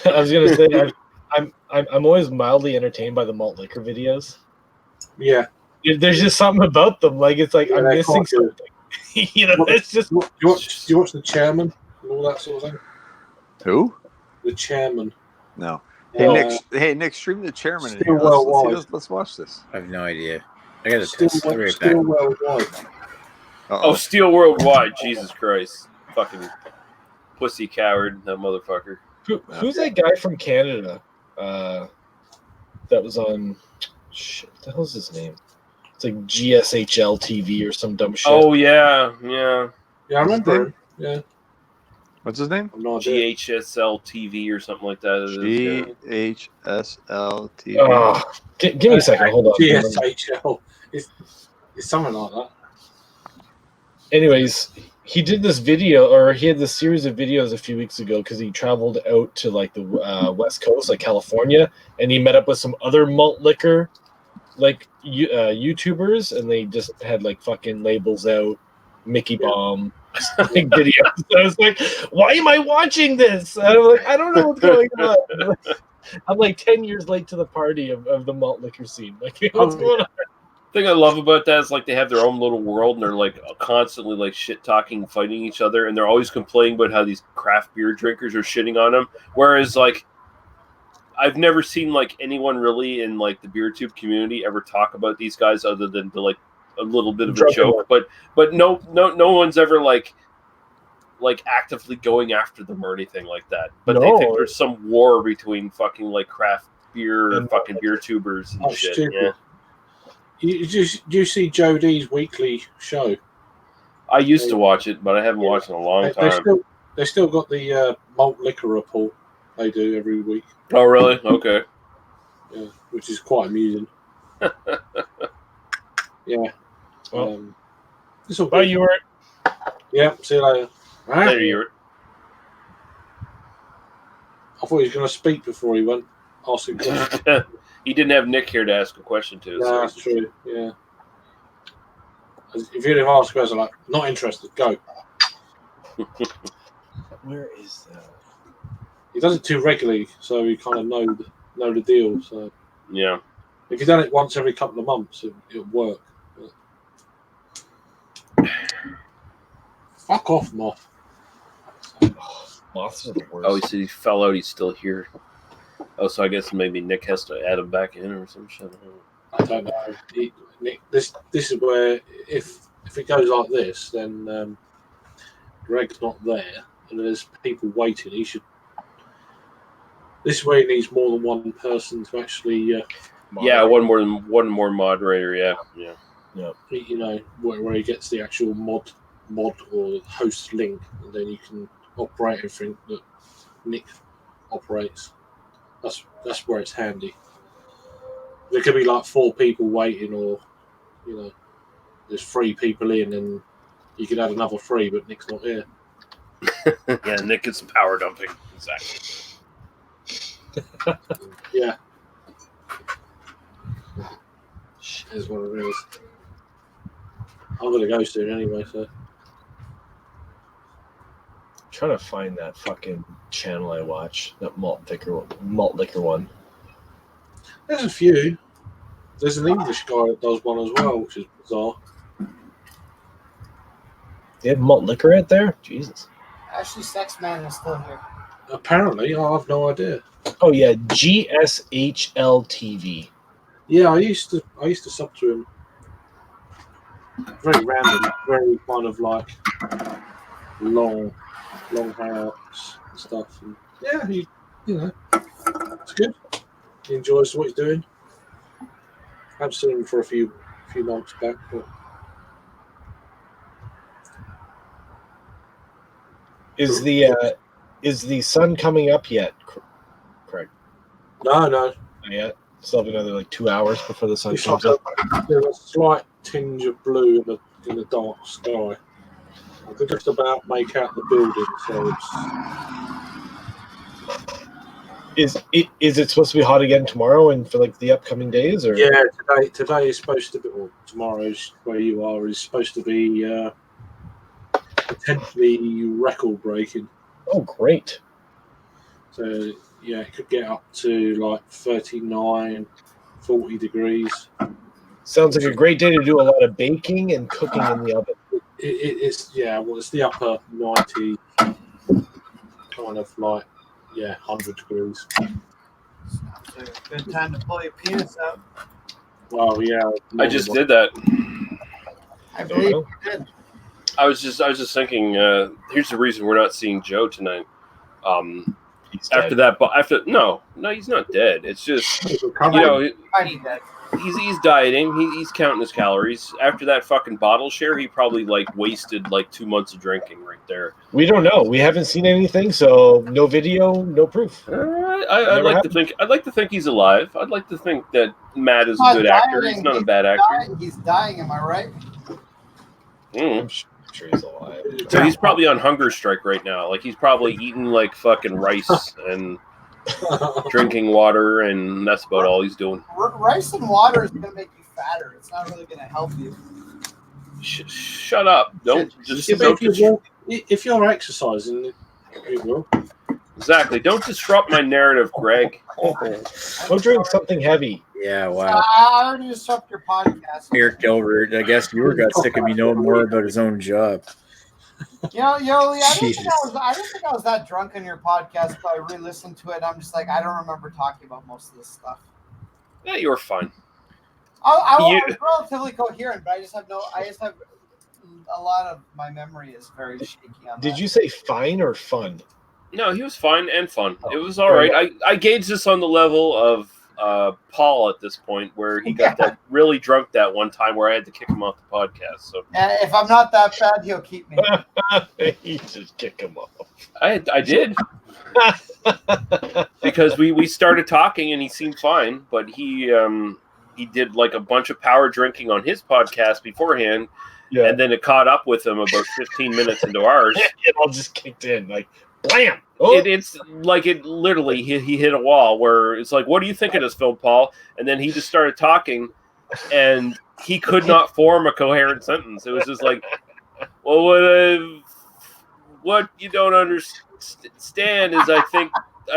I was gonna say I'm always mildly entertained by the malt liquor videos. Yeah, there's just something about them. Like it's like I'm missing something. It's just. Do you watch the chairman and all that sort of thing? Who? The chairman. No. Hey Nick, stream the chairman. Still worldwide. Let's watch this. I have no idea. I got to Still test. I'll be right still back. worldwide. Oh, Steel Worldwide. Jesus Christ. Fucking pussy coward, that motherfucker. Who's that guy from Canada that was on... Shit, what the hell's his name? It's like GSHL TV or some dumb shit. Oh, yeah. Yeah, I remember him. Yeah. What's his name? GHSL TV or something like that. GHSL TV. Oh, give me a second. Hold on. GSHL. It's something like that. Anyways, he did this video, or he had this series of videos a few weeks ago because he traveled out to like the West Coast, like California, and he met up with some other malt liquor like YouTubers, and they just had like fucking labels out, Mickey Bomb, like videos. I was like, why am I watching this? And I'm like, I don't know what's going on. I'm like 10 years late to the party of the malt liquor scene. Like, what's going on? The thing I love about that is like they have their own little world, and they're like constantly like shit talking, fighting each other, and they're always complaining about how these craft beer drinkers are shitting on them. Whereas like I've never seen like anyone really in like the beer tube community ever talk about these guys other than to like a little bit of a joke. But no one's ever like like actively going after them or anything like that. But No. they think there's some war between fucking like craft beer and fucking beer tubers and shit. Stupid. Yeah. You see Joe D's weekly show? I used to watch it, but I haven't watched it in a long time. They still got the malt liquor report they do every week. Oh, really? Okay. Yeah, which is quite amusing. Yeah. Well, this will bye, Ewart. Yeah, see you later. Right? Later, Ewart. I thought he was going to speak before he went. Asking questions. He didn't have Nick here to ask a question to. No, that's true. Yeah. If you'd have asked a question like, not interested, go. Where is that? He does it too regularly, so you kind of know the deal. So Yeah. if you've done it once every couple of months, it'll work. But... Fuck off, Moth. Moths are the worst. Oh, he said he fell out. He's still here. Oh, so I guess maybe Nick has to add him back in or some shit. I don't know. Nick, this is where if it goes like this, then Greg's not there, and there's people waiting. He should. This is where he needs more than one person to actually. Yeah, one more moderator. Yeah. You know where he gets the actual mod or host link, and then you can operate everything that Nick operates. That's where it's handy. There could be like 4 people waiting, or there's 3 people in, and you could add another 3, but Nick's not here. Yeah, Nick gets some power dumping. Exactly. Yeah. Is what it is. I'm gonna go soon anyway, so. Trying to find that fucking channel I watch, that malt liquor one. There's a few. There's an English guy that does one as well, which is bizarre. They have malt liquor out there? Jesus. Actually, Sexman is still here. Apparently, I have no idea. Oh yeah, GSHL TV. Yeah, I used to sub to him. Very random, very kind of like long hangouts and stuff. And yeah, it's good. He enjoys what he's doing. I've seen him for a few months back, but Is the sun coming up yet? Correct. no. Not yet. Still have another like 2 hours before the sun It's comes like up. there's a slight tinge of blue in the dark sky. I could just about make out the building, so it's. Is it supposed to be hot again tomorrow and for like the upcoming days? Or Yeah, today is supposed to be, or tomorrow's where you are is supposed to be potentially record breaking. Oh, great! So yeah, it could get up to like 39, 40 degrees. Sounds like a great day to do a lot of baking and cooking in the oven. It's the upper 90, kind of like 100 degrees. Good time to pull your penis out. Well, yeah. I just did that. I believe you did. I was just thinking. Here's the reason we're not seeing Joe tonight. He's After dead. that, no, he's not dead. It's just I need that. he's dieting. He's counting his calories. After that fucking bottle share, he probably like wasted like 2 months of drinking right there. We don't know. We haven't seen anything, so no video, no proof. I'd like to think he's alive. I'd like to think that Matt is a good actor. He's not a bad actor. He's dying, am I right? I'm sure he's alive. So he's probably on hunger strike right now. Like he's probably eating like fucking rice and drinking water, and that's about all he's doing. Rice and water is going to make you fatter. It's not really going to help you. Shut up! If you're exercising, it will. Exactly. Don't disrupt my narrative, Greg. Go drink something heavy. Yeah, wow. I already disrupted your podcast. Eric Gilbert, I guess you got sick of me knowing more about his own job. Yoli, I don't think I was that drunk on your podcast, but I re-listened to it. And I'm just like, I don't remember talking about most of this stuff. Yeah, you were fine. I was relatively coherent, but I just have a lot of my memory is very shaky on that. Did you say fine or fun? No, he was fine and fun. It was all right. I gauge this on the level of Paul at this point, where he got that really drunk that one time where I had to kick him off the podcast. So if I'm not that bad, he'll keep me. You just kick him off. I did. Because we started talking and he seemed fine, but he did like a bunch of power drinking on his podcast beforehand, and then it caught up with him about 15 minutes into ours. It all just kicked in, like blam. Oh. It's like it literally he hit a wall where it's like, what do you think of this film, Paul? And then he just started talking, and he could not form a coherent sentence. It was just like, well, what you don't understand is I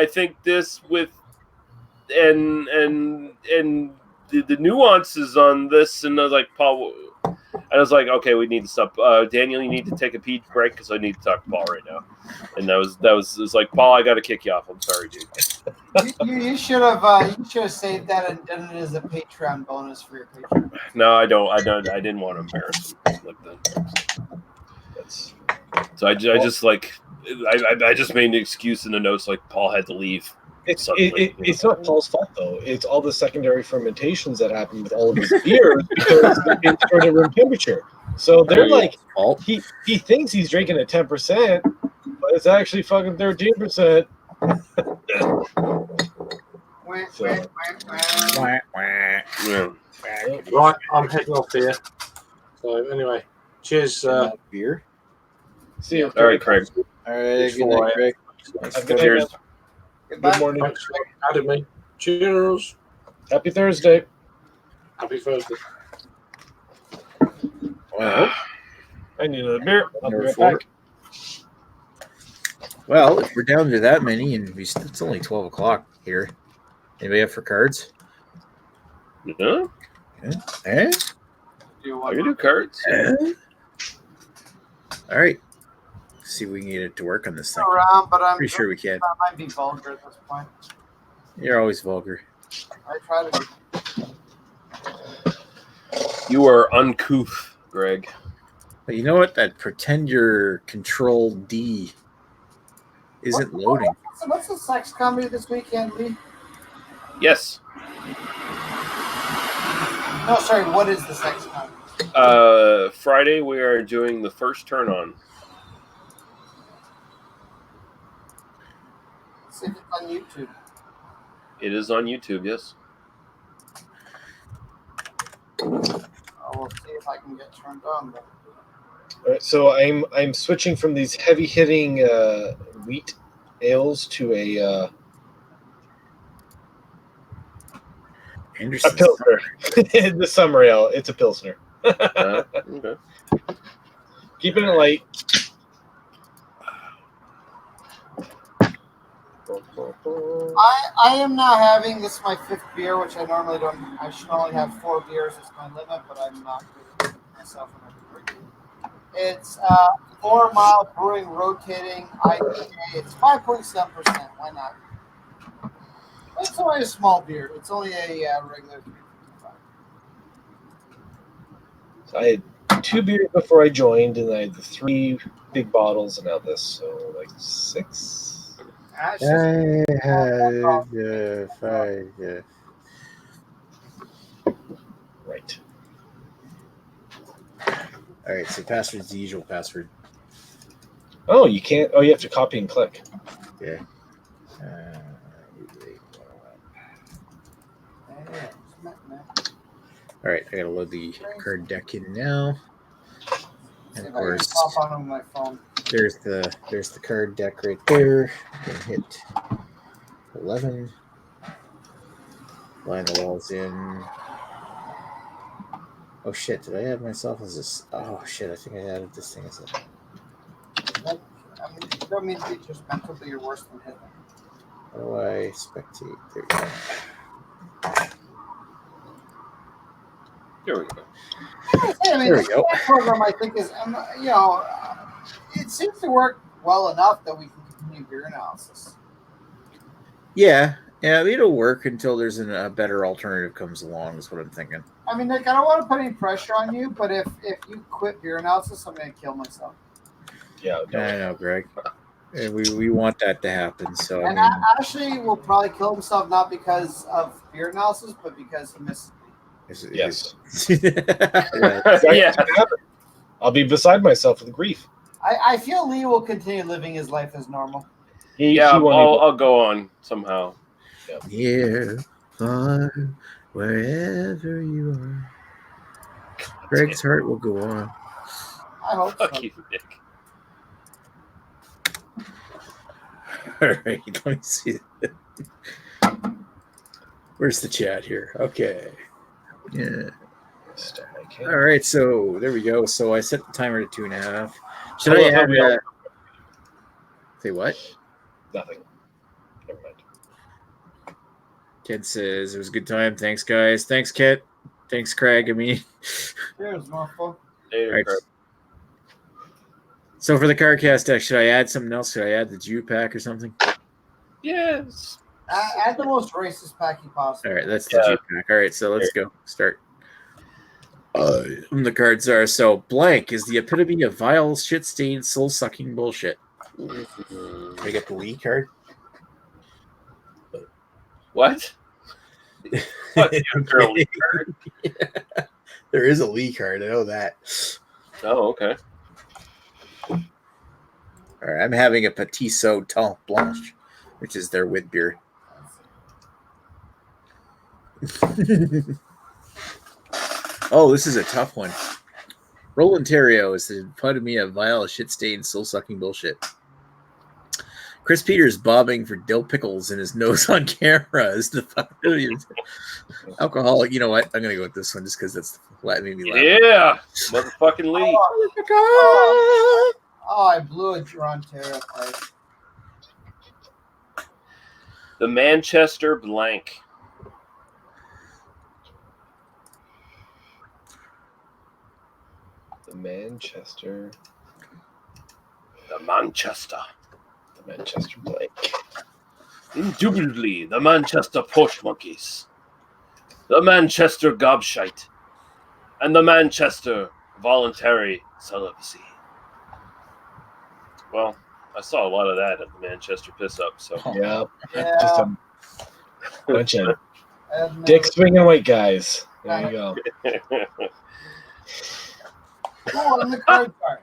think this with and the nuances on this, and I was like, Paul, I was like, okay, we need to stop. Daniel, you need to take a pee break because I need to talk to Paul right now. And that was like, Paul, I got to kick you off. I'm sorry, dude. You should have saved that and done it as a Patreon bonus for your Patreon. No, I didn't want to embarrass him like that. So I just like I just made an excuse in the notes like Paul had to leave. It's not Paul's fault though. It's all the secondary fermentations that happen with all of his beers because it's at room temperature. So they're like, he thinks he's drinking at 10%, but it's actually fucking 13%. Right, I'm heading off here. So anyway, cheers. Beer. See you. All right, Craig. All right. Good night, Craig. Cheers. Good morning. Thanks for having me. Cheers. Happy Thursday. Happy Thursday. Well, I need another beer. I'll be Number right 4. back. Well, if we're down to that many, and it's only 12 o'clock here. Anybody up for cards? Yeah, Eh? I can do cards. All right. See if we can get it to work on this thing. Around, but I'm Pretty sure we can. That might be vulgar at this point. You're always vulgar. I try to be. You are uncouth, Greg. But you know what? That pretend you're Control D isn't loading. What's the sex comedy this weekend, Lee? Yes. No, sorry. What is the sex comedy? Friday we are doing the first turn on. See if it's on YouTube. It is on YouTube, yes. I will see if I can get turned on. But... All right, so I'm switching from these heavy hitting wheat ales to a pilsner. The summer ale. It's a pilsner. Okay. Keeping it light. I am now having this is my 5th beer, which I normally don't. I should only have 4 beers as my limit, but I'm not doing myself another drink. It's 4 Mile Brewing Rotating IPA. It's 5.7%. Why not? It's only a small beer. It's only a regular 3.5. So I had 2 beers before I joined, and I had the 3 big bottles, and now this. So like 6. I have 5. Yeah. Right. All right. So password's the usual password. Oh, you can't. Oh, you have to copy and click. Yeah. All right. I gotta load the card deck in now. And of course, Pop on my phone. there's the card deck right there. I'm gonna hit 11. Line the walls in. Oh shit! Did I add myself as this? Oh shit! I think I added this thing as a. I mean, you don't mean to be judgmental, but you're worse than Hitler. How do I spectate? There you go. There we go. I mean, There we go. That program I think is, it seems to work well enough that we can continue beer analysis. Yeah, Yeah, it'll work until there's a better alternative comes along. Is what I'm thinking. I mean, Nick, I don't want to put any pressure on you, but if you quit beer analysis, I'm going to kill myself. Yeah, no. I know, Greg. We want that to happen. So And I mean, Ashley will probably kill himself not because of beer analysis, but because he misses me. Yes. Yeah. I'll be beside myself with grief. I feel Lee will continue living his life as normal. Yeah, He won't I'll go on somehow. Here, far, wherever you are, Greg's heart will go on. I hope Fuck so. you, Nick. All right, let me see. Where's the chat here? Okay. Yeah. All right, so there we go. So I set the timer to 2.5. Should I add? Say what? Nothing. Never mind. Kent says it was a good time. Thanks, guys. Thanks, Kent. Thanks, Craig. I mean, Cheers, motherfucker. Later, all right. Kurt. So for the CarCast deck, should I add something else? Should I add the Jew pack or something? Yes. Add the most racist pack you possible. All right, that's the Jew pack. All right, so let's go. Start. The cards are so blank is the epitome of vile, shit-stained, soul-sucking bullshit. Can I get the Lee card? What? What? Girl, Lee card? Yeah. There is a Lee card. I know that. Oh, okay. All right, I'm having a Petit Temps Blanche, which is their wit beer. Oh, this is a tough one. Roland Terrio is the epitome of vile, shit-stained, soul-sucking bullshit. Chris Peters bobbing for dill pickles in his nose on camera is the alcoholic. You know what? I'm gonna go with this one just because that's what made me laugh. Yeah, motherfucking Lee. Oh, I blew a Geronterra card. The Manchester blank. The Manchester. The Manchester. The Manchester blank. Indubitably, the Manchester Posh Monkeys. The Manchester Gobshite. And the Manchester Voluntary Celibacy. Well, I saw a lot of that at the Manchester Piss Up, so. Yeah. Yeah. Just a bunch of dick swinging white guys. There you go. Cool, on the card card.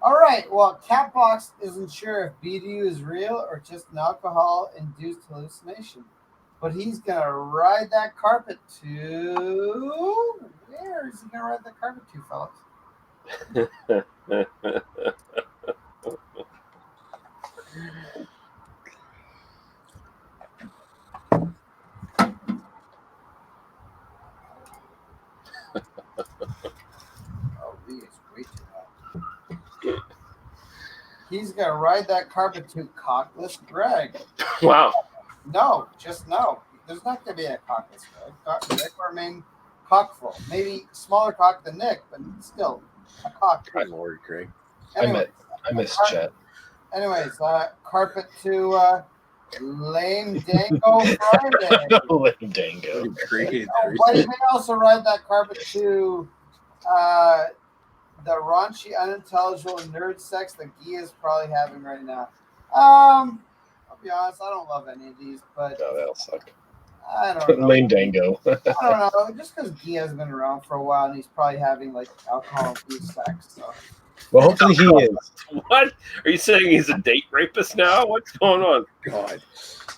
All right. Well, Catbox isn't sure if BDU is real or just an alcohol-induced hallucination, but he's gonna ride that carpet to. Where is he gonna ride that carpet to, fellas? He's gonna ride that carpet to cockless Greg. Wow. No, just no. There's not gonna be a cockless Greg. Nick will remain cockful. Maybe smaller cock than Nick, but still a cock. Good Lord, Greg. Anyways, I missed chat. Anyways, carpet to Lame Dango Friday. Lame Dango. But he may also ride that carpet to the raunchy, unintelligible nerd sex that Gia is probably having right now. I'll be honest, I don't love any of these, but Oh, that'll suck. I don't know. Lame Dango. I don't know. Just because Gia's been around for a while and he's probably having like alcohol-infused sex. So. Well, hopefully he is. What? Are you saying he's a date rapist now? What's going on? God.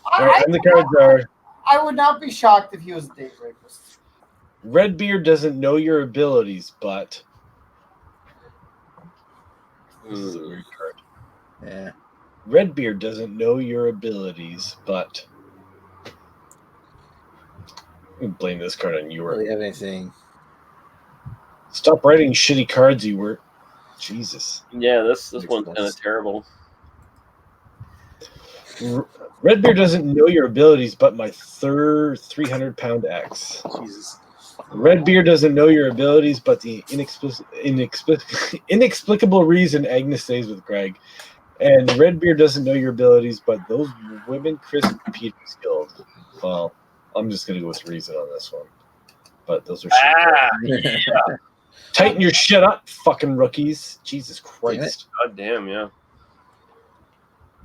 All right, and the cards are: I would not be shocked if he was a date rapist. Redbeard doesn't know your abilities, but. This is a weird card. Yeah. Redbeard doesn't know your abilities, but. I'm gonna blame this card on you. Really have anything? Stop writing shitty cards, you were. Jesus. Yeah, this one's kind of terrible. Redbeard doesn't know your abilities, but my 300-pound ex. Jesus. Redbeard doesn't know your abilities, but the inexplicable reason Agnes stays with Greg. And Redbeard doesn't know your abilities, but those women Chris Peters killed. Well, I'm just gonna go with reason on this one. But those are tighten your shit up, fucking rookies. Jesus Christ. God damn, yeah.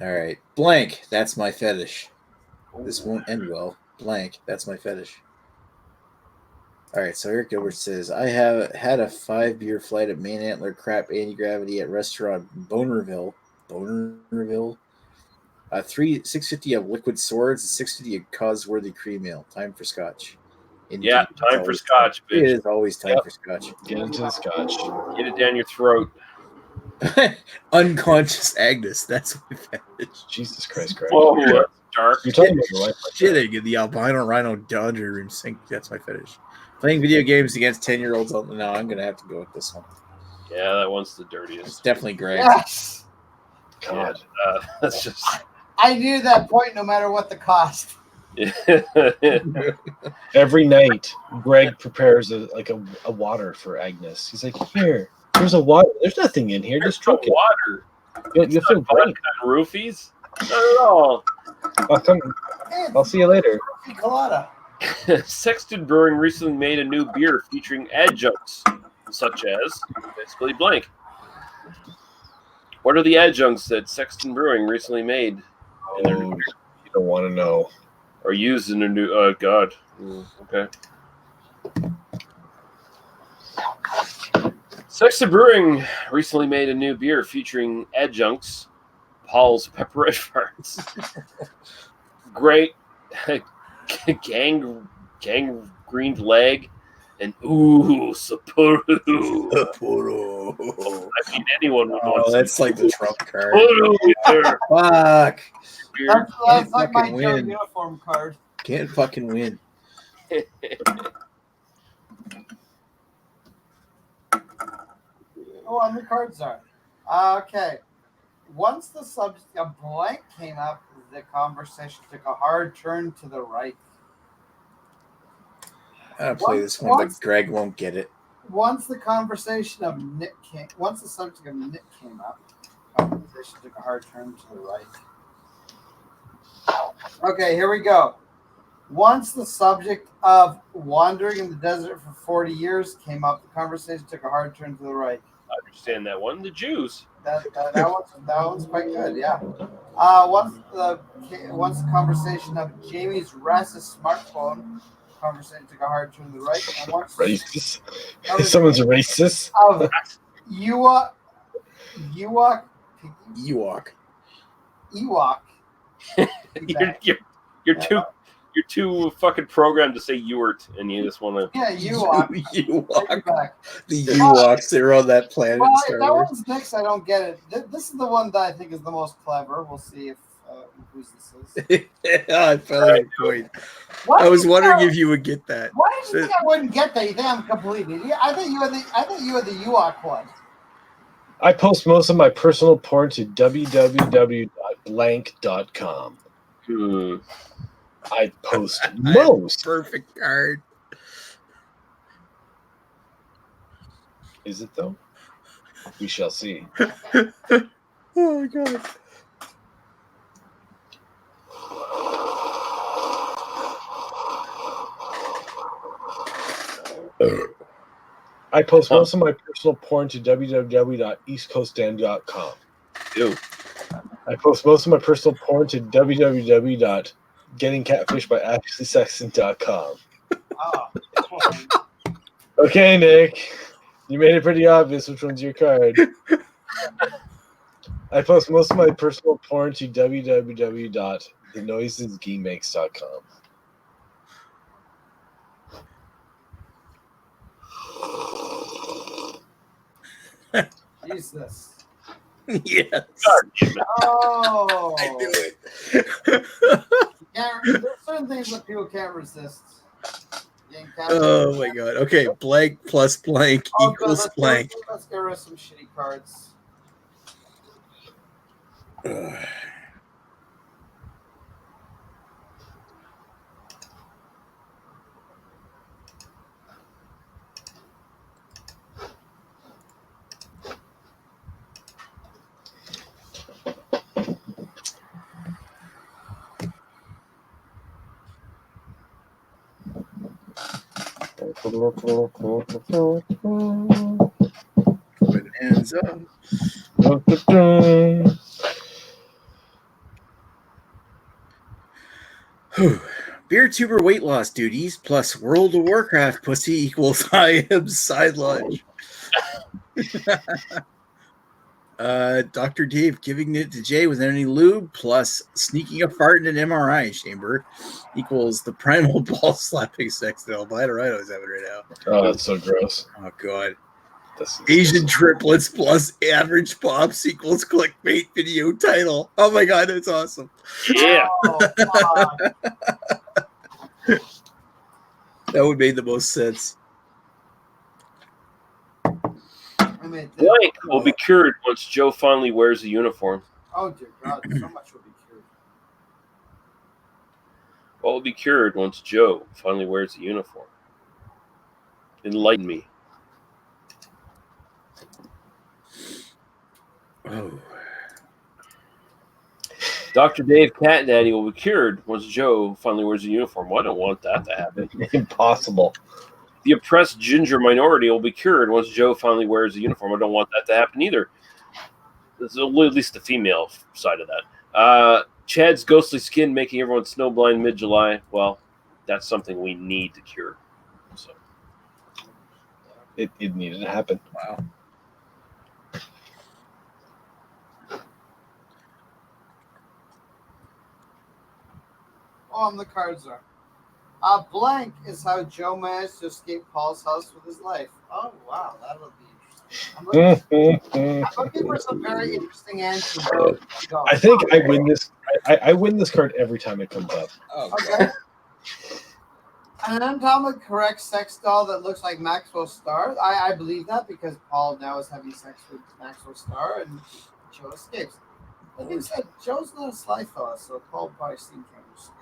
All right. Blank. That's my fetish. This won't end well. Blank. That's my fetish. All right. So Eric Gilbert says, I have had a 5-beer flight at Main Antler Crap Anti-Gravity at restaurant Bonerville. 650 of liquid swords and 650 of Cosworthy cream ale. Time for scotch. Indeed. Yeah, time for scotch, It bitch. is always time for scotch. Get into the scotch. Get it down your throat. Unconscious Agnes. That's my fetish. Jesus Christ, Greg. Whoa, that's dark. You're talking about your life like that. Shitting in the albino rhino Dodger room sink. That's my fetish. Playing video games against 10-year-olds. No, I'm going to have to go with this one. Yeah, that one's the It's dirtiest. definitely Greg. Yes. God. That's just. I knew that point no matter what the cost. Every night, Greg prepares a water for Agnes. He's like, here's a water. There's nothing in here. Just drink it. Water. You'll feel great. Roofies? Not at all. I'll see you later. Colada. Sexton Brewing recently made a new beer featuring adjuncts, such as basically blank. What are the adjuncts that Sexton Brewing recently made in their new beer? You don't want to know. Or used in a new? God. Okay. Sexton Brewing recently made a new beer featuring adjuncts: Paul's Pepperette Farts, Great Gangreened Leg, and Sapporo. I mean, anyone would want. That's like the Trump card. Sapporo. Fuck. That's like my fucking Joe win. uniform card. Can't fucking win. Oh, and the cards are. Okay. Once the subject of blank came up, the conversation took a hard turn to the right. I'll play this one, but Greg won't get it. Once the conversation of once the subject of Nick came up, the conversation took a hard turn to the right. Okay, here we go. Once the subject of wandering in the desert for 40 years came up, the conversation took a hard turn to the right. I understand that one. The Jews. That one's quite good, yeah. Once the conversation of Jamie's racist smartphone conversation took a hard turn to the right. And once Racist? Someone's a racist? of Ewok. You're too fucking programmed to say Ewart, and you just want to. Yeah, Ewok. The Ewoks, they're on that planet. Well, if that one's next, I don't get it. This is the one that I think is the most clever. We'll see if whose this is. I fell on point. I was wondering if you would get that. Why did you think I wouldn't get that? You think I'm complete idiot? I think you had the Ewok one. I post most of my personal porn to www.blank.com. I post most. Perfect card. Is it though? We shall see. Oh my god. I post most of my personal porn to www.eastcoastdan.com. Ew. I post most of my personal porn to www.gettingcatfished.ashley.sexton.com. Oh. Okay, Nick. You made it pretty obvious which one's your card. I post most of my personal porn to www.thenoisesgeemakes.com. Jesus. Yes. Oh. I knew it. There's certain things that people can't resist. Oh my god. Okay, blank plus blank equals blank. Let's get rid of some shitty cards. Put hands up. Beer tuber weight loss duties plus World of Warcraft pussy equals I am side lunch. Dr. Dave giving it to Jay without any lube plus sneaking a fart in an MRI chamber equals the primal ball slapping sex doll. I don't know what's happening right now. Oh, that's so gross. Oh, God. This is Asian triplets plus average pops equals clickbait video title. Oh, my God, that's awesome. Yeah. Oh, fuck. That would make the most sense. I mean, Blank will be cured once Joe finally wears the uniform. oh, dear God. So much will be cured. What will be cured once Joe finally wears the uniform? Enlighten me. Oh. Dr. Dave Cat Daddy will be cured once Joe finally wears the uniform. Well, I don't want that to happen. impossible. The oppressed ginger minority will be cured once Joe finally wears the uniform. I don't want that to happen either. There's at least the female side of that. Chad's ghostly skin making everyone snowblind mid-July. Well, that's something we need to cure. So It needed to happen. Wow. On the cards are. Blank is how Joe managed to escape Paul's house with his life. Oh, wow. That'll be interesting. I'm looking for some very interesting answers. I think I win this. I win this card every time it comes up. Oh, Okay. An anatomically correct sex doll that looks like Maxwell Star. I believe that because Paul now is having sex with Maxwell Star and Joe escapes. Like I said, Joe's not a sly fella, so Paul probably seems trying to escape.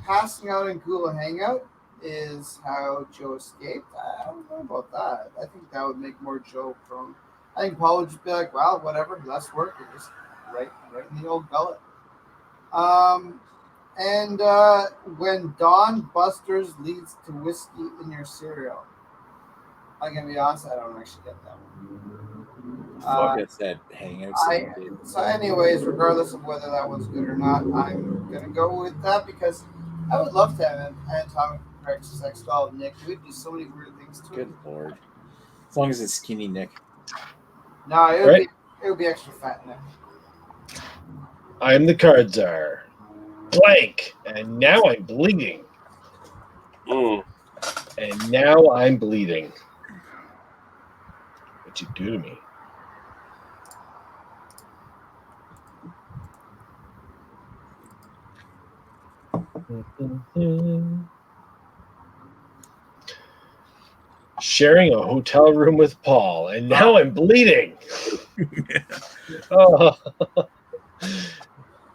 Passing out in Gula Hangout is how Joe escaped. I don't know about that. I think that would make more Joe prone. I think Paul would just be like, well, whatever, less work. It just right in the old gullet. And when Don Busters leads to whiskey in your cereal. I'm going to be honest, I don't actually get that one. Fuck, it's that hangout. So anyways, regardless of whether that one's good or not, I'm going to go with that because I would love to have an anatomic correct sex doll of Nick. We'd do so many weird things to it. Good lord. As long as it's skinny Nick. No, it would be extra fat Nick. I am the card czar. Blank. And now I'm bleeding. And now I'm bleeding. What'd you do to me? Sharing a hotel room with Paul, and now I'm bleeding. Oh,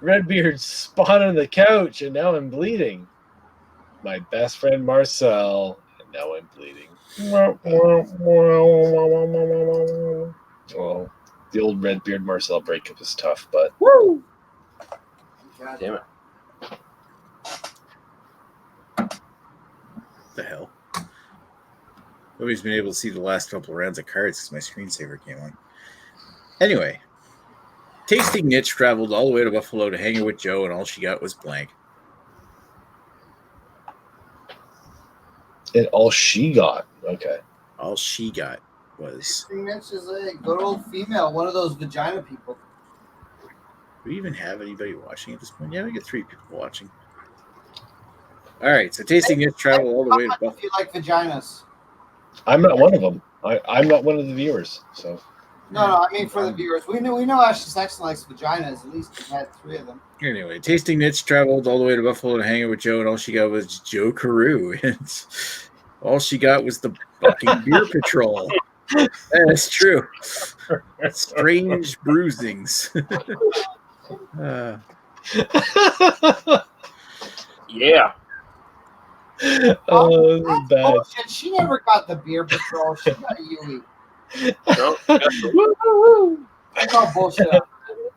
Redbeard spawned on the couch, and now I'm bleeding. My best friend Marcel, and now I'm bleeding. Well, the old Redbeard Marcel breakup is tough, but Woo! God damn it. The hell? Nobody's been able to see the last couple of rounds of cards because my screensaver came on. Anyway, Tasting Niche traveled all the way to Buffalo to hang out with Joe, and all she got was blank. and all she got. Okay. All she got was. Tasting Niche is a good old female, one of those vagina people. Do we even have anybody watching at this point? Yeah, we got 3 people watching. All right, so Tasting Niche traveled all the way to Buffalo. If you like vaginas. I'm not one of them. I'm not one of the viewers. So No, I mean for the viewers. We know Ashley Sexton likes vaginas. At least we've had 3 of them. Anyway, Tasting Niche traveled all the way to Buffalo to hang out with Joe, and all she got was Joe Carew. And all she got was the fucking beer patrol. That's true. Strange bruisings. Yeah. Oh, this is bad. Bullshit. She never got the beer patrol. She got Yui. No, That's all bullshit.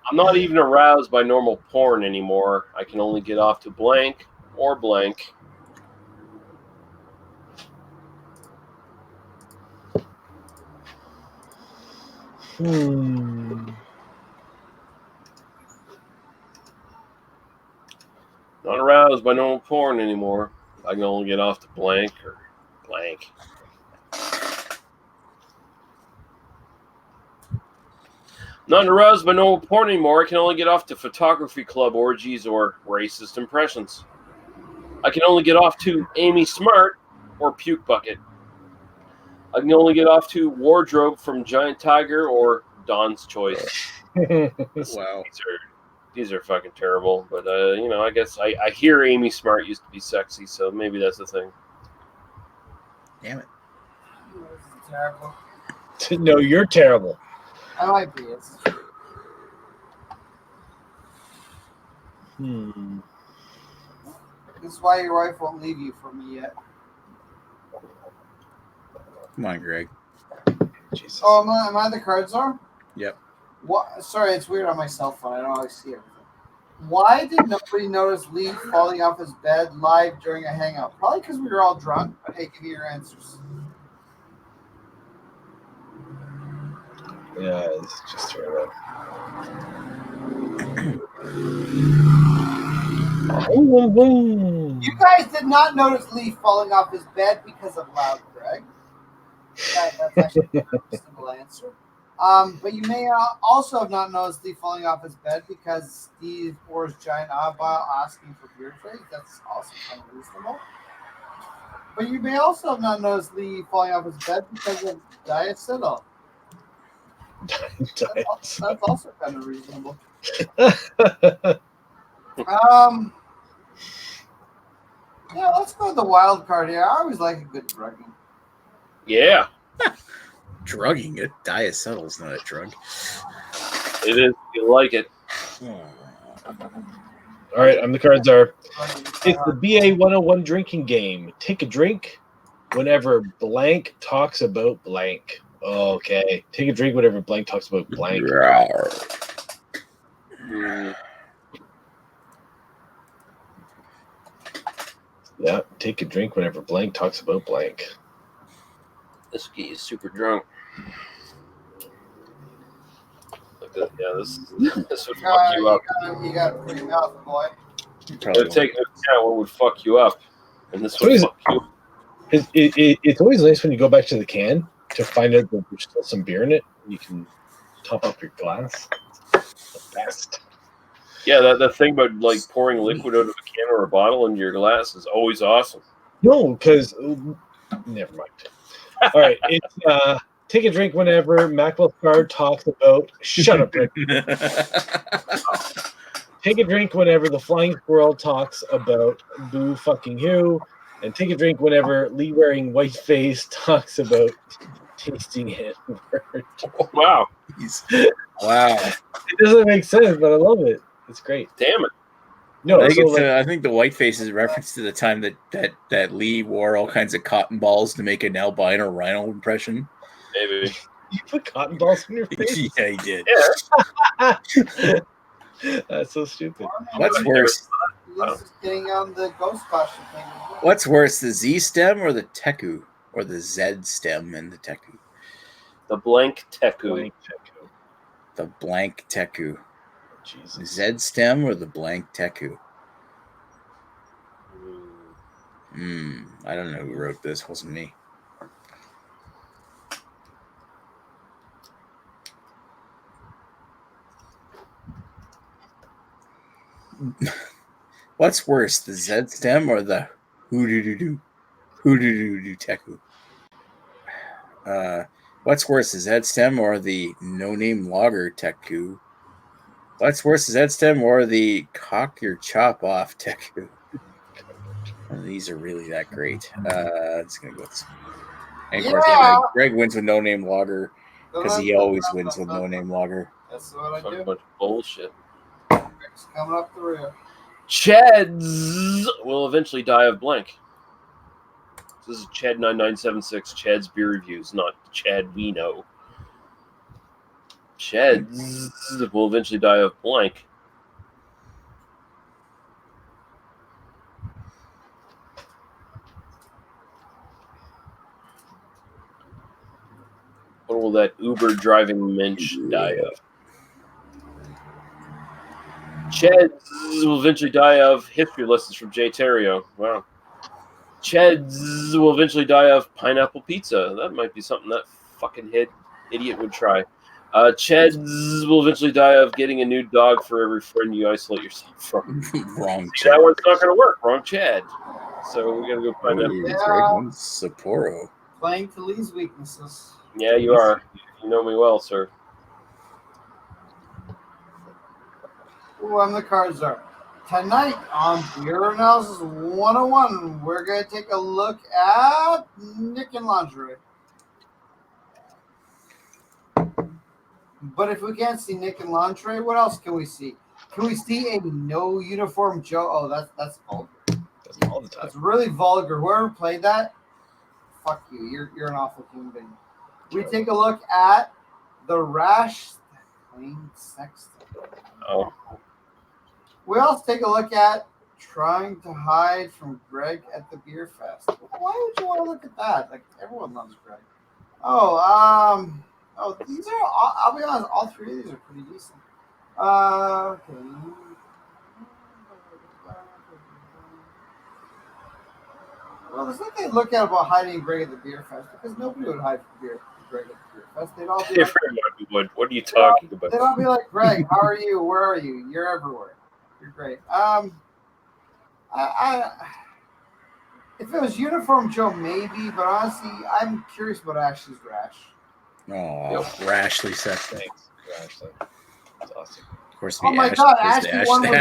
I'm not even aroused by normal porn anymore. I can only get off to blank or blank. Not aroused by normal porn anymore. I can only get off to blank or blank. Not aroused by normal porn anymore. I can only get off to photography club orgies or racist impressions. I can only get off to Amy Smart or Puke Bucket. I can only get off to Wardrobe from Giant Tiger or Don's Choice. Wow. These are fucking terrible. But, you know, I guess I hear Amy Smart used to be sexy, so maybe that's the thing. Damn it. This is terrible. No, you're terrible. I might be. It's true. This is why your wife won't leave you for me yet. Come on, Greg. Jesus. Oh, am I the card czar? Yep. What? Sorry, it's weird on my cell phone. I don't always see everything. Why did nobody notice Lee falling off his bed live during a hangout? Probably because we were all drunk. But hey, give me your answers. Yeah, it's just terrible. You guys did not notice Lee falling off his bed because of loud Greg. That's actually a reasonable answer. But you may also have not noticed Lee falling off his bed because Steve pours giant eyeball asking for beer trades. That's also kind of reasonable. But you may also have not noticed Lee falling off his bed because of diacetyl. That's also kind of reasonable. Yeah, let's go with the wild card here. I always like a good drugging. Yeah. Drugging it. Diacetyl's not a drug. It is. You like it. All right, I'm the card czar. It's the BA 101 drinking game. Take a drink whenever blank talks about blank. Okay. Take a drink whenever blank talks about blank. Yeah, take a drink whenever blank talks about blank. This guy is super drunk. Like this, yeah, this would fuck you up. You got a pretty mouth, boy. Take into account what would fuck you up, and this would fuck you up. It's always nice when you go back to the can to find out that there's still some beer in it. You can top up your glass. The best. Yeah, that thing about like pouring liquid out of a can or a bottle into your glass is always awesome. No, because never mind. All right, it's take a drink whenever Macbeth card talks about. Shut up, Rick. Take a drink whenever the flying squirrel talks about boo fucking who, and take a drink whenever Lee wearing white face talks about tasting it. Wow. Wow. It doesn't make sense, but I love it. It's great. Damn it. No, I think the white face is a reference to the time that Lee wore all kinds of cotton balls to make an albino rhino impression. Maybe. You put cotton balls in your face? Yeah, he did. Yeah. That's so stupid. What's worse? This is getting on the ghost costume thing. What's worse, the Z stem or the Teku? Or the Z stem and the Teku? The blank Teku. The blank Teku. Jesus. Z stem or the blank Teku? I don't know who wrote this. Wasn't me. What's worse, the Z stem or the hoo-doo-doo-doo Teku? What's worse, the Z stem or the no-name lager Teku? What's worse, the Z stem or the cock your chop off Teku? These are really that great. It's gonna go with this. And of course, Greg wins with no-name lager because he always wins with no-name lager. That's what I do. A bunch of bullshit. It's coming up the rear. Chads will eventually die of blank. This is Chad 9976. Chad's beer reviews, not Chad we know. Chads will eventually die of blank. What What will that Uber driving mensch die of? Cheds will eventually die of history lessons from Jay Terrio. Wow. Cheds will eventually die of pineapple pizza. That might be something that fucking idiot would try. Cheds will eventually die of getting a new dog for every friend you isolate yourself from. Wrong. See, that one's not going to work. Wrong Chad. So we got to go find that. Yeah. Sapporo. Playing to Lee's weaknesses. Yeah, you are. You know me well, sir. Ooh, the cards are. Tonight on Beer Analysis 101, we're going to take a look at Nick and Lingerie. But if we can't see Nick and Lingerie, what else can we see? Can we see a no uniform Joe? Oh, that's vulgar. That's all the time. That's really vulgar. Whoever played that, fuck you. You're an awful human being. We take a look at the rash that claimed sex. Oh. We also take a look at trying to hide from Greg at the beer fest. Why would you want to look at that? Like, everyone loves Greg. These are, I'll be honest, all three of these are pretty decent. Okay. Well, there's nothing to look at about hiding Greg at the beer fest because nobody would hide from Greg at the beer fest. They'd all be like, what are you talking about? They'd all be like, Greg, how are you? Where are you? You're everywhere. You're great. If it was Uniform Joe, maybe, but honestly, I'm curious about Ashley's rash. Oh, Rashly sexy. Thanks, Ashley. That's awesome. Of course, Oh my God, Ashley won with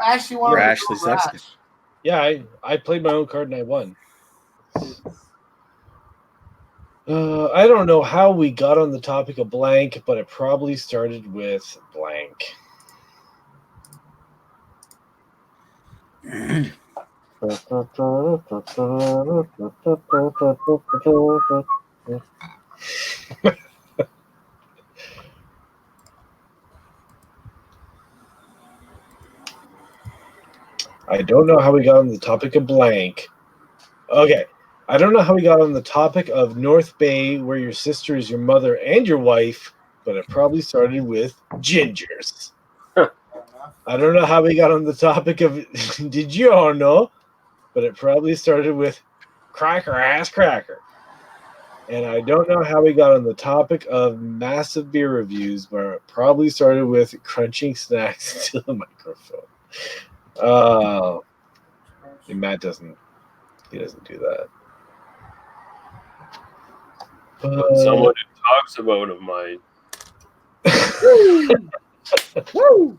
Ashley won with Rashly sexy. rash. Yeah, I played my own card and I won. I don't know how we got on the topic of blank, but it probably started with blank. I don't know how we got on the topic of blank. Okay. I don't know how we got on the topic of North Bay, where your sister is your mother and your wife, but it probably started with gingers. I don't know how we got on the topic of did you all know, but it probably started with cracker ass cracker. And I don't know how we got on the topic of massive beer reviews, where it probably started with crunching snacks to the microphone. And Matt doesn't do that. But someone who talks about a mine. Woo!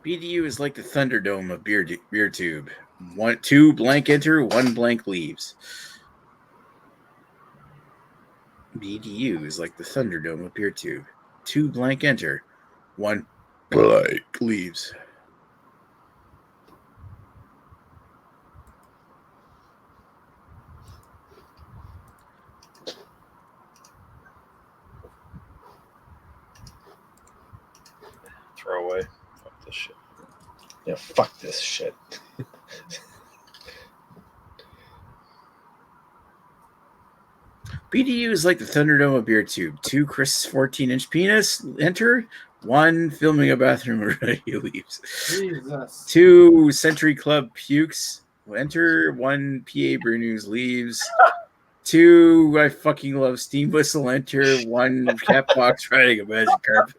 BDU is like the Thunderdome of beer tube. 2 blank enter, 1 blank leaves. BDU is like the Thunderdome of beer tube. 2 blank enter, 1 blank leaves. Throw away. Fuck this shit. Yeah, fuck this shit. BDU is like the Thunderdome of beer tube. 2 Chris' 14-inch penis enter, 1 filming a bathroom already leaves. Jesus. 2 Century Club pukes enter, 1 PA Brew News leaves. 2 I fucking love steam whistle enter, 1 cat box riding a magic carpet.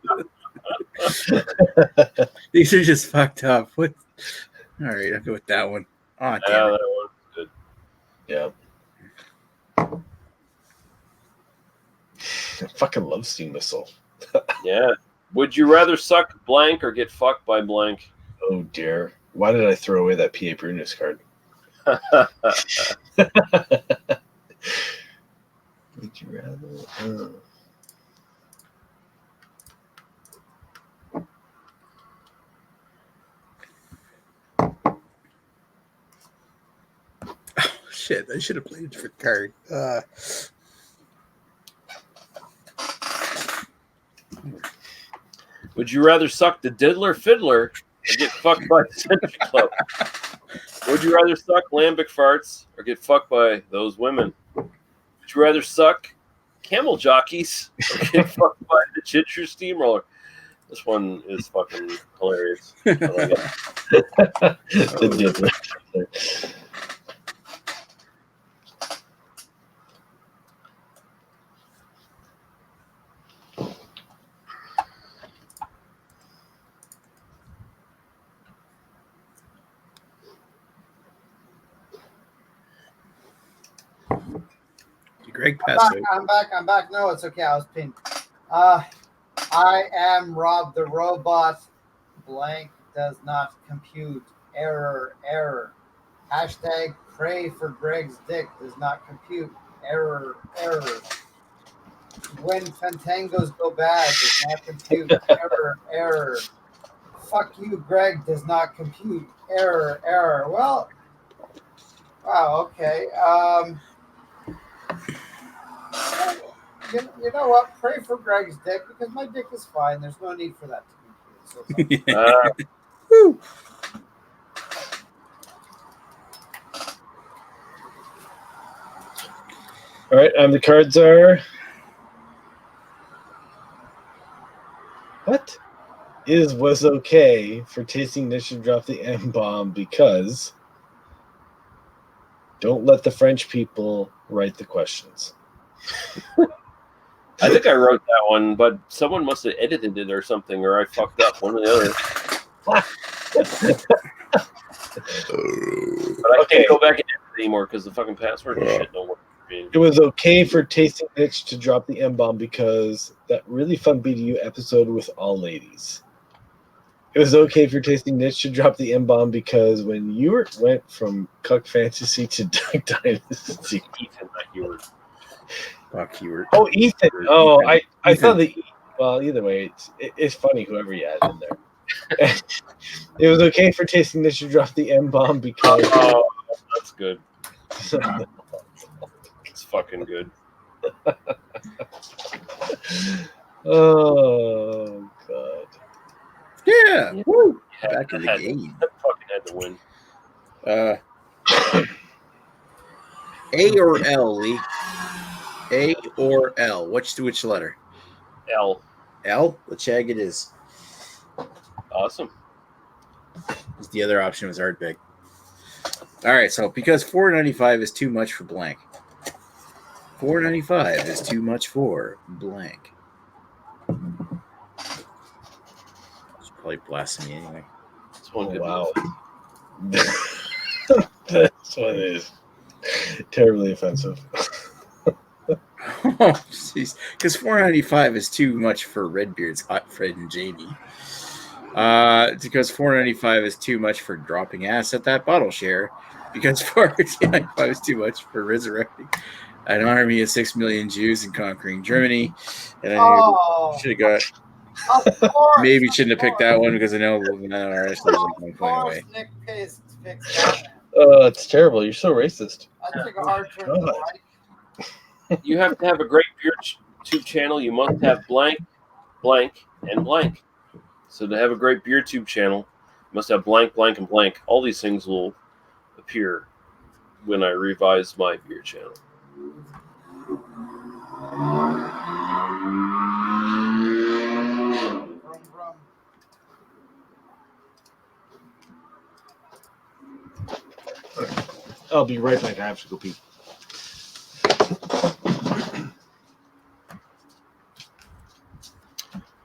These are just fucked up. What? All right, I'll go with that one. Oh, damn it. That one's good. Yeah. I fucking love steam whistle. Yeah. Would you rather suck blank or get fucked by blank? Oh dear. Why did I throw away that PA Brunus card? Would you rather? Oh, shit, I should have played a different card. Would you rather suck the diddler fiddler or get fucked by the Century Club? Would you rather suck lambic farts or get fucked by those women? Would you rather suck camel jockeys or get fucked by the ginger steamroller? This one is fucking hilarious. I like it. Greg passed out. I'm back. No, it's okay. I was pinned. I am Rob the Robot. Blank does not compute. Error. Hashtag pray for Greg's dick does not compute. Error. When Fantangos go bad does not compute. Error. Fuck you, Greg does not compute. Error. Well, wow, okay. You know what? Pray for Greg's dick because my dick is fine. There's no need for that to be true. Woo. All right, the cards are. What was okay for tasting this should drop the M-bomb because don't let the French people write the questions. I think I wrote that one, but someone must have edited it or something, or I fucked up one or the other. But I can't go back and edit it anymore because the fucking password and shit don't work. It was okay for Tasting Niche to drop the M-bomb because that really fun BDU episode with all ladies. It was okay for Tasting Niche to drop the M-bomb because when Ewart went from Cuck Fantasy to Duck Dynasty. Ethan, not Ewart. Fuck Ewart. Oh, Ethan. Oh, Ethan. I thought that. Well, either way, it's funny whoever you add in there. It was okay for Tasting Niche to drop the M-bomb because. Oh, that's good. It's fucking good. Oh God. Yeah. Woo. Yeah, Back in the game. That fucking had to win. A or L, Lee? A or L? Which letter? L. L? The Chag it is. Awesome. The other option was Ardbeg. All right, so because $4.95 is too much for blank. $4.95 is too much for blank. It's probably blasting me anyway. That's one good Wow. move. This one is terribly offensive. Oh, jeez. Because $4.95 is too much for Redbeard's Hot Fred and Jamie. Because $4.95 is too much for dropping ass at that bottle share. Because $4.95 is too much for resurrecting an army of 6 million Jews and conquering Germany. And I should have got. Of course, Maybe shouldn't have picked that one because I know our Ashley was like 1 point away. Nick Pace fixed that. It's terrible. You're so racist. I took a hard turn to the right. You have to have a great BeerTube channel. You must have blank, blank, and blank. So to have a great BeerTube channel, you must have blank, blank, and blank. All these things will appear when I revise my beer channel. I'll be right back. I have to go pee.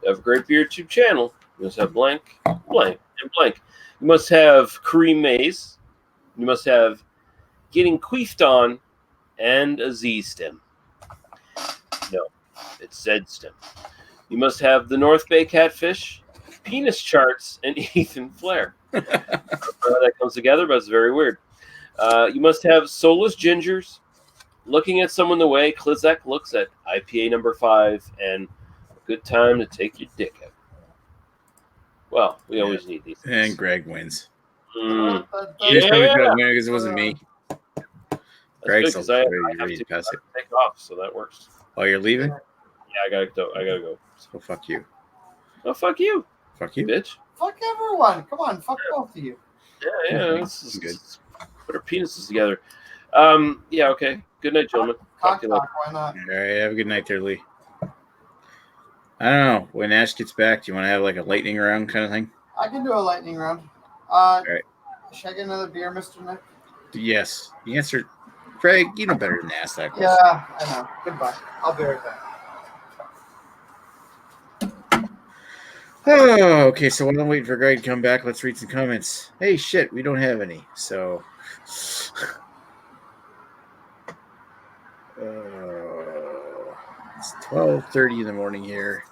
Have a great BeerTube channel. You must have blank, blank, and blank. You must have cream maize. You must have getting queefed on and a Z stem. No, it's Z stem. You must have the North Bay catfish, penis charts, and Ethan Flair. I don't know how that comes together, but it's very weird. You must have soulless gingers, looking at someone the way Klizak looks at IPA number 5, and a good time to take your dick out. Well, we always need these things. And Greg wins. Mm. He's probably going to win because it wasn't me. Greg's because I have ready to to pass it. take off, so that works. Oh, you're leaving? Yeah, I gotta go. So fuck you. Oh, fuck you. Fuck you. Bitch. Fuck everyone. Come on, fuck both of you. Yeah, this is good. Put our penises together. Yeah, okay. Good night, gentlemen. Talk to you later. Why not? All right, have a good night there, Lee. I don't know. When Ash gets back, do you want to have like a lightning round kind of thing? I can do a lightning round. All right. Should I get another beer, Mr. Nick? Yes. The answer, Craig, you know better than to ask that question. Yeah, I know. Goodbye. I'll be right back. Oh, okay. So while I'm waiting for Greg to come back, let's read some comments. Hey, shit, we don't have any. So, it's 12:30 in the morning here.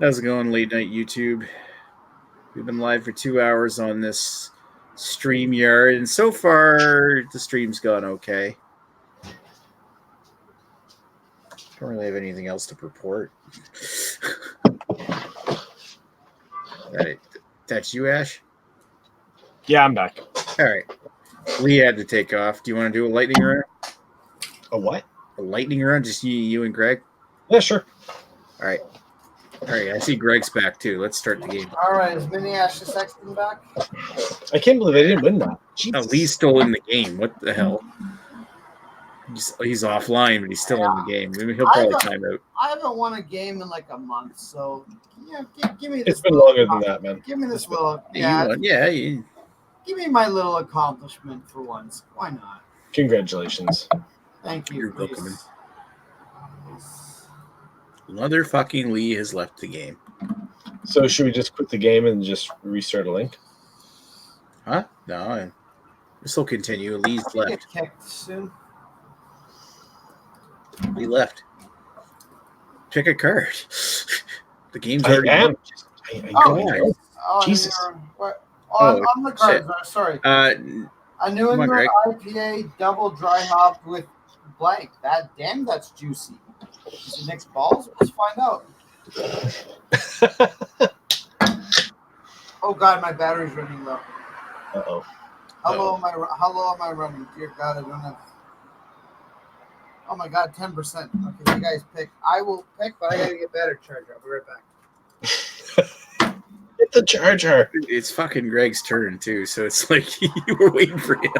How's it going, late night YouTube? We've been live for 2 hours on this StreamYard, and so far the stream's gone okay. Don't really have anything else to purport. Right. That's you, Ash? Yeah, I'm back. All right. Lee had to take off. Do you want to do a lightning round? A what? A lightning round? Just you and Greg? Yeah, sure. All right. All right. I see Greg's back, too. Let's start the game. All right. Is Mini Ash the Sexton back? I can't believe I didn't win that. Oh, Jesus. Lee's still in the game. What the hell? He's offline, but he's still in the game. Maybe he'll probably time out. I haven't won a game in like a month, so yeah, give me this. It's been longer than that, man. Give me this little. You Yeah, won. Yeah. You, give me my little accomplishment for once. Why not? Congratulations. Thank you. You're please. welcome. Motherfucking Lee has left the game. So should we just quit the game and just restart a link? Huh? No. This will continue. Lee's I'll left. get kicked soon. Lee left. Pick a card. The game's I already am. won. I Oh, know. Oh, Jesus. What? Oh, On the cards. shit. Sorry. Uh, A New Come on, England Greg. IPA double dry hopped with blank. That's juicy. Is it Nick's balls? Let's find out. Oh God, my battery's running low. Uh-oh. How low am I running? Dear God, I don't have. Oh my God, 10%. Okay, you guys pick. I will pick, but I gotta get better charger. I'll be right back. Get the charger. it's fucking Greg's turn, too, so it's like you were waiting for him.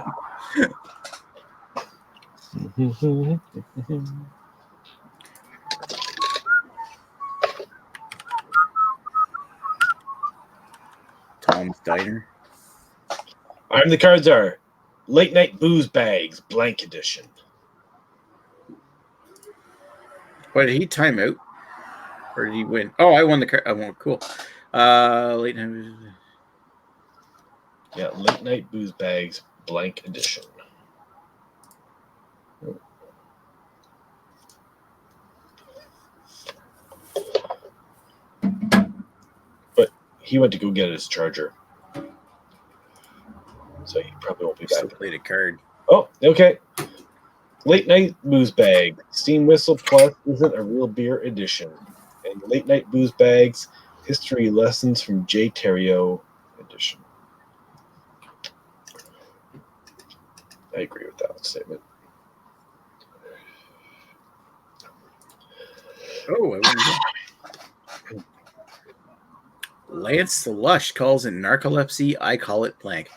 Tom's Diner. I'm the cards are late night booze bags, blank edition. What, did he time out? Or did he win? Oh, I won the card. Oh, cool. Late night. Yeah, late night booze bags, blank edition. But he went to go get his charger. So he probably won't be Still back. played a card. Oh, okay. Late night booze bag. Steam Whistle Plus isn't a real beer edition. And late night booze bags, history lessons from J. Terrio edition. I agree with that statement. Oh, I won. Lance the Lush calls it narcolepsy. I call it blank.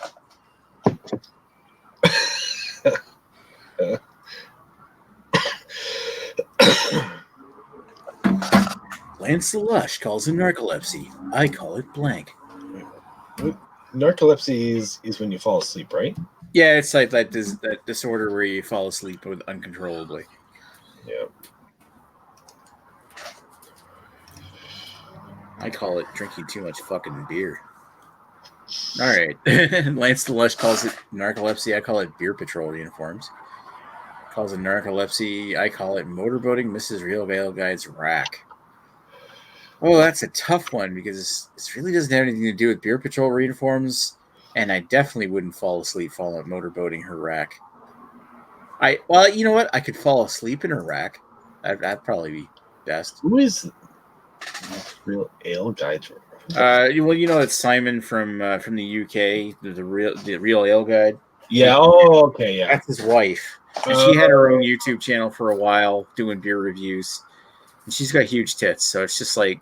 Lance the Lush calls it narcolepsy. I call it blank. Narcolepsy is when you fall asleep, right? Yeah, it's like that disorder where you fall asleep uncontrollably. Yeah. I call it drinking too much fucking beer. All right. Lance the Lush calls it narcolepsy. I call it beer patrol uniforms. Calls it narcolepsy. I call it motorboating Mrs. Real Veil Guide's rack. Oh, that's a tough one because this really doesn't have anything to do with beer patrol uniforms, and I definitely wouldn't fall asleep while motorboating her rack. Well, you know what? I could fall asleep in her rack. That'd probably be best. Who is Real Ale Guide? Well, you know it's Simon from the UK, the real Ale Guide. Yeah. Oh, okay. Yeah. That's his wife. And she had her own YouTube channel for a while doing beer reviews. She's got huge tits, so it's just like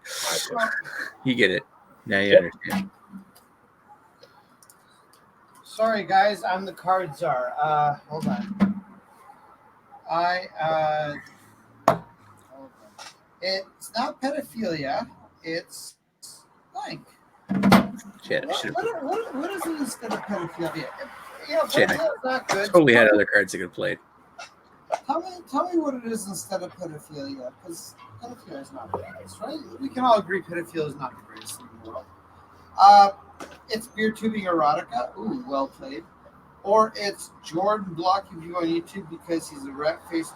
you get it. Now you understand. Sorry, guys, I'm the card czar. Hold on. Hold on. It's not pedophilia. It's blank. Shit, I should have. What is it instead of pedophilia? You know, Shit, pedophilia is not good. Totally had other cards that could have played. Tell me what it is instead of pedophilia, because pedophilia is not the greatest, right? We can all agree pedophilia is not the greatest thing in the world. It's beer tubing erotica. Ooh, well played. Or it's Jordan blocking you on YouTube because he's a rat face.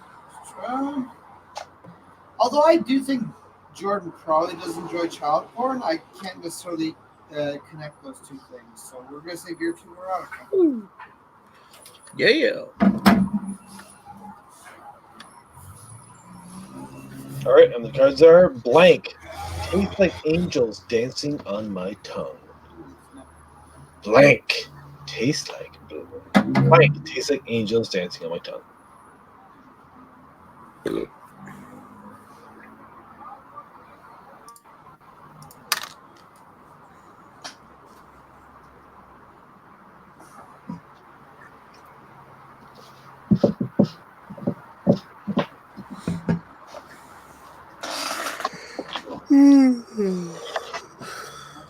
Although I do think Jordan probably does enjoy child porn, I can't necessarily connect those two things. So we're going to say beer tubing erotica. Ooh. Yeah. All right, and the cards are blank. Tastes like angels dancing on my tongue. Blank. Tastes like blank. Tastes like angels dancing on my tongue.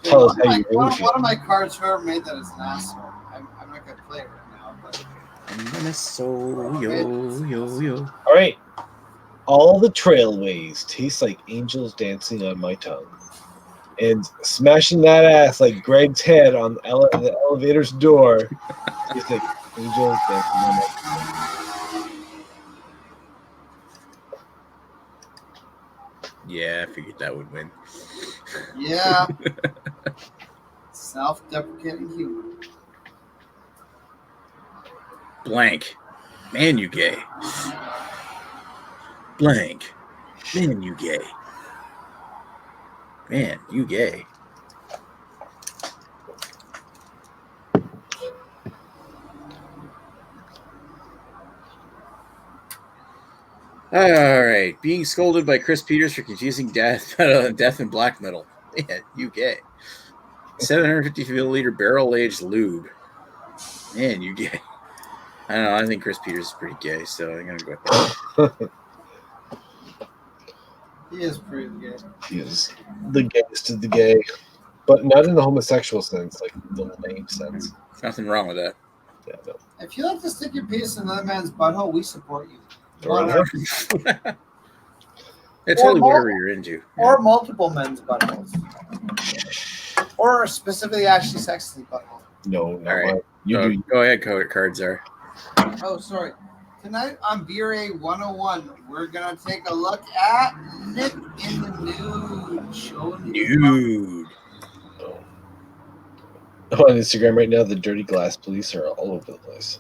Tell us how you really feel. One of my cards, whoever made that is an asshole. I'm not going to play it right now, but. All right. All the trailways taste like angels dancing on my tongue. And smashing that ass like Greg's head on the elevator's door tastes like angels dancing on my tongue. Yeah, I figured that would win. Yeah. Self-deprecating humor. Blank. Man, you gay. Blank. Man, you gay. Man, you gay. All right. Being scolded by Chris Peters for confusing death and black metal. Man, you gay. 750 milliliter barrel-aged lube. Man, you gay. I don't know. I think Chris Peters is pretty gay, so I'm going to go with that. He is pretty gay. He is the gayest of the gay, but not in the homosexual sense, like the lame sense. There's nothing wrong with that. Yeah, no. If you like to stick your penis in another man's butthole, we support you. It's totally whatever you're into. Or multiple men's buttholes. Or specifically Ashley Sexton's butthole. No, All right. You go ahead, cards are. Oh, sorry. Tonight on Beer A 101, we're going to take a look at Nick in the Nude. Showing Nude. on Instagram right now, the Dirty Glass Police are all over the place.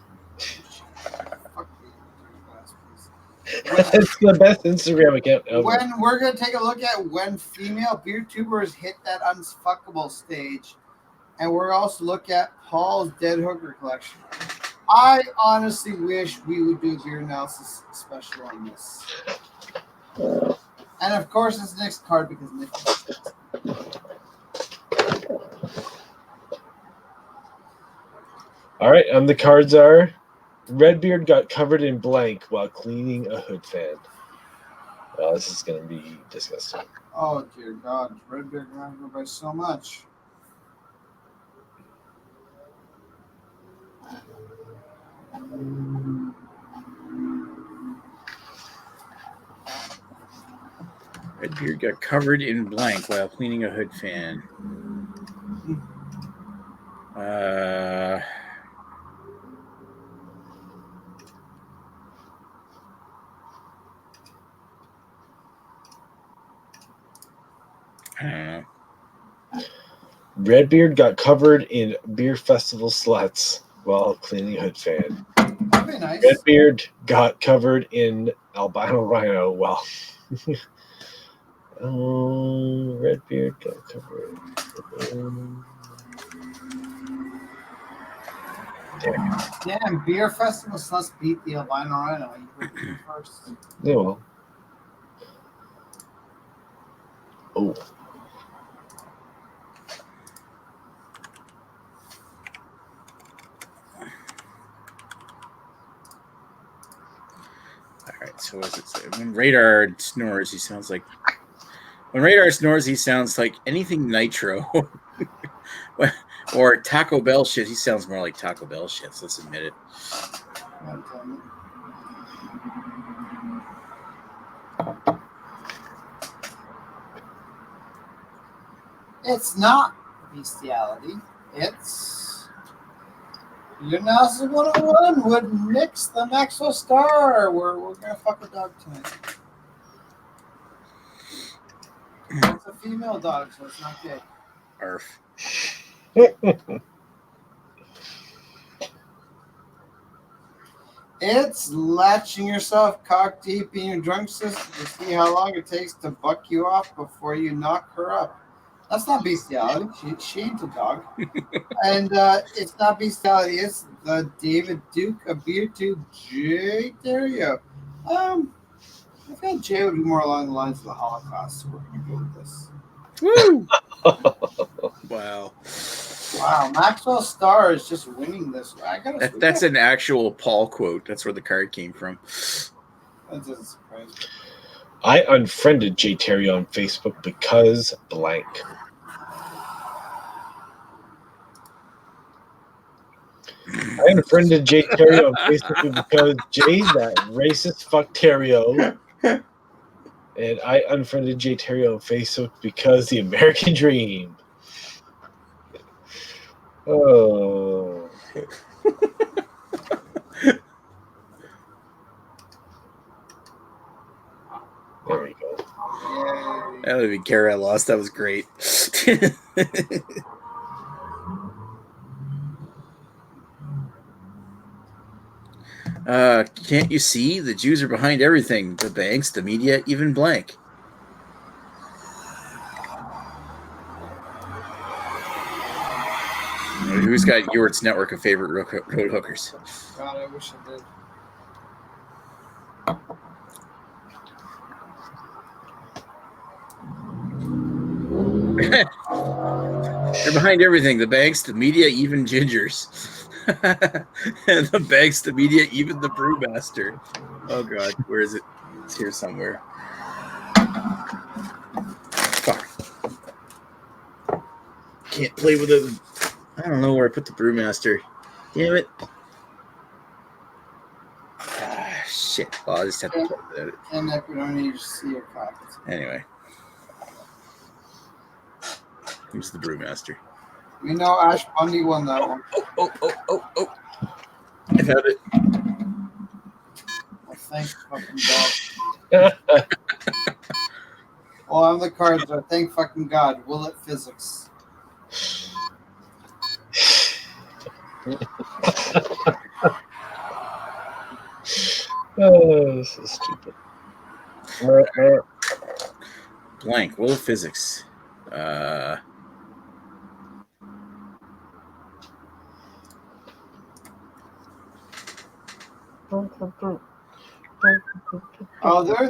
It's the best Instagram account ever. When we're going to take a look at when female beer tubers hit that unfuckable stage, and we're also look at Paul's Dead Hooker collection. I honestly wish we would do a beer analysis special on this. And of course, it's Nick's card because Nick. All right, and the cards are Redbeard got covered in blank while cleaning a hood fan. Oh, this is going to be disgusting. Oh, dear God. Redbeard got covered by so much. Redbeard got covered in blank while cleaning a hood fan. I don't know. Redbeard got covered in beer festival sluts while cleaning a hood fan. That'd be nice. Redbeard got covered in albino rhino while... Redbeard got covered... Damn, beer festivals must beat the albino rhino. You heard it first. Yeah, well. Oh. All right, so what does it say? When Radar snores, he sounds like... When Radar snores, he sounds like anything Nitro. Or Taco Bell shit. He sounds more like Taco Bell shit, so let's admit it. It's not bestiality. It's your NASA 101 would mix the Maxwell Star. We're gonna fuck a dog tonight. It's a female dog, so it's not gay. Arf. It's latching yourself cock deep in your drunk system to see how long it takes to buck you off before you knock her up. That's not bestiality. She ain't a dog. And it's not bestiality. It's the David Duke of Beer Tube J. There you go. I feel Jay would be more along the lines of the Holocaust, so we're going to go with this. Woo! Wow. Wow, Maxwell Star is just winning this. That's an actual Paul quote. That's where the card came from. That doesn't surprise me. I unfriended Jay Terry on Facebook because blank. I unfriended Jay Terry on Facebook because Jay's that racist fuck Terrio. And I unfriended Jay Terry on Facebook because the American Dream. Oh. There we go. That would be care I lost. That was great. Can't you see? The Jews are behind everything. The banks, the media, even blank. Who's got Yort's network of favorite road hookers? God, I wish I did. They're behind everything. The banks, the media, even gingers. And the banks, the media, even the brewmaster. Oh God, where is it? It's here somewhere. Fuck. Can't play with it. I don't know where I put the brewmaster. Damn it. Ah, shit. Well, I'll just have to play without it. And if we don't need to see your pockets. Anyway. Here's the brewmaster. We know Ash Bundy won that one. Oh. I found it. Well, thank fucking God. Well, on the cards are thank fucking God. Will it physics? Oh, this is stupid. Blank. Will physics. Oh,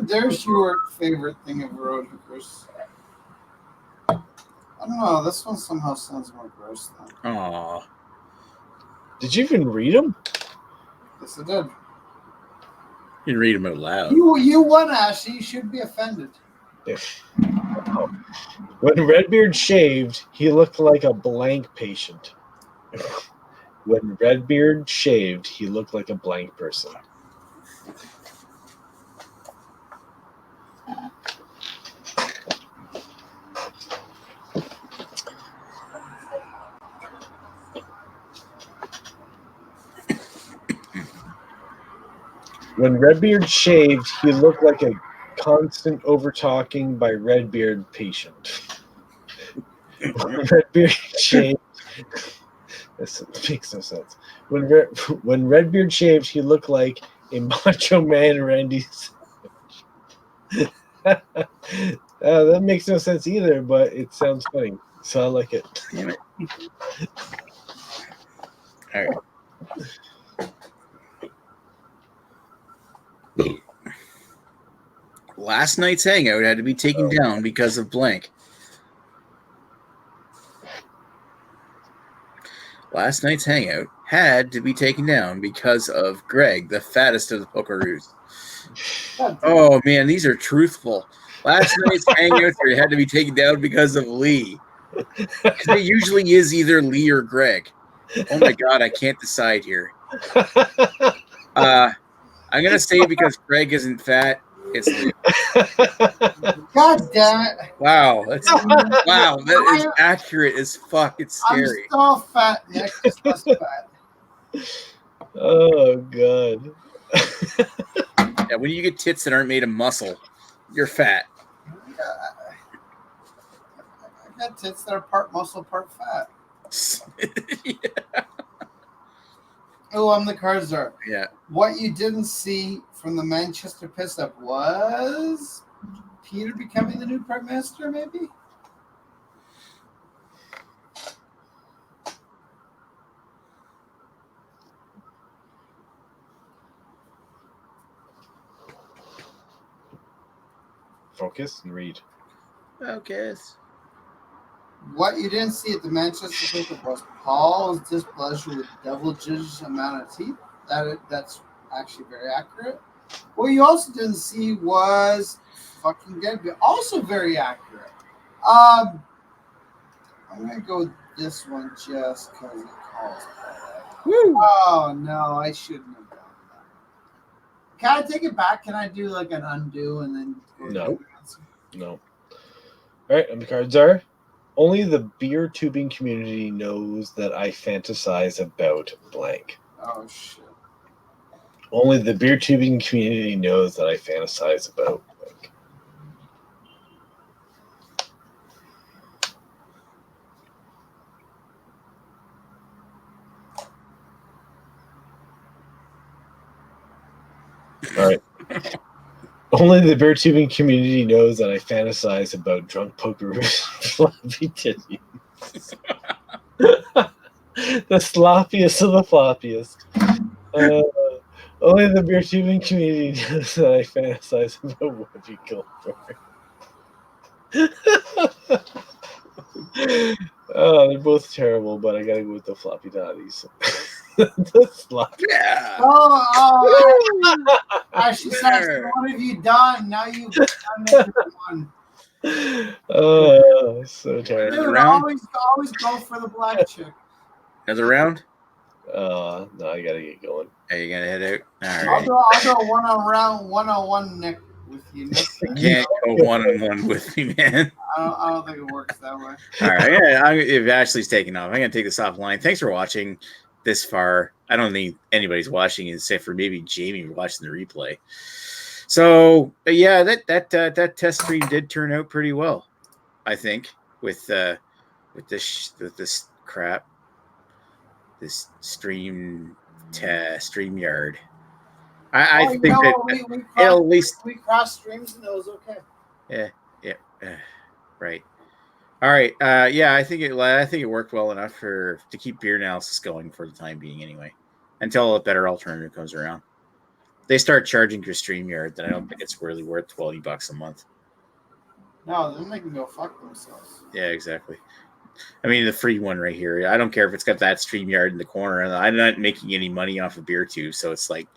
there's your favorite thing of road hookers. I don't know. This one somehow sounds more gross though. Aw. Did you even read them? Yes, I did. You can read them out loud. You won, Ashley. You should be offended. When Redbeard shaved, he looked like a blank patient. When Redbeard shaved, he looked like a blank person. When Redbeard shaved, he looked like a constant over-talking by Redbeard patient. When Redbeard shaved... This makes no sense. When Redbeard shaved, he looked like a Macho Man Randy Savage. That makes no sense either, but it sounds funny, so I like it. Damn it. All right. Last night's hangout had to be taken down because of blank. last night's hangout had to be taken down because of Greg, the fattest of the Pokeroos. Oh man, these are truthful. Last night's hangouts had to be taken down because of Lee. Because it usually is either Lee or Greg. Oh my god, I can't decide here. I'm gonna say because Greg isn't fat, it's Lee. God damn it! Wow, that is accurate as fuck. It's scary. I'm so fat, Nick. Just less fat. Oh god. Yeah, when you get tits that aren't made of muscle, you're fat. I got tits that are part muscle, part fat. Yeah. Oh, I'm the card czar. Yeah. What you didn't see from the Manchester piss up was Peter becoming the new prime minister, maybe? Focus and read. Focus. What you didn't see at the Manchester piss up was Paul's displeasure with double-digit amount of teeth. That's actually very accurate. What you also didn't see was fucking Deadbeat. Also very accurate. I'm going to go with this one just because it calls Paul. Woo. Oh, no, I shouldn't have done that. Can I take it back? Can I do like an undo and then... No. No. All right, and the cards are... Only the beer tubing community knows that I fantasize about blank. Oh, shit. Only the beer tubing community knows that I fantasize about blank. All right. Only the beer tubing community knows that I fantasize about drunk pokeroos, floppy titties. The sloppiest of the floppiest. Only the beer tubing community knows that I fantasize about Whoopi Goldberg. Oh, they're both terrible, but I gotta go with the floppy dotties. The sloppy. Yeah. I should say, what have you done? Now you've done everyone. Oh, so terrible. Dude, always go for the black chick. Another round? No, I gotta get going. Hey, you gotta head out. All right. I'll go one-on-one, Nick, with you. Nick. You can't go one-on-one with me, man. I don't think it works that way. All right. Yeah, if Ashley's taking off, I'm gonna take this offline. Thanks for watching this far. I don't think anybody's watching except for maybe Jamie watching the replay. So yeah, that test stream did turn out pretty well, I think, with this crap, this StreamYard. I think that at least we cross streams and it was okay. Yeah, right. All right. Yeah, I think it worked well enough to keep beer analysis going for the time being, anyway, until a better alternative comes around. They start charging for StreamYard, then I don't think it's really worth $20 a month. No, then they can go fuck themselves. Yeah, exactly. I mean, the free one right here. I don't care if it's got that StreamYard in the corner. I'm not making any money off of beer too, so it's like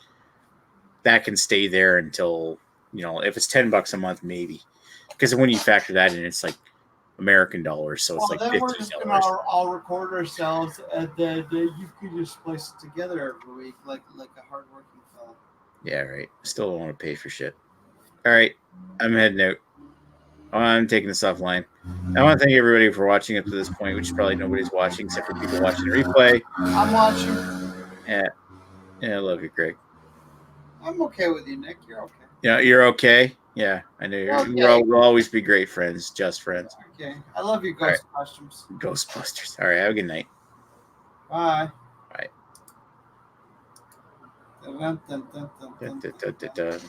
that can stay there until, if it's $10 a month, maybe. Because when you factor that in, it's like American dollars, so it's like $15. We're just gonna all record ourselves, and then you can just splice it together every week, like a hardworking fellow. Yeah, right. Still don't want to pay for shit. All right, I'm heading out. I'm taking this offline. I want to thank everybody for watching up to this point, which probably nobody's watching except for people watching the replay. I'm watching. Yeah, I love you, Greg. I'm okay with you, Nick. You're okay. Yeah, you're okay. Yeah, I know we'll always be great friends, just friends. Okay, I love you, Ghostbusters. Right. Ghostbusters. All right, have a good night. Bye. Bye. Dun, dun, dun, dun, dun, dun. Dun, dun, dun, dun, dun.